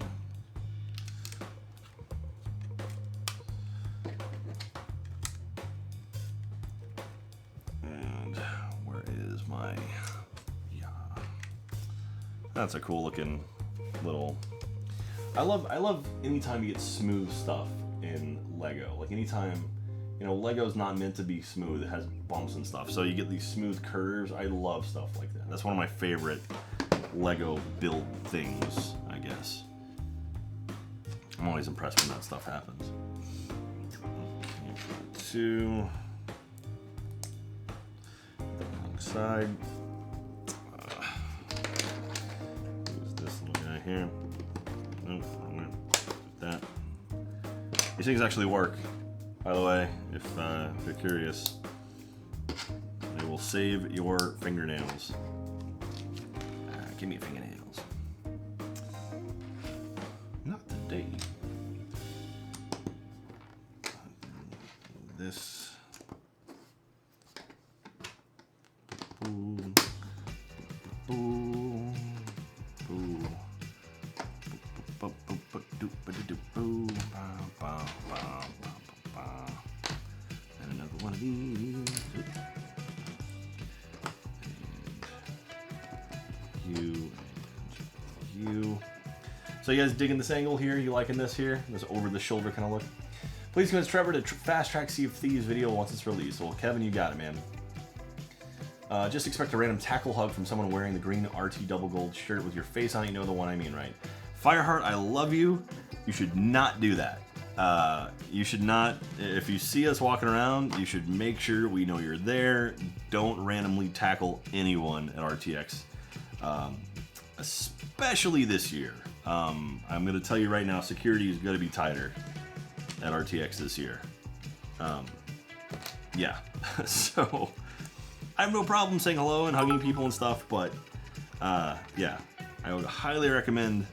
And where is my... Yeah. That's a cool looking little... I love anytime you get smooth stuff in Lego. Like anytime, you know, Lego's not meant to be smooth. It has bumps and stuff. So you get these smooth curves. I love stuff like that. That's one of my favorite Lego build things, I guess. I'm always impressed when that stuff happens. Okay, two. Wrong side. Who's this little guy here? Nope, wrong one. That. These things actually work, by the way, if you're curious. They will save your fingernails. Give me fingernails. Not today. This. Boom. Boom. Boom. And another one of these. And you. So you guys digging this angle here? You liking this here? This over the shoulder kind of look? Please convince Trevor to fast track Sea of Thieves video once it's released. Well, Kevin, you got it, man. Just expect a random tackle hug from someone wearing the green RT double gold shirt with your face on it. You know the one I mean, right? Fireheart, I love you. You should not do that. You should not, if you see us walking around, you should make sure we know you're there. Don't randomly tackle anyone at RTX, especially this year. I'm going to tell you right now, security is going to be tighter at RTX this year. Yeah, so I have no problem saying hello and hugging people and stuff, but yeah, I would highly recommend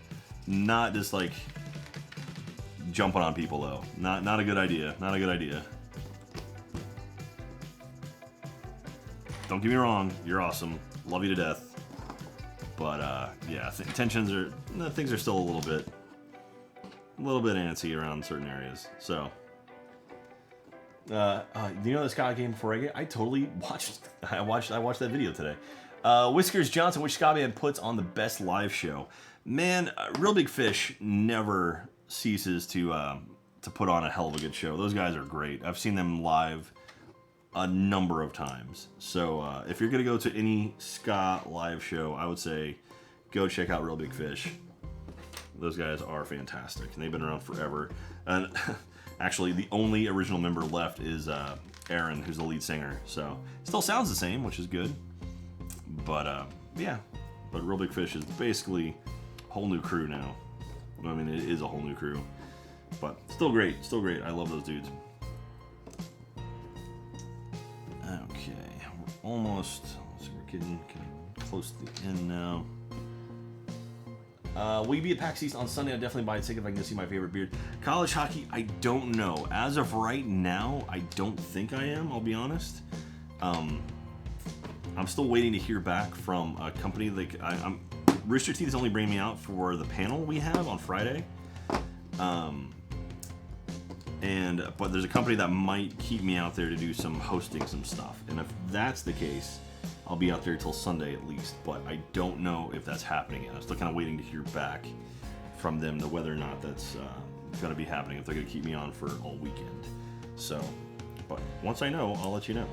not just like jumping on people though. Not a good idea. Not a good idea. Don't get me wrong, you're awesome. Love you to death. But yeah, things are still a little bit antsy around certain areas. So do you know this guy game before I totally watched that video today. Whiskers Johnson, which Scott Man puts on the best live show. Man, Real Big Fish never ceases to put on a hell of a good show. Those guys are great. I've seen them live a number of times. So if you're gonna go to any ska live show, I would say go check out Real Big Fish. Those guys are fantastic, and they've been around forever. And actually, the only original member left is Aaron, who's the lead singer. So still sounds the same, which is good. But yeah, but Real Big Fish is basically a whole new crew now. I mean, it is a whole new crew, but still great, still great. I love those dudes. Okay, we're almost. So we're getting close to the end now. Will you be at PAX East on Sunday? I'll definitely buy a ticket if I can see my favorite beard. College hockey, I don't know. As of right now, I don't think I am, I'll be honest. I'm still waiting to hear back from a company. Like Rooster Teeth is only bringing me out for the panel we have on Friday. But there's a company that might keep me out there to do some hosting some stuff. And if that's the case, I'll be out there till Sunday at least, but I don't know if that's happening yet. I'm still kind of waiting to hear back from them to whether or not that's going to be happening, if they're going to keep me on for all weekend. So, but once I know, I'll let you know.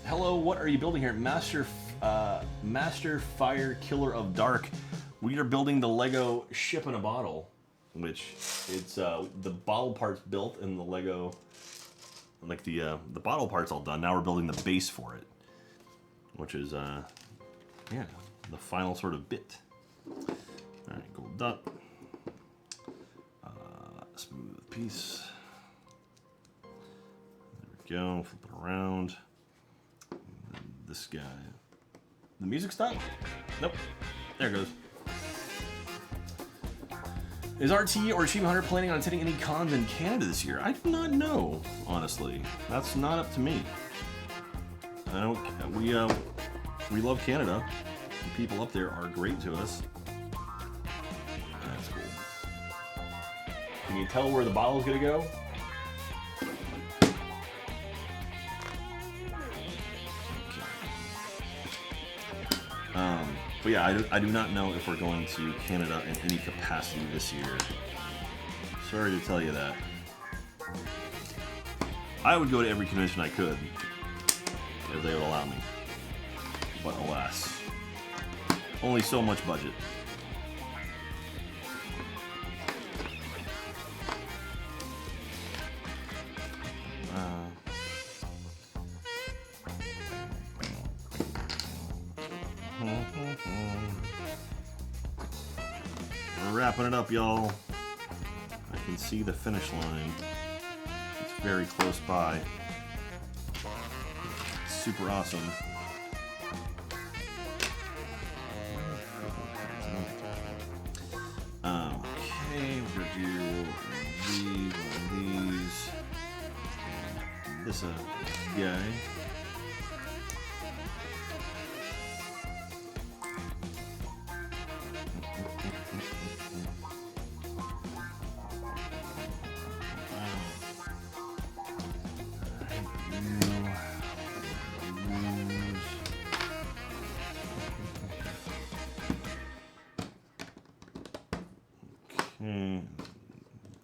Hello, what are you building here? Master Fire Killer of Dark. We are building the Lego Ship in a Bottle, which it's the bottle parts built and the Lego, like the bottle parts all done. Now we're building the base for it, which is yeah, the final sort of bit. All right, gold dot, smooth piece. There we go. Flip it around. This guy. The music stopped? Nope. There it goes. Is RT or Achievement Hunter planning on attending any cons in Canada this year? I do not know, honestly. That's not up to me. I don't. We love Canada. The people up there are great to us. That's cool. Can you tell where the bottle's gonna go? But yeah, I do not know if we're going to Canada in any capacity this year. Sorry to tell you that. I would go to every convention I could if they would allow me. But alas, only so much budget. We're wrapping it up, y'all. I can see the finish line. It's very close by. It's super awesome. Okay, we're gonna do these, one of these. This guy.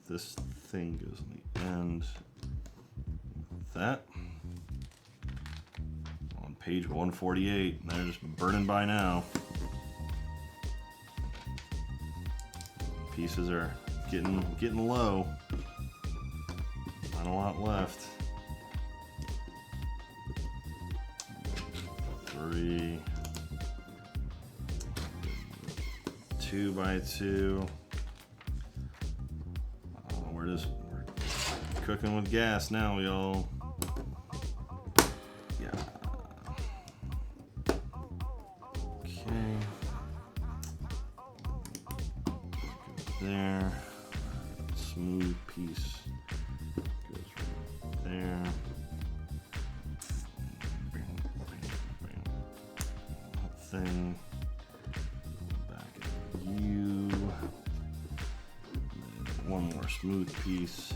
This thing goes on the end. That on page 148. They're just burning by now. Pieces are getting low. Not a lot left. 3, 2 by 2. We're cooking with gas now, y'all. Yeah. Okay. There. Smooth piece goes right there. That thing. Back at you. One more smooth piece.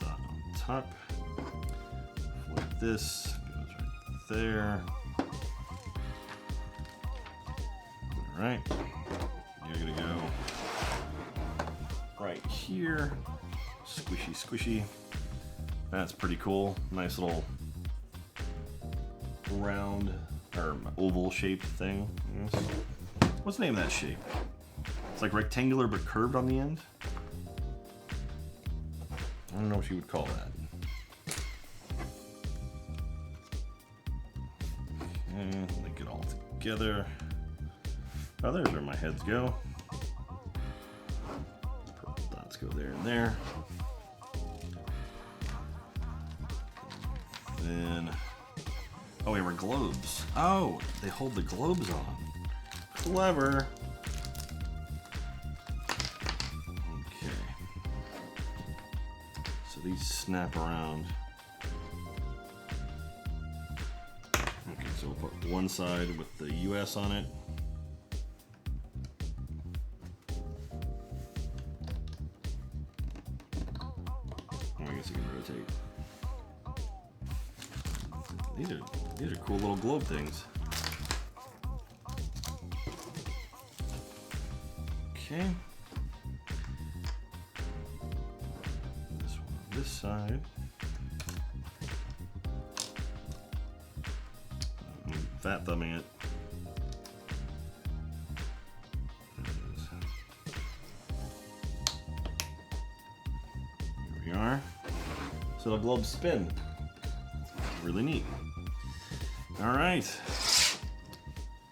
Dot on top. Like this goes right there. All right. You're gonna go right here. Squishy, squishy. That's pretty cool. Nice little round or oval shaped thing. Yes. What's the name of that shape? It's like rectangular but curved on the end. I don't know what you would call that. And link it all together. Oh, there's where my heads go. Purple dots go there and there. Then, oh, we have our globes. Oh, they hold the globes on. Clever. These snap around. Okay, so we'll put one side with the US on it. Oh, I guess you can rotate. These are cool little globe things. Okay. This side. Fat thumbing it. Here we are. So the globes spin. Really neat. All right.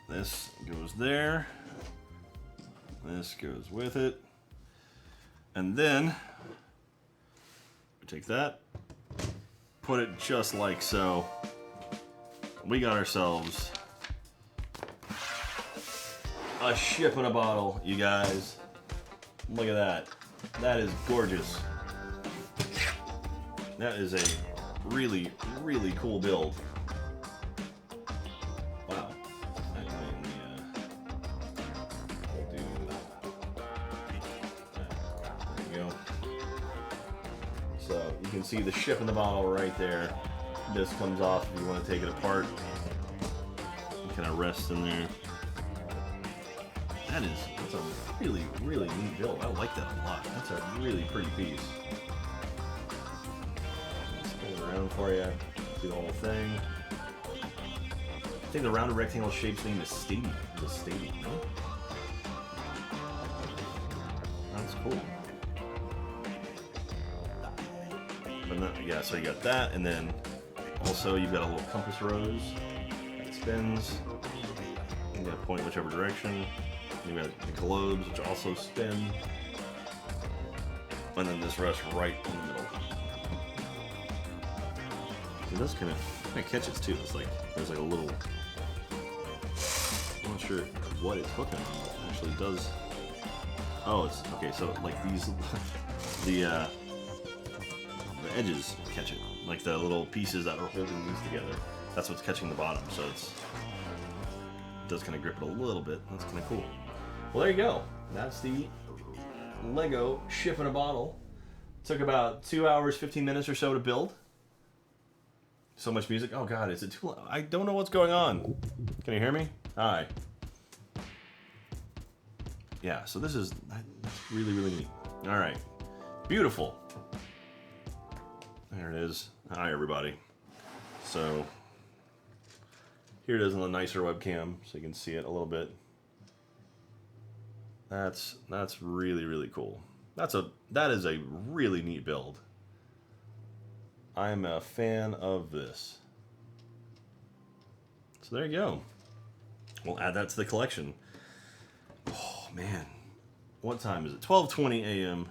This goes there. This goes with it. And then take that, put it just like so. We got ourselves a ship in a bottle, you guys. Look at that. That is gorgeous. That is a really, really cool build. Wow. There you go. So you can see the ship in the bottle right there. This comes off if you want to take it apart. You kind of rest in there. That's a really, really neat build. I like that a lot. That's a really pretty piece. Spin it around for you. Do the whole thing. I think the rounded rectangle shape's name is Stadium. The Stadium, no? That's cool. But not, yeah, so you got that, and then also you've got a little compass rose that spins. You got to point whichever direction. You got the globes, which also spin. And then this rests right in the middle. It does kind of catches too. It's like there's like a little. I'm not sure what it's hooking on. It actually does. Oh, it's okay. So like these, the edges catch it. Like the little pieces that are holding these together. That's what's catching the bottom. So it does kind of grip it a little bit. That's kind of cool. Well, there you go. That's the Lego ship in a bottle. Took about 2 hours, 15 minutes or so to build. So much music. Oh God, is it too loud? I don't know what's going on. Can you hear me? Hi. Yeah, so that's really, really neat. All right. Beautiful. There it is. Hi, everybody. So here it is on the nicer webcam, so you can see it a little bit. That's really, really cool. That is a really neat build. I'm a fan of this. So there you go. We'll add that to the collection. Oh man, what time is it? 12:20 a.m.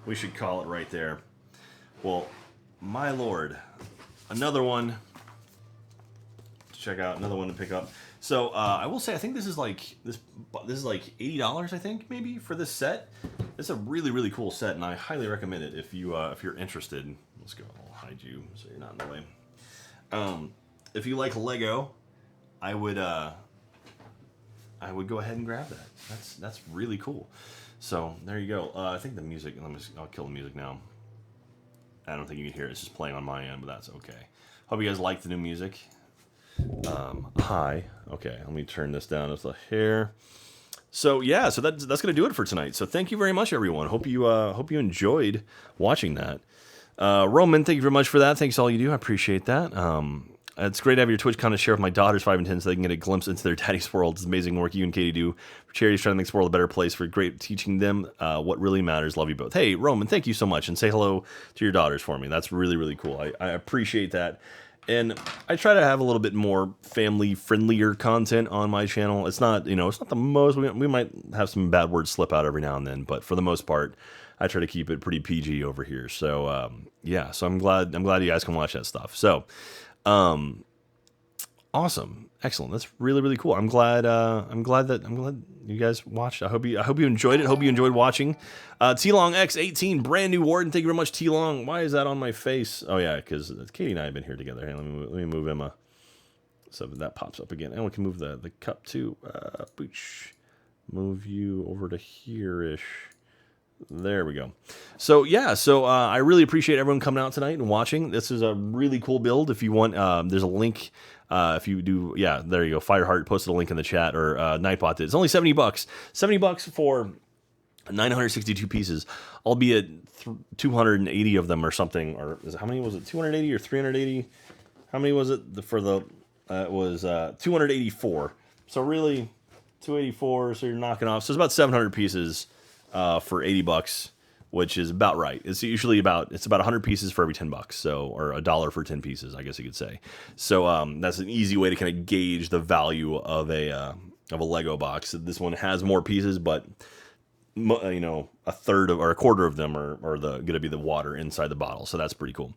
We should call it right there. Well, my lord, another one to check out, another one to pick up. So I will say, I think this is like $80, I think, maybe, for this set. It's a really, really cool set, and I highly recommend it if you're interested. Let's go. I'll hide you so you're not in the way. If you like Lego, I would go ahead and grab that. That's really cool. So there you go. I think the music. I'll kill the music now. I don't think you can hear it. It's just playing on my end, but that's okay. Hope you guys like the new music. Hi. Okay, let me turn this down just a hair. So yeah, so that's gonna do it for tonight. So thank you very much, everyone. Hope you enjoyed watching that. Roman, thank you very much for that. Thanks all you do. I appreciate that. It's great to have your Twitch content share with my daughters 5 and 10 so they can get a glimpse into their daddy's world. It's amazing work you and Katie do for charities trying to make this world a better place. For great teaching them what really matters. Love you both. Hey, Roman, thank you so much, and say hello to your daughters for me. That's really, really cool. I appreciate that. And I try to have a little bit more family-friendlier content on my channel. It's not, it's not the most. We might have some bad words slip out every now and then, but for the most part, I try to keep it pretty PG over here. So yeah, so I'm glad you guys can watch that stuff. So awesome, excellent. That's really, really cool. I'm glad you guys watched. I hope you enjoyed it. Hope you enjoyed watching. T-Long X18, brand new Warden. Thank you very much, T-Long. Why is that on my face? Oh yeah, because Katie and I have been here together. Hey, let me move Emma so that pops up again. And we can move the cup too. Booch. Move you over to here-ish. There we go. So yeah, I really appreciate everyone coming out tonight and watching. This is a really cool build. If you want, there's a link. If you do, yeah, there you go. Fireheart posted a link in the chat, or Nightbot did. It's only $70. $70 for 962 pieces, albeit 280 of them or something. Or how many was it? 280 or 380? How many was it for the? It was 284. So really, 284. So you're knocking off. So it's about 700 pieces for $80, which is about right. It's usually about 100 pieces for every $10. So, or $1 for 10 pieces, I guess you could say. So that's an easy way to kind of gauge the value of a Lego box. This one has more pieces, but a third of or a quarter of them are going to be the water inside the bottle. So that's pretty cool.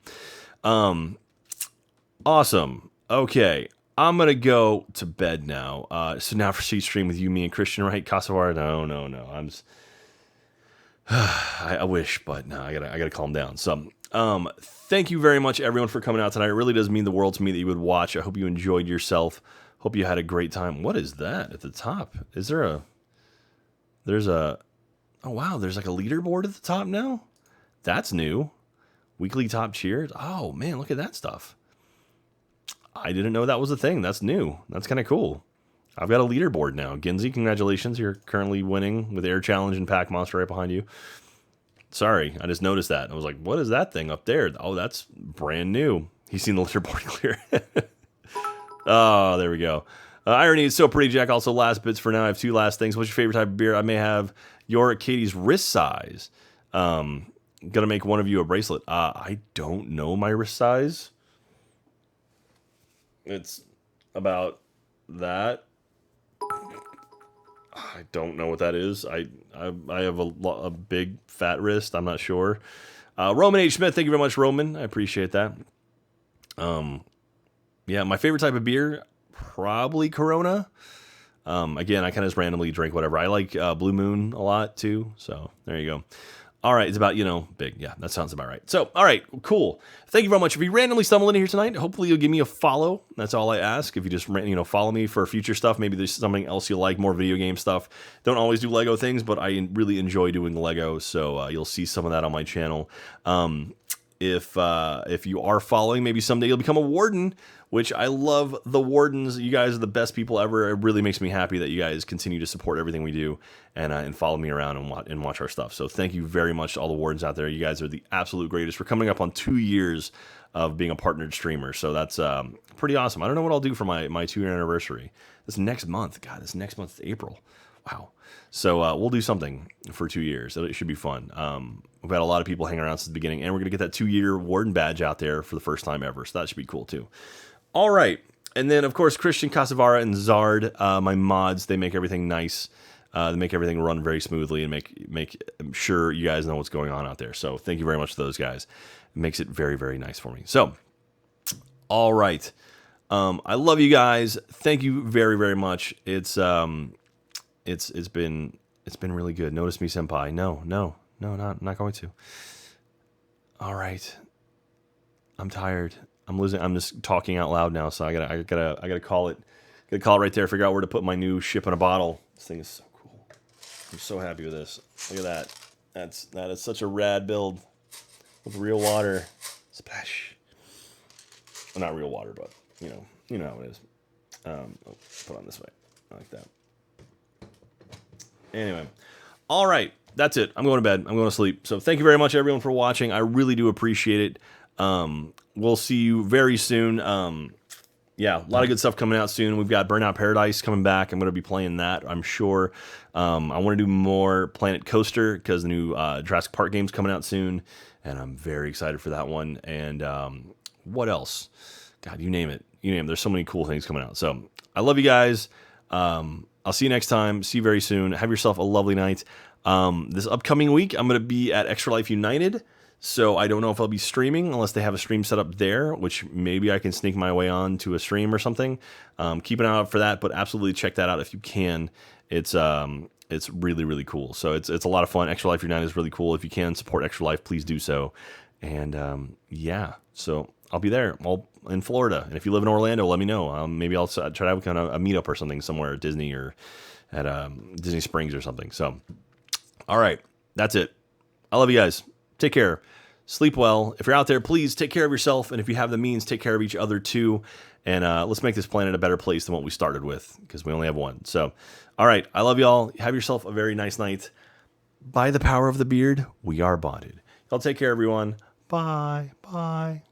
Awesome. Okay. I'm going to go to bed now. So now for Seed Stream with you, me, and Christian, right? Casavar? No. I wish, but no, I gotta calm down. So, thank you very much, everyone, for coming out tonight. It really does mean the world to me that you would watch. I hope you enjoyed yourself. Hope you had a great time. What is that at the top? Is there a... There's a... Oh, wow, there's like a leaderboard at the top now? That's new. Weekly top cheers. Oh, man, look at that stuff. I didn't know that was a thing. That's new. That's kind of cool. I've got a leaderboard now. Ginzy, congratulations. You're currently winning with Air Challenge and Pack Monster right behind you. Sorry, I just noticed that. I was like, what is that thing up there? Oh, that's brand new. He's seen the leaderboard clear. Oh, there we go. Irony is so pretty, Jack. Also, last bits for now. I have two last things. What's your favorite type of beer? I may have your Katie's wrist size. Gonna make one of you a bracelet. I don't know my wrist size. It's about that. I don't know what that is. I have a big fat wrist. I'm not sure. Roman H. Smith, thank you very much, Roman. I appreciate that. Yeah, my favorite type of beer, probably Corona. Again, I kind of just randomly drink whatever. I like Blue Moon a lot too. So there you go. All right, it's about, big. Yeah, that sounds about right. So, all right, cool. Thank you very much. If you randomly stumble in here tonight, hopefully you'll give me a follow. That's all I ask. If you just, follow me for future stuff, maybe there's something else you like, more video game stuff. Don't always do Lego things, but I really enjoy doing Lego, so you'll see some of that on my channel. If you are following, maybe someday you'll become a warden, which I love the wardens. You guys are the best people ever. It really makes me happy that you guys continue to support everything we do and follow me around and watch our stuff. So thank you very much to all the wardens out there. You guys are the absolute greatest. We're coming up on 2 years of being a partnered streamer, so that's pretty awesome. I don't know what I'll do for my 2-year anniversary. This next month. God, this next month is April. Wow. So we'll do something for 2 years. It should be fun. We've had a lot of people hang around since the beginning, and we're going to get that 2-year warden badge out there for the first time ever. So that should be cool too. All right. And then, of course, Christian, Casavara, and Zard, my mods, they make everything nice. They make everything run very smoothly and make sure you guys know what's going on out there. So thank you very much to those guys. It makes it very, very nice for me. So, all right. I love you guys. Thank you very, very much. It's been really good. Notice me, senpai. No, not going to. All right. I'm tired. I'm losing. I'm just talking out loud now, so I gotta call it. Gotta call it right there. Figure out where to put my new ship in a bottle. This thing is so cool. I'm so happy with this. Look at that. That is such a rad build with real water. Splash. Well, not real water, but you know how it is. Put on this way. I like that. Anyway, all right. That's it. I'm going to bed. I'm going to sleep. So thank you very much, everyone, for watching. I really do appreciate it. We'll see you very soon. Yeah, a lot of good stuff coming out soon. We've got Burnout Paradise coming back. I'm going to be playing that, I'm sure. I want to do more Planet Coaster because the new Jurassic Park game's coming out soon, and I'm very excited for that one. And what else? God, you name it. There's so many cool things coming out. So I love you guys. I'll see you next time. See you very soon. Have yourself a lovely night. This upcoming week, I'm going to be at Extra Life United. So I don't know if I'll be streaming unless they have a stream set up there, which maybe I can sneak my way on to a stream or something. Keep an eye out for that, but absolutely check that out if you can. It's really, really cool. So it's a lot of fun. Extra Life United is really cool. If you can support Extra Life, please do so. And yeah, so I'll be there. I'll in Florida. And if you live in Orlando, let me know. Maybe I'll try to have kind of a meetup or something somewhere at Disney or at Disney Springs or something. So, all right, that's it. I love you guys. Take care. Sleep well. If you're out there, please take care of yourself. And if you have the means, take care of each other too. And let's make this planet a better place than what we started with, because we only have one. So, all right. I love y'all. Have yourself a very nice night. By the power of the beard, we are bonded. Y'all take care, everyone. Bye. Bye.